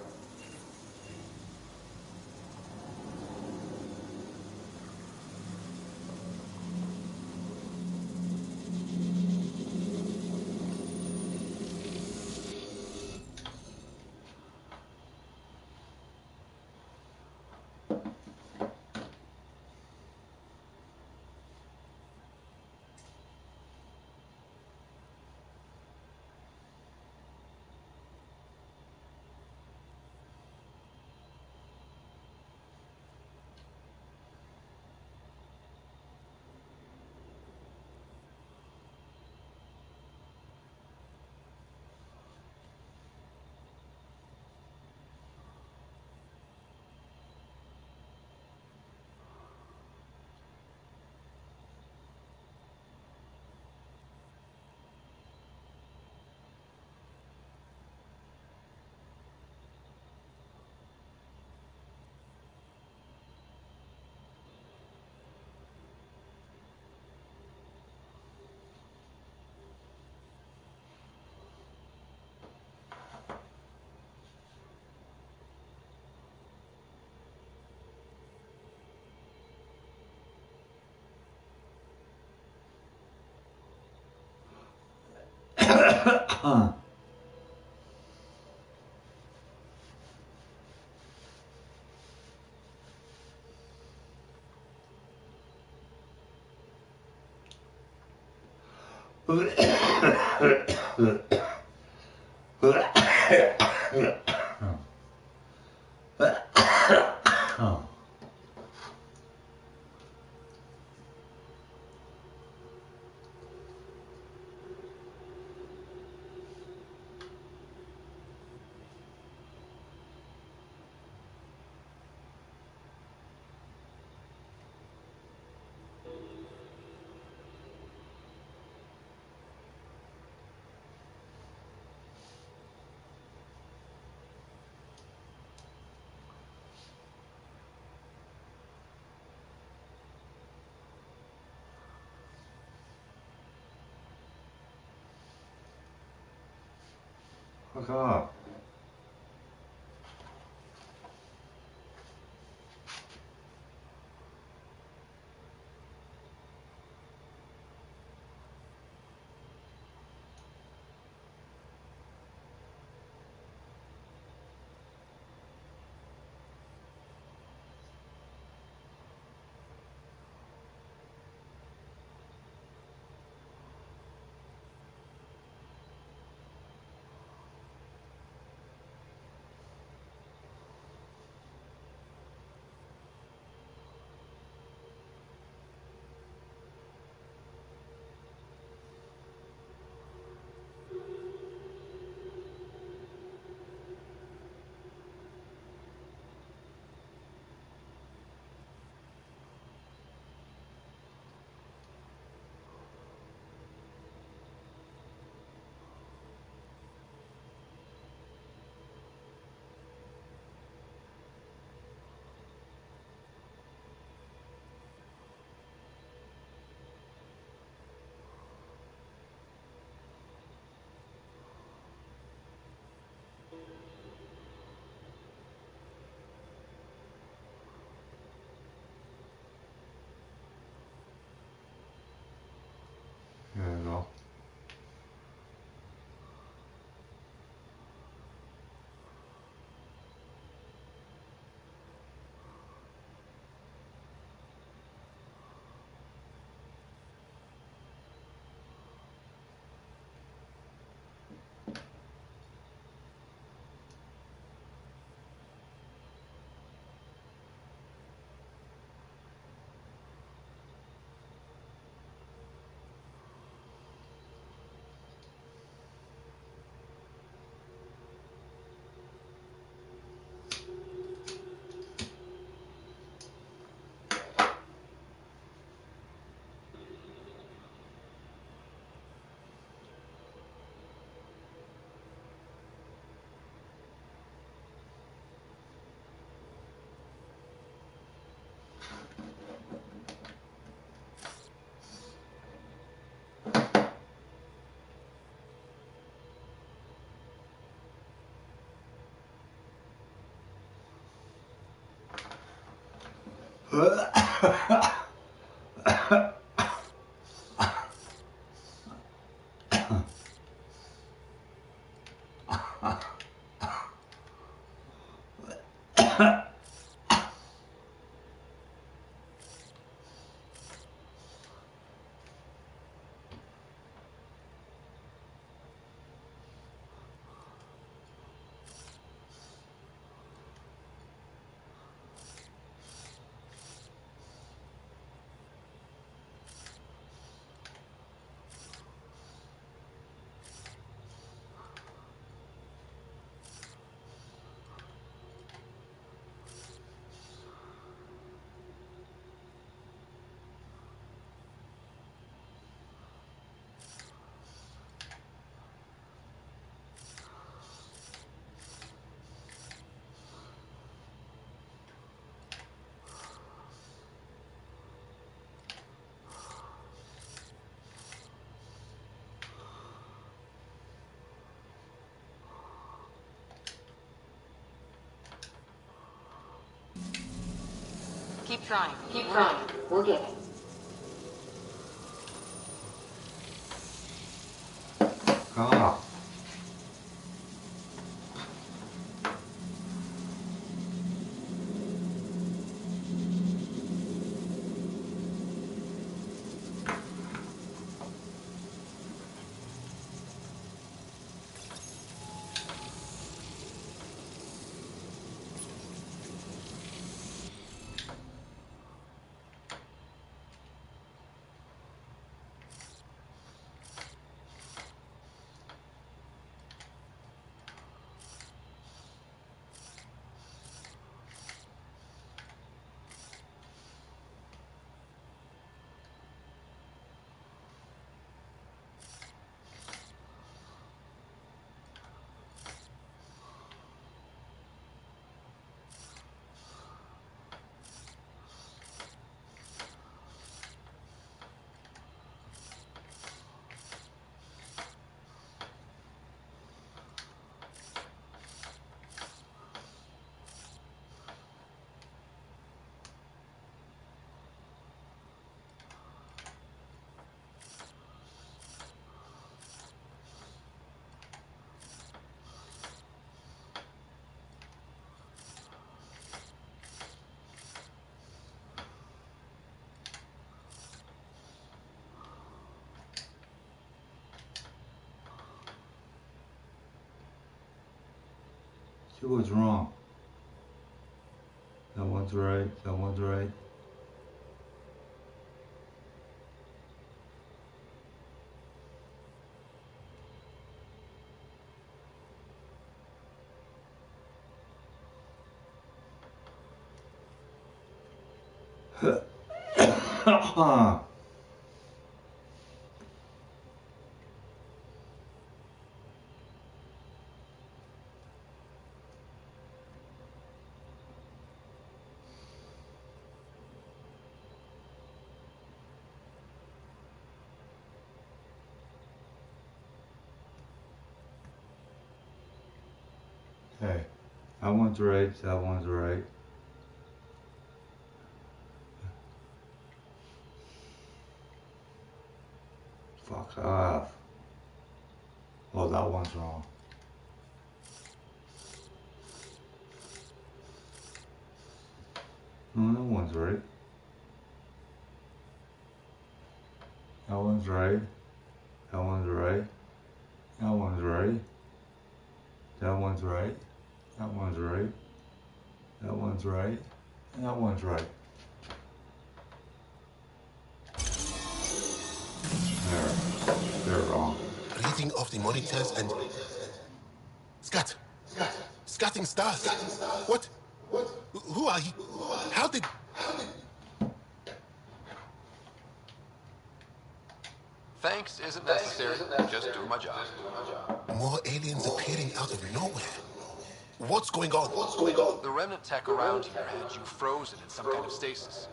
Fuck off. There you go. Keep trying. Keep trying. We'll get it. Ah. See what's wrong. That one's right. That one's right. Hey, that one's right. That one's right. Fuck off. Oh, that one's wrong. No, that one's right. That one's right. That one's right. That one's right. That one's right. That one's right. That one's right. And that one's right. They're wrong. Reading of the monitors and... Scat! Scatting stars! What? Who are you? How did... Thanks isn't necessary. Just do my job. More aliens appearing out of nowhere. What's going on? The remnant tech around here had you frozen in some kind of stasis.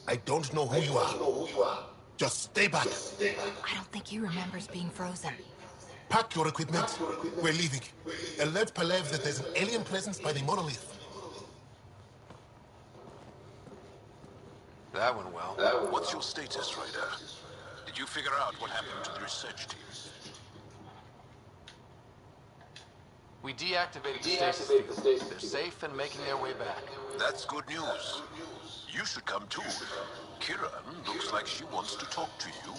I don't know who you are. Just stay back. I don't think he remembers being frozen. Pack your equipment. We're leaving. Alert Palev that there's an alien presence by the monolith. That went well. What's your status, Ryder? Did you figure out what happened to the research team? We deactivated the stasis field. They're safe and making their way back. That's good news. You should come too. Kieran looks like she wants to talk to you.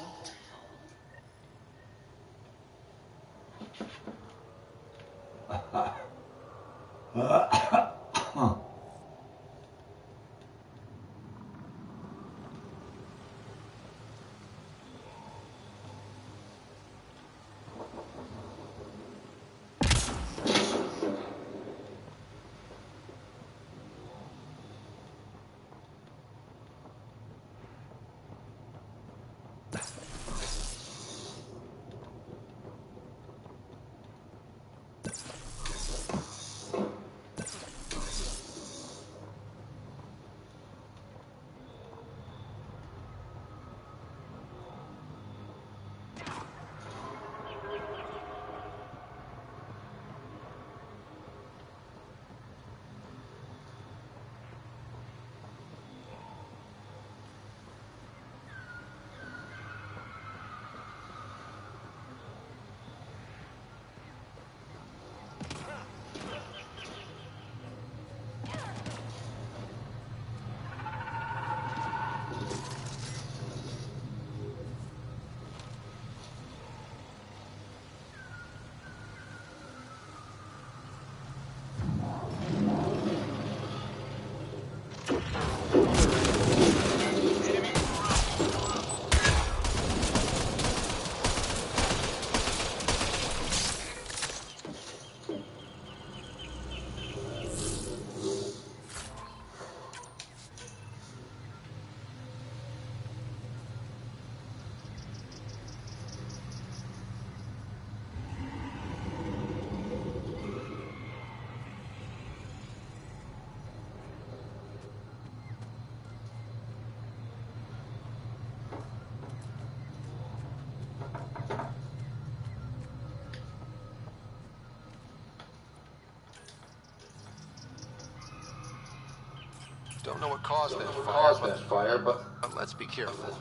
Don't know what caused that fire, but let's be careful.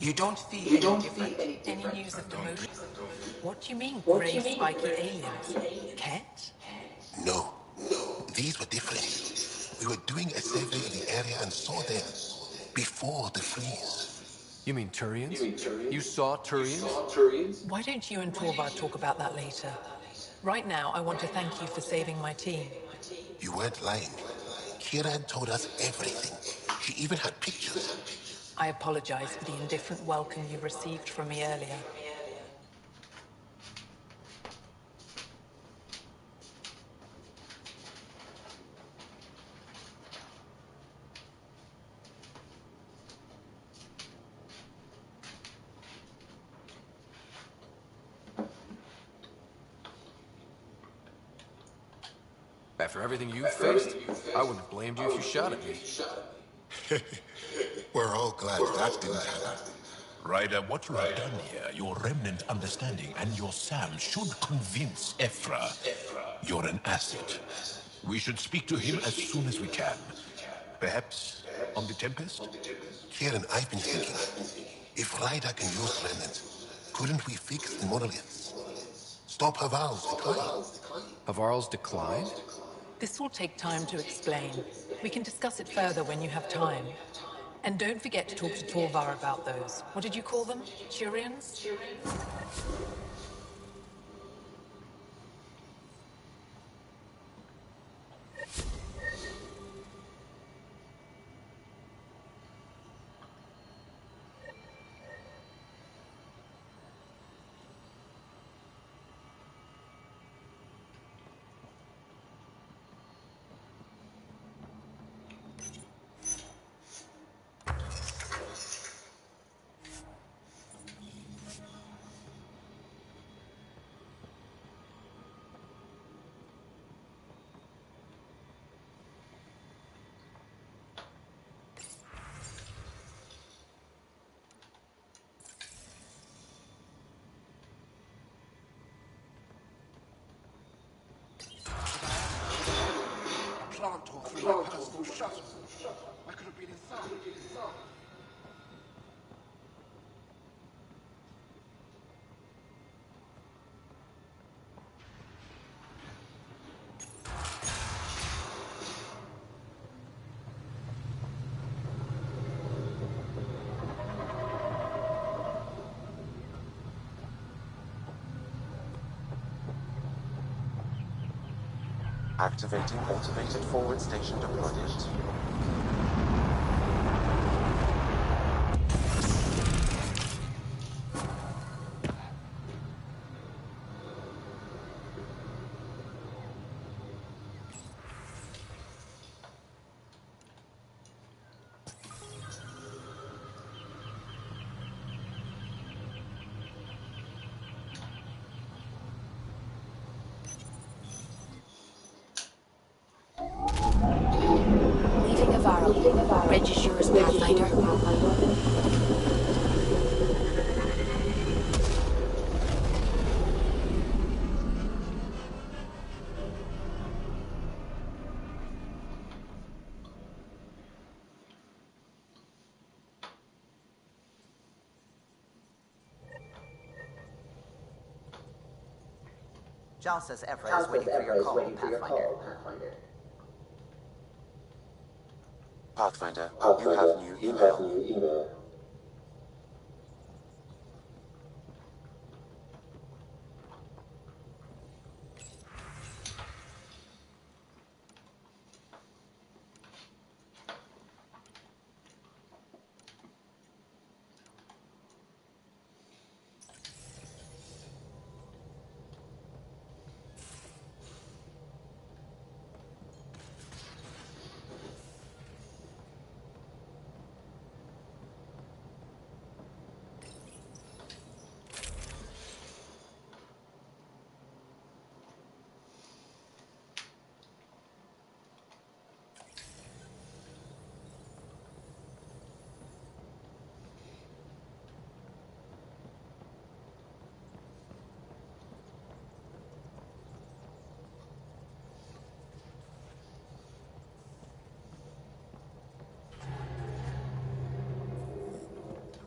You don't feel any different? Any news of demotion? What do you mean, grey spiky aliens? Ket? No. These were different. We were doing a survey of the area and saw them before the freeze. You mean Turians? You saw Turians? Why don't you and Torvar talk about that later? Right now, I want to thank you for saving my team. You weren't lying. Kira told us everything. She even had pictures. I apologize for the indifferent welcome you received from me earlier. After everything you faced, I wouldn't have blamed you if you shot at me. We're all glad that didn't happen. Ryder, what you have done here, your remnant understanding and your Sam should convince Ephra. You're an asset. We should speak to him as soon as we can. Perhaps on the Tempest? Kieran, I've been thinking. If Ryder can use remnant, couldn't we fix the monoliths? Stop Haval's decline. Havarl's decline? This will take time to explain. We can discuss it further when you have time. And don't forget to talk to Torvar about those. What did you call them? Turians? Plant tore through my personal shuttle. I could have been inside. Activating automated forward station deployment. Register as Pathfinder. Jal says Ephra is waiting for your call, Pathfinder. Pathfinder, you have new email.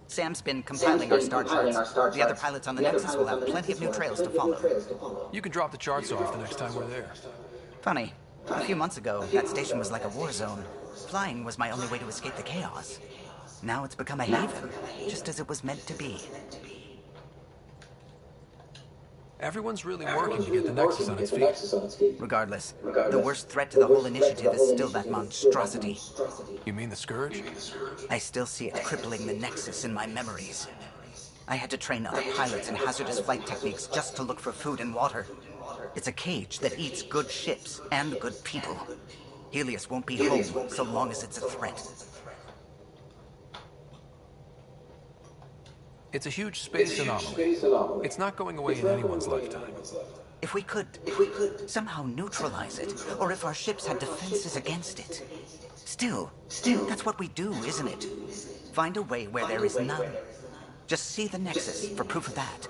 Sam's been compiling our star charts. The other pilots on the Nexus will have plenty of new trails to follow. You can drop the charts off the next time we're there. Funny. A few months ago, that station was like a war zone. Flying was my only way to escape the chaos. Now it's become a haven, just as it was meant to be. Everyone's really working to get the Nexus on its feet. Regardless, the worst threat to the whole initiative is still that monstrosity. You mean the Scourge? I still see it crippling the Nexus in my memories. I had to train other pilots in hazardous flight techniques just to look for food and water. It's a cage that eats good ships and good people. Helios won't be home so long as it's a threat. It's a huge space anomaly. It's not going away in anyone's lifetime. If we could somehow neutralize it, or if our ships had defenses against it. Still, that's what we do, isn't it? Find a way where there is none. Just see the Nexus for proof of that.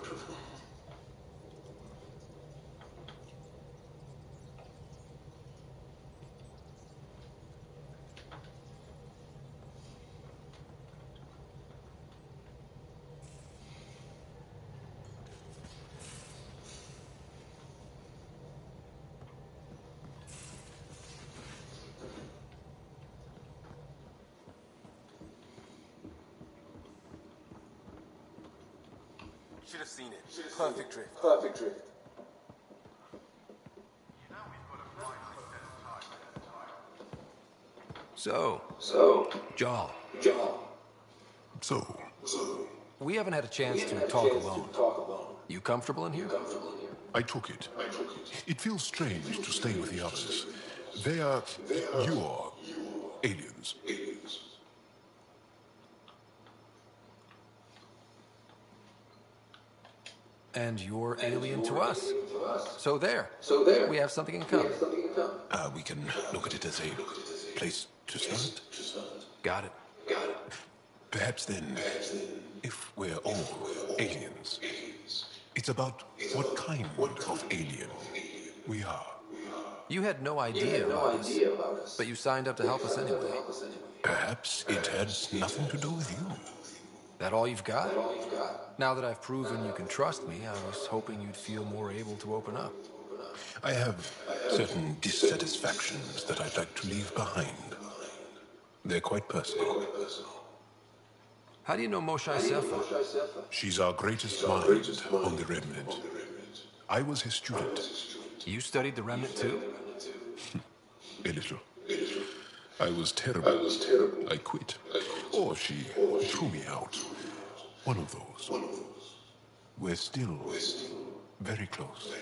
Should have seen it. Perfect drift. So, Jaal. So, we haven't had a chance to talk alone. You comfortable in here? I took it. It feels strange to stay with the others. They are your aliens. And you're alien to us. So there. We have something in common. We can look at it as a place to start. Got it. Perhaps then, if we're all aliens, it's about what kind of alien we are. You had no idea about us, but you signed up to help us anyway. Perhaps it had nothing to do with you. That all you've got? Now that I've proven you can trust me, I was hoping you'd feel more able to open up. I have certain dissatisfactions that I'd like to leave behind. They're quite personal. How do you know Moshae Sefa? She's our greatest mind on the Remnant. I was his student. You studied the Remnant too? A little. I was terrible. I quit. Or she threw me out. One of those. We're still very close.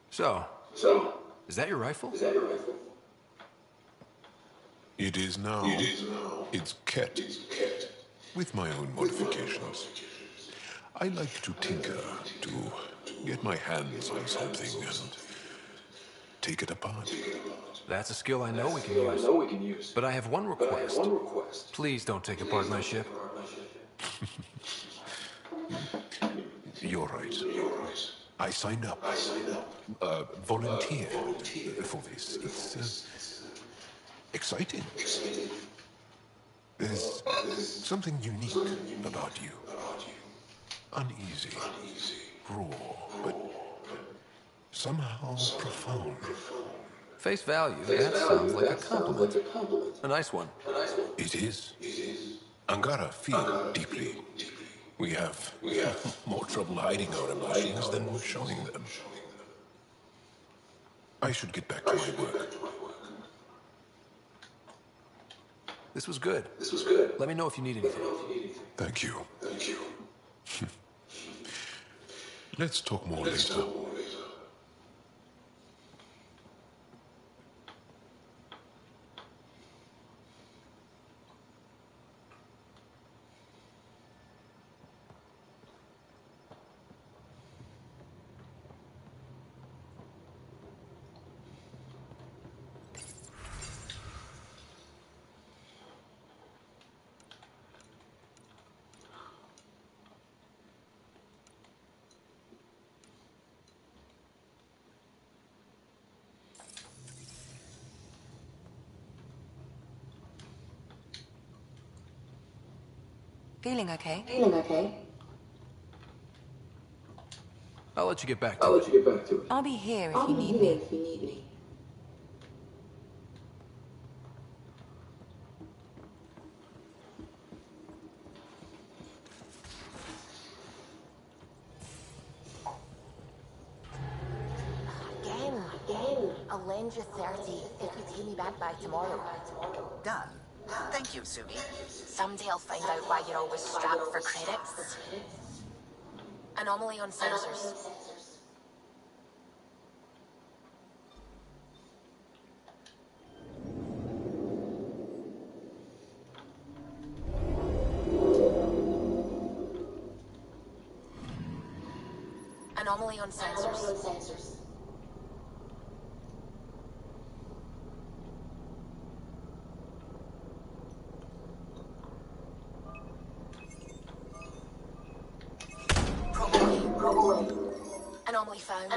So, is that your rifle? It is now. It's Ket. With my own modifications. I like to tinker, to get my hands on something and take it apart. That's a skill I know we can use. But I have one request. Please don't take apart my ship. You're right. I signed up. Volunteered for this. It's exciting. There's something unique about you. Uneasy, raw, but somehow profound. Face value, that sounds like a compliment. A nice one. It is. Angara feel deeply. We have more trouble hiding our emotions than showing them. I should get back to my work. This was good. Let me know if you need anything. Thank you. Let's talk more later. Feeling okay? I'll let you get back to it. I'll be here if you need me. Again. I'll lend you 30 if you pay me back by tomorrow. Done. Thank you, Sugi. Someday I'll find out why you're always strapped for credits. Anomaly on sensors. Anomaly on sensors. Probably. Anomaly found.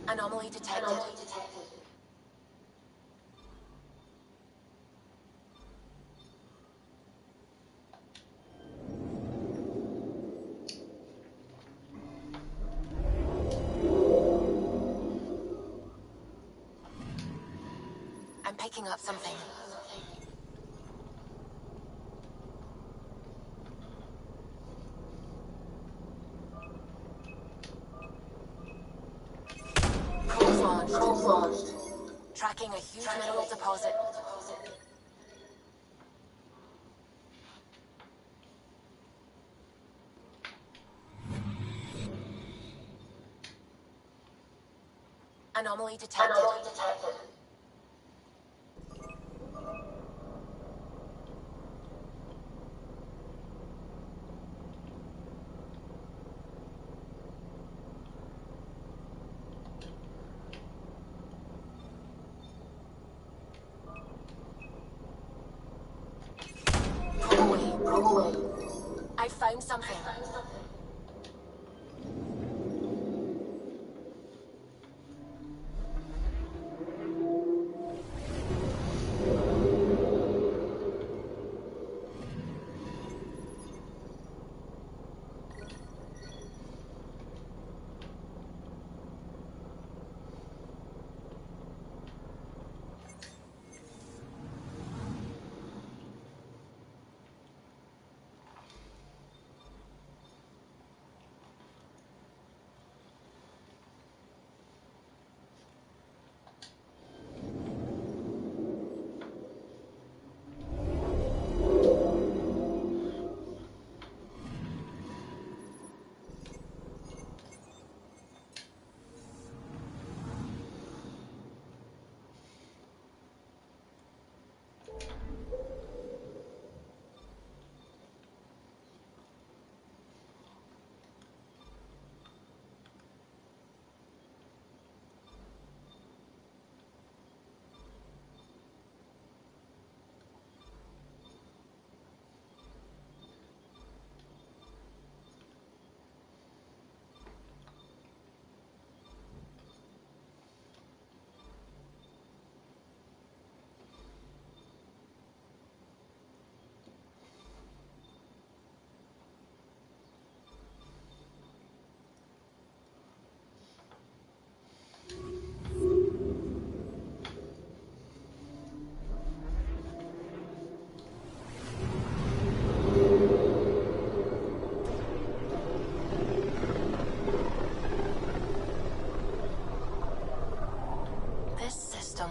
Anomaly detected. I'm picking up something. Probe launched. Tracking a huge mineral deposit. Anomaly detected. Probe away. I found something.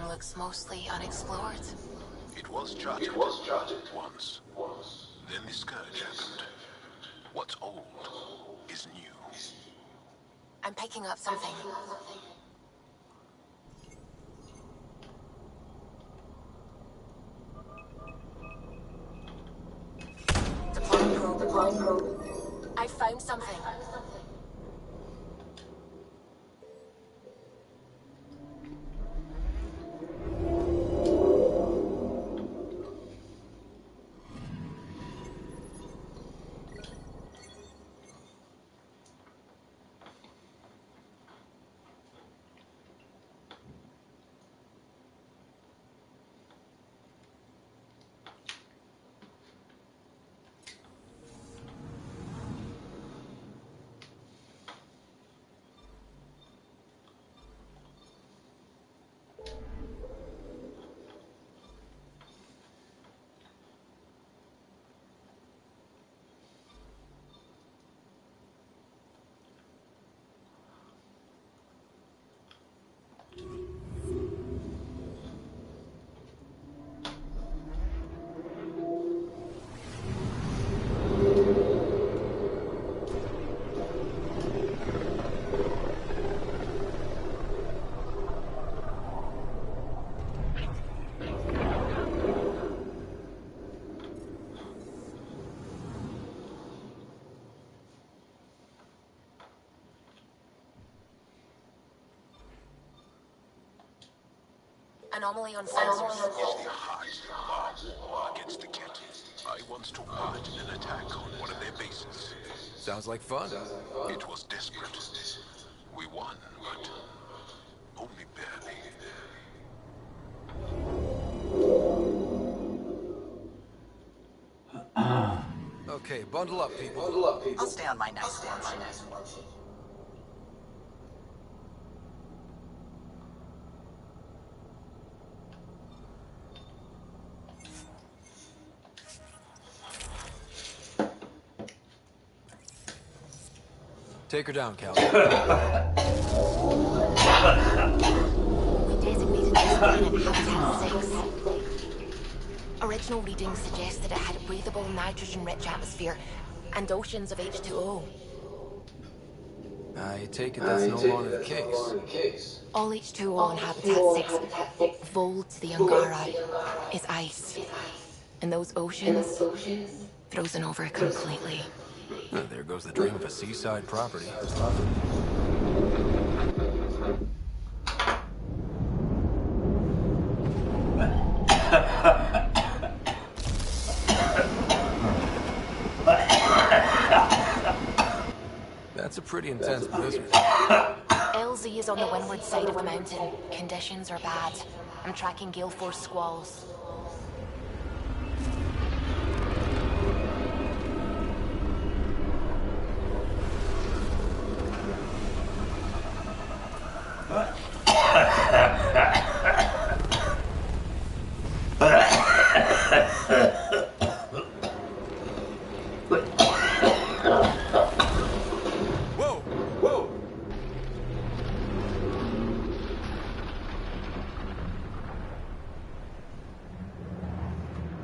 Looks mostly unexplored. It was charted once. Then the scourge happened. What's old is new. I'm picking up something. Deploying probe. I found something. anomaly on sensors. It's the heart. War against the kit. I once took part in an attack on one of their bases. Sounds like fun. It was desperate. We won, but only barely. Okay, bundle up, people. I'll stay on my nice horse. Take her down, Cal. We designated this planet Habitat 6. Original readings suggested it had a breathable, nitrogen-rich atmosphere and oceans of H2O. I take it that's no longer the case. All H2O on Habitat 6, Vold to the Angara, is ice. And those oceans, frozen over completely. There goes the dream of a seaside property. That's a pretty intense blizzard. LZ is on the windward side of the mountain. Conditions are bad. I'm tracking gale force squalls.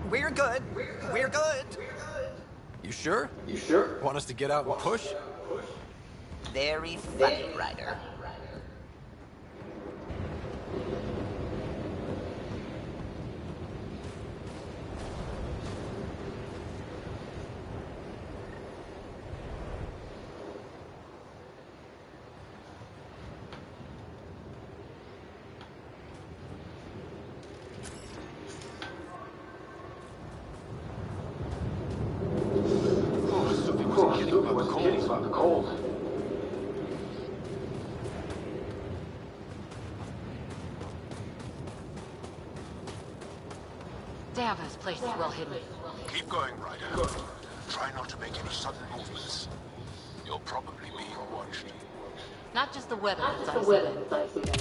We're good. We're good. You sure? Want us to get out and push? Very funny, Ryder. Damn, this place is well hidden. Keep going, Ryder. Try not to make any sudden movements. You'll probably be watched. Not just the weather that's icy.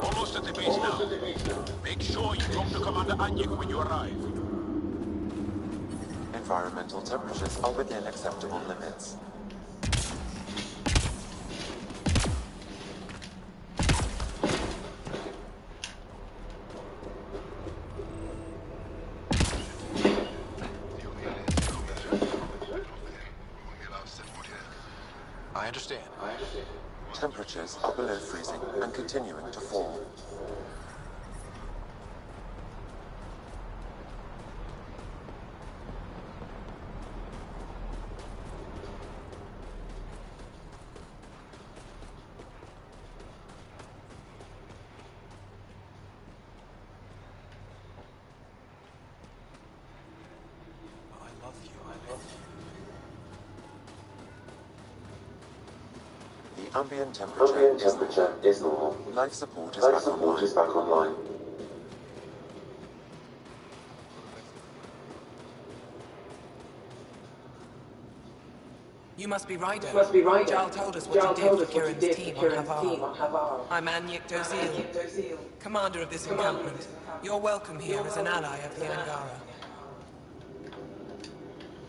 Almost at the base now. Make sure you talk to Commander Anyik when you arrive. Environmental temperatures are within acceptable limits. I understand. Temperatures are below freezing and continuing to fall. Ambient temperature is normal. Life support is back online. You must be Ryder. Jarl told us what you did for Kieran's team on Havar. I'm Anyik Dozil, commander of this encampment. You're welcome here as an ally of the Angara.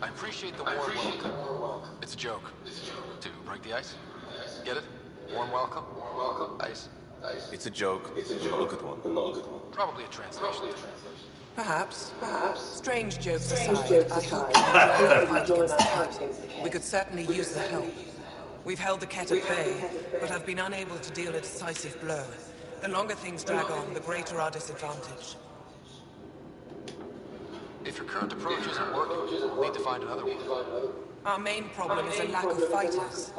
I appreciate the warm welcome. It's a joke. To break the ice? Get it? Warm welcome? Ice? It's a joke. Not a good one. Probably a translation. Perhaps. Strange jokes aside, I hope you enjoy the fight against the Cat. We could certainly use the help. We've held the Cat at bay, but have been unable to deal a decisive blow. The longer things drag on, the greater our disadvantage. If your current approach isn't working, we'll need to find another one. Our main problem is a lack of fighters.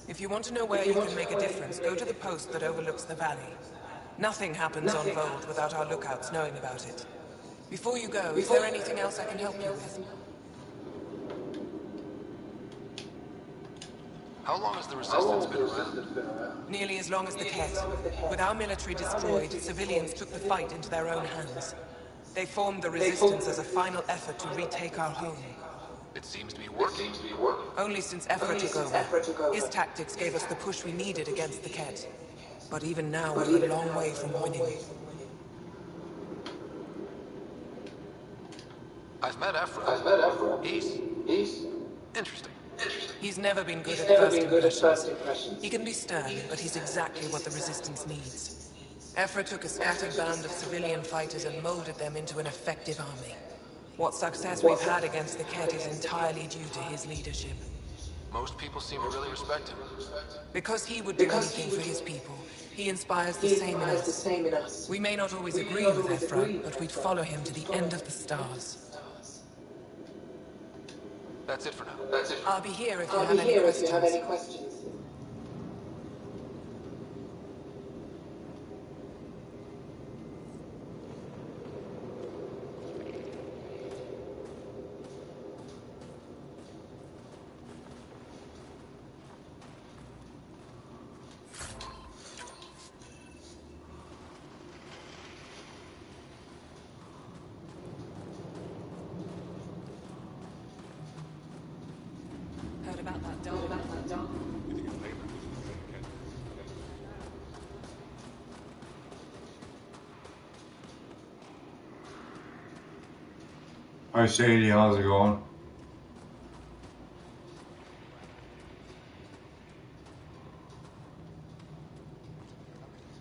If you want to know where you can make a difference, go to the post that overlooks the valley. Nothing happens on Vold without our lookouts knowing about it. Before you go, is there anything else I can help you with? How long has the Resistance been around? Nearly as long as the Ket. With our military destroyed, civilians took the fight into their own hands. They formed the Resistance as a final effort to retake our home. It seems to be working. Only since Ephra took over. His tactics gave us the push we needed against the Ket. But even now, we're a long way from winning. I've met Ephra. He's interesting. He's never been good at first impressions. He can be stern, but he's exactly what the Resistance needs. Ephra took a scattered band of civilian fighters and molded them into an effective army. What success we've had against the Ket is entirely due to his leadership. Most people seem to really respect him. Because he would do anything for his people, he inspires the same in us. We may not always agree with Ephra, but we'd follow him to the end of the stars. That's it for now. I'll be here if you have any questions. Heard about that dog? Hi Sadie, how's it going?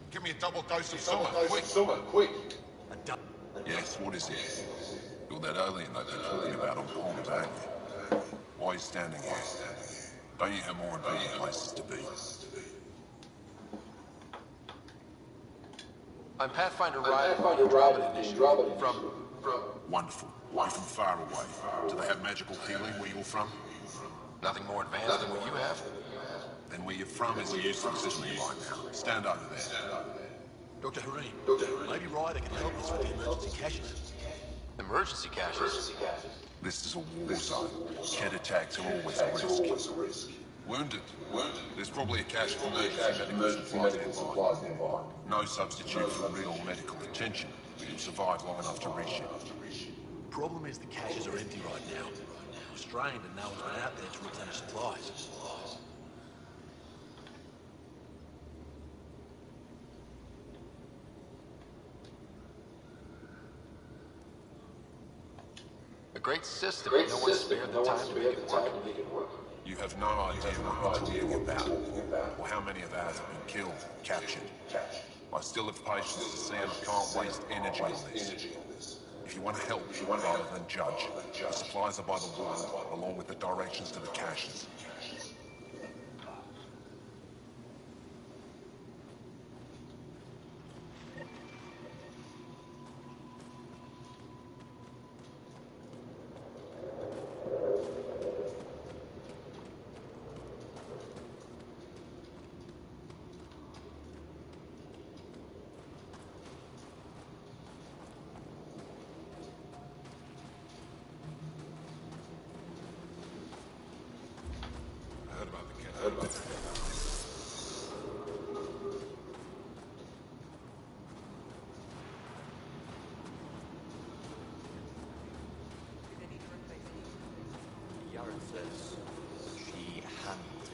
Give me a double dose of summer, quick. Yes, what is it? You're that alien they've been talking about on Palmer, aren't you? Why are you standing here? Don't you have more important places to be? I'm Pathfinder Ryan from the Andromeda Initiative. From... Wonderful. You're from far away. Do they have magical healing where you're from? Nothing more advanced than what you have? Then where you're from is useless to me right now. Stand over there. Dr. Hareen, maybe Ryder can help us with the emergency caches. Emergency caches? This is a war zone. Cat attacks are always a risk. Wounded. There's probably a cache of emergency medical supplies nearby. No substitute for real medical attention. You'll survive long enough to reship. Problem is the caches are empty right now. We're strained and no one's been out there to replenish supplies. A great system, but no one spared the time to make it work. You have no idea what you're talking about, or how many of ours have been killed, captured. I still have patience to see and I can't waste energy on this. If you want to help, rather than judge, the supplies are by the wall, along with the directions to the caches. Yaren says she handled it.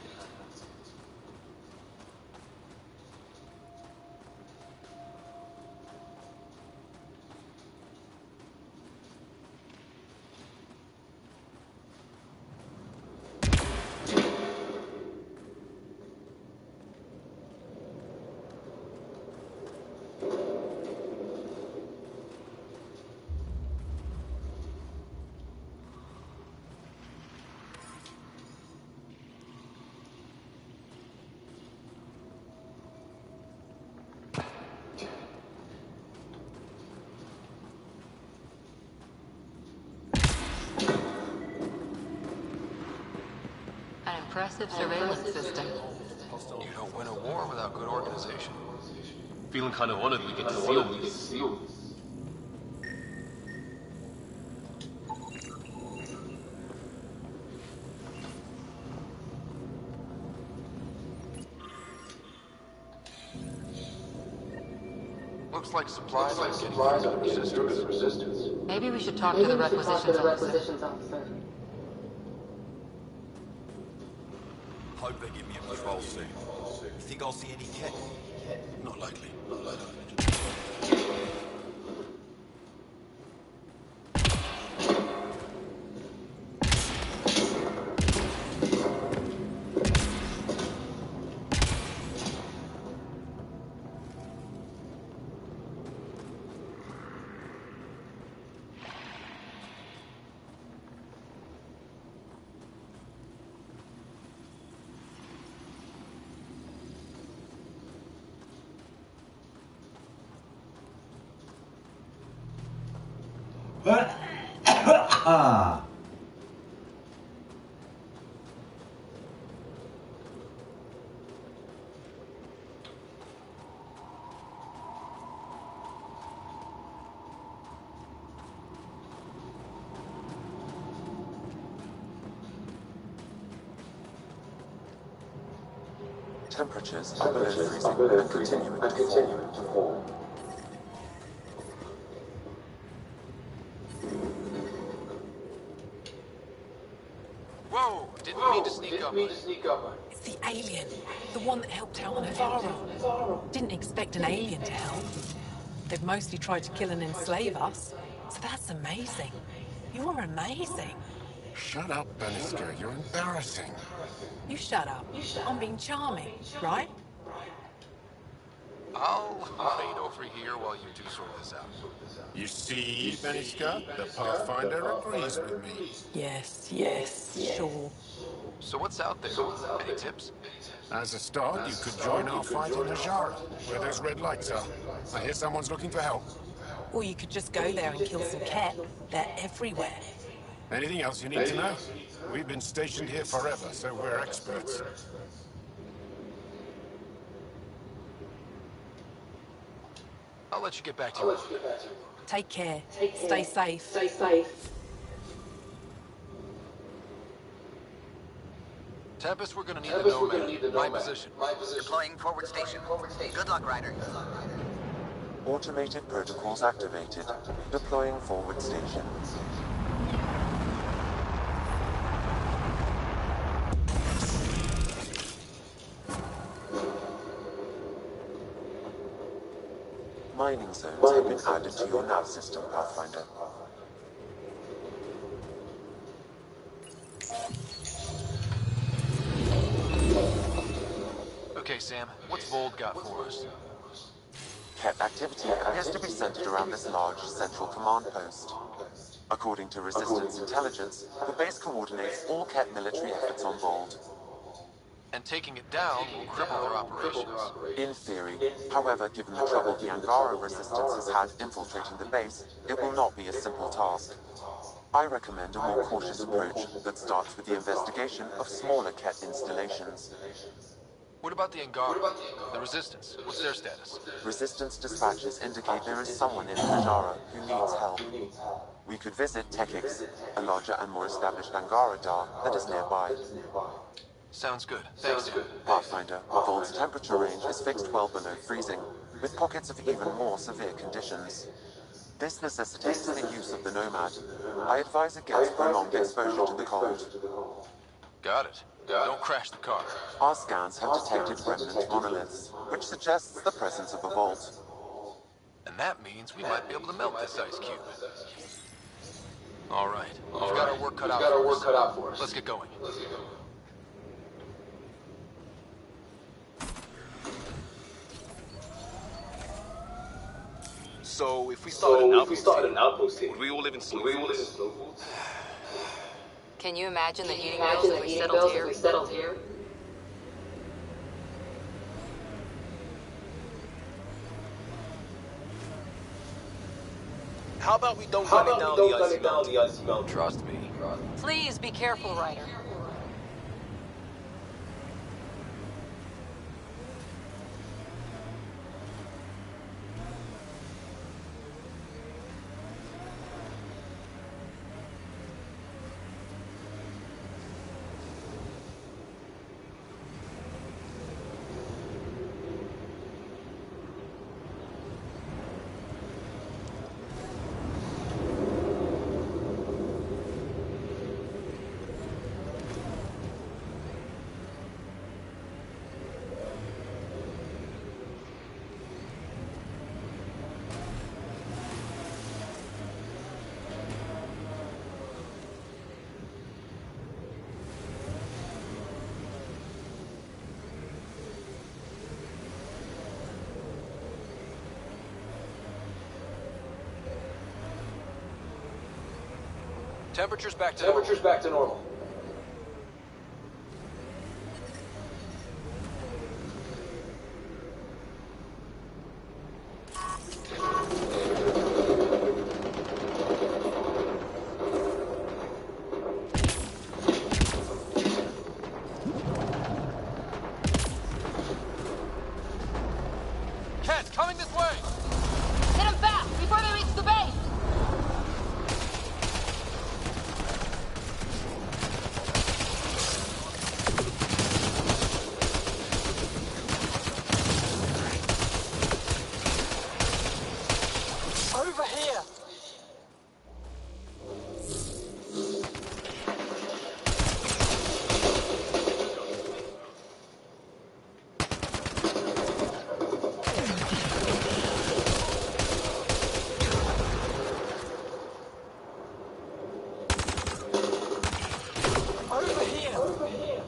An impressive surveillance system. You don't win a war without good organization. Feeling kind of honored we get to see all this. Looks like supplies are getting into the resistance. Maybe we should talk to the requisitions officer. Hope they give me a patrol soon. You think I'll see any kit? Not likely. Temperatures are below freezing and continuing to fall. Whoa! Didn't mean to sneak up. It's the alien. The one that helped out on Navarro. Didn't expect an alien to help. They've mostly tried to kill and enslave us. So that's amazing. You're amazing. Shut up, Bannister. You're embarrassing. You shut up. I'm being charming, right? I'll wait over here while you two sort this out. You see, Bannister, the Pathfinder agrees with me. Yes, sure. So what's out there? Any tips? As a start, you could join our fight in Najara, where those red lights are. I hear someone's looking for help. Or you could just go there and kill some cat. They're everywhere. Anything else you need to know? We've been stationed here forever, so we're experts. I'll let you get back to it. Take care. Stay safe. Tempest, we're gonna need the Nomad. My position. Deploying forward station. Good luck, Ryder. Automated protocols activated. Deploying forward station. Mining zones have been added to your nav system, Pathfinder. Okay, Sam, what's Vold got for us? Ket activity appears to be centered around this large central command post. According to Resistance intelligence, the base coordinates all Ket military efforts on Vold. And taking it down will cripple their operations. In theory. However, given the trouble the Angara resistance has had infiltrating the base, it will not be a simple task. I recommend a more cautious approach that starts with the investigation of smaller Ket installations. What about the Angara? The Resistance? What's their status? Resistance dispatches indicate there is someone in Najara who needs help. We could visit Tekix, a larger and more established Angara Dar that is nearby. Sounds good. Thanks, Sam. Pathfinder, Vold's temperature range is fixed well below freezing, with pockets of even more severe conditions. This necessitates the use of the Nomad. I advise against prolonged exposure to the cold. Got it. Don't crash the car. Our scans have detected remnant monoliths, which suggests the presence of a vault. And that means we might be able to melt this ice cube. All right. We've got our work cut out for us. Let's get going. So, if we started an outpost here, would we all live in snowfields? Can you imagine the heating bills if we settled here? How about we don't gun it down the icy mountain? Trust me. Please be careful, Ryder. Temperature's back to normal. Cat, coming this way! Hit them fast before they reach the base! Over here! Over here! Over here!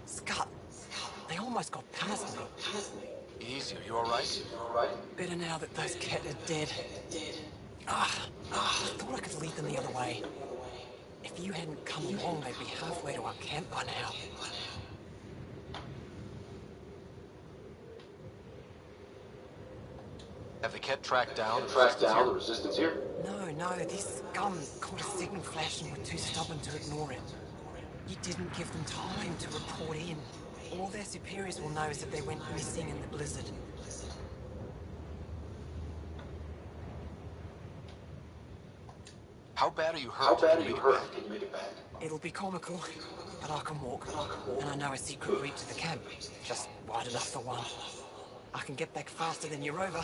Scott, they almost got past me. Easy, are you alright? Better now that those cat are dead. I thought I could lead them the other way. If you hadn't come along, they'd be halfway to our camp by now. Have the Ket tracked down The resistance here? No, these scum caught a signal flash and were too stubborn to ignore it. You didn't give them time to report in. All their superiors will know is that they went missing in the blizzard. How bad are you hurt? Can you make it back? It'll be comical, but I can walk. And I know a secret route to the camp, just wide enough for one. I can get back faster than your rover.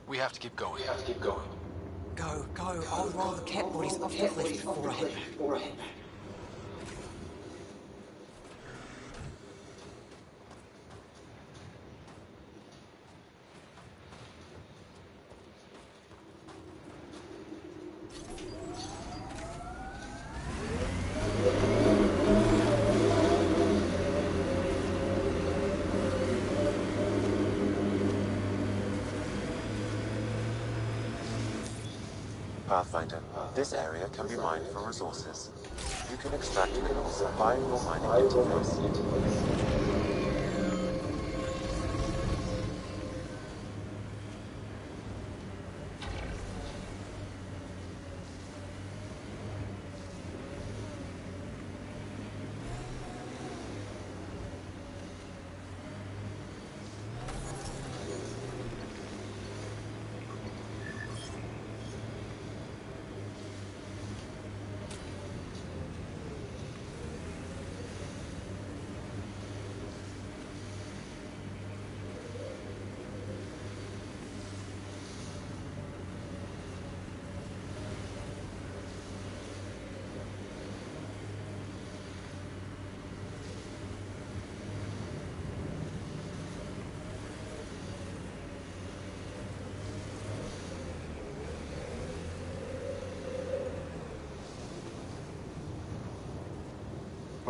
We have to keep going. Go. I'll roll the cat bodies off the cliff before I head back. Pathfinder, this area can be mined for resources. You can extract minerals via your mining interface.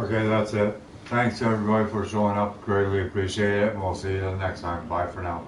Okay, that's it. Thanks everybody for showing up. Greatly appreciate it. And we'll see you the next time. Bye for now.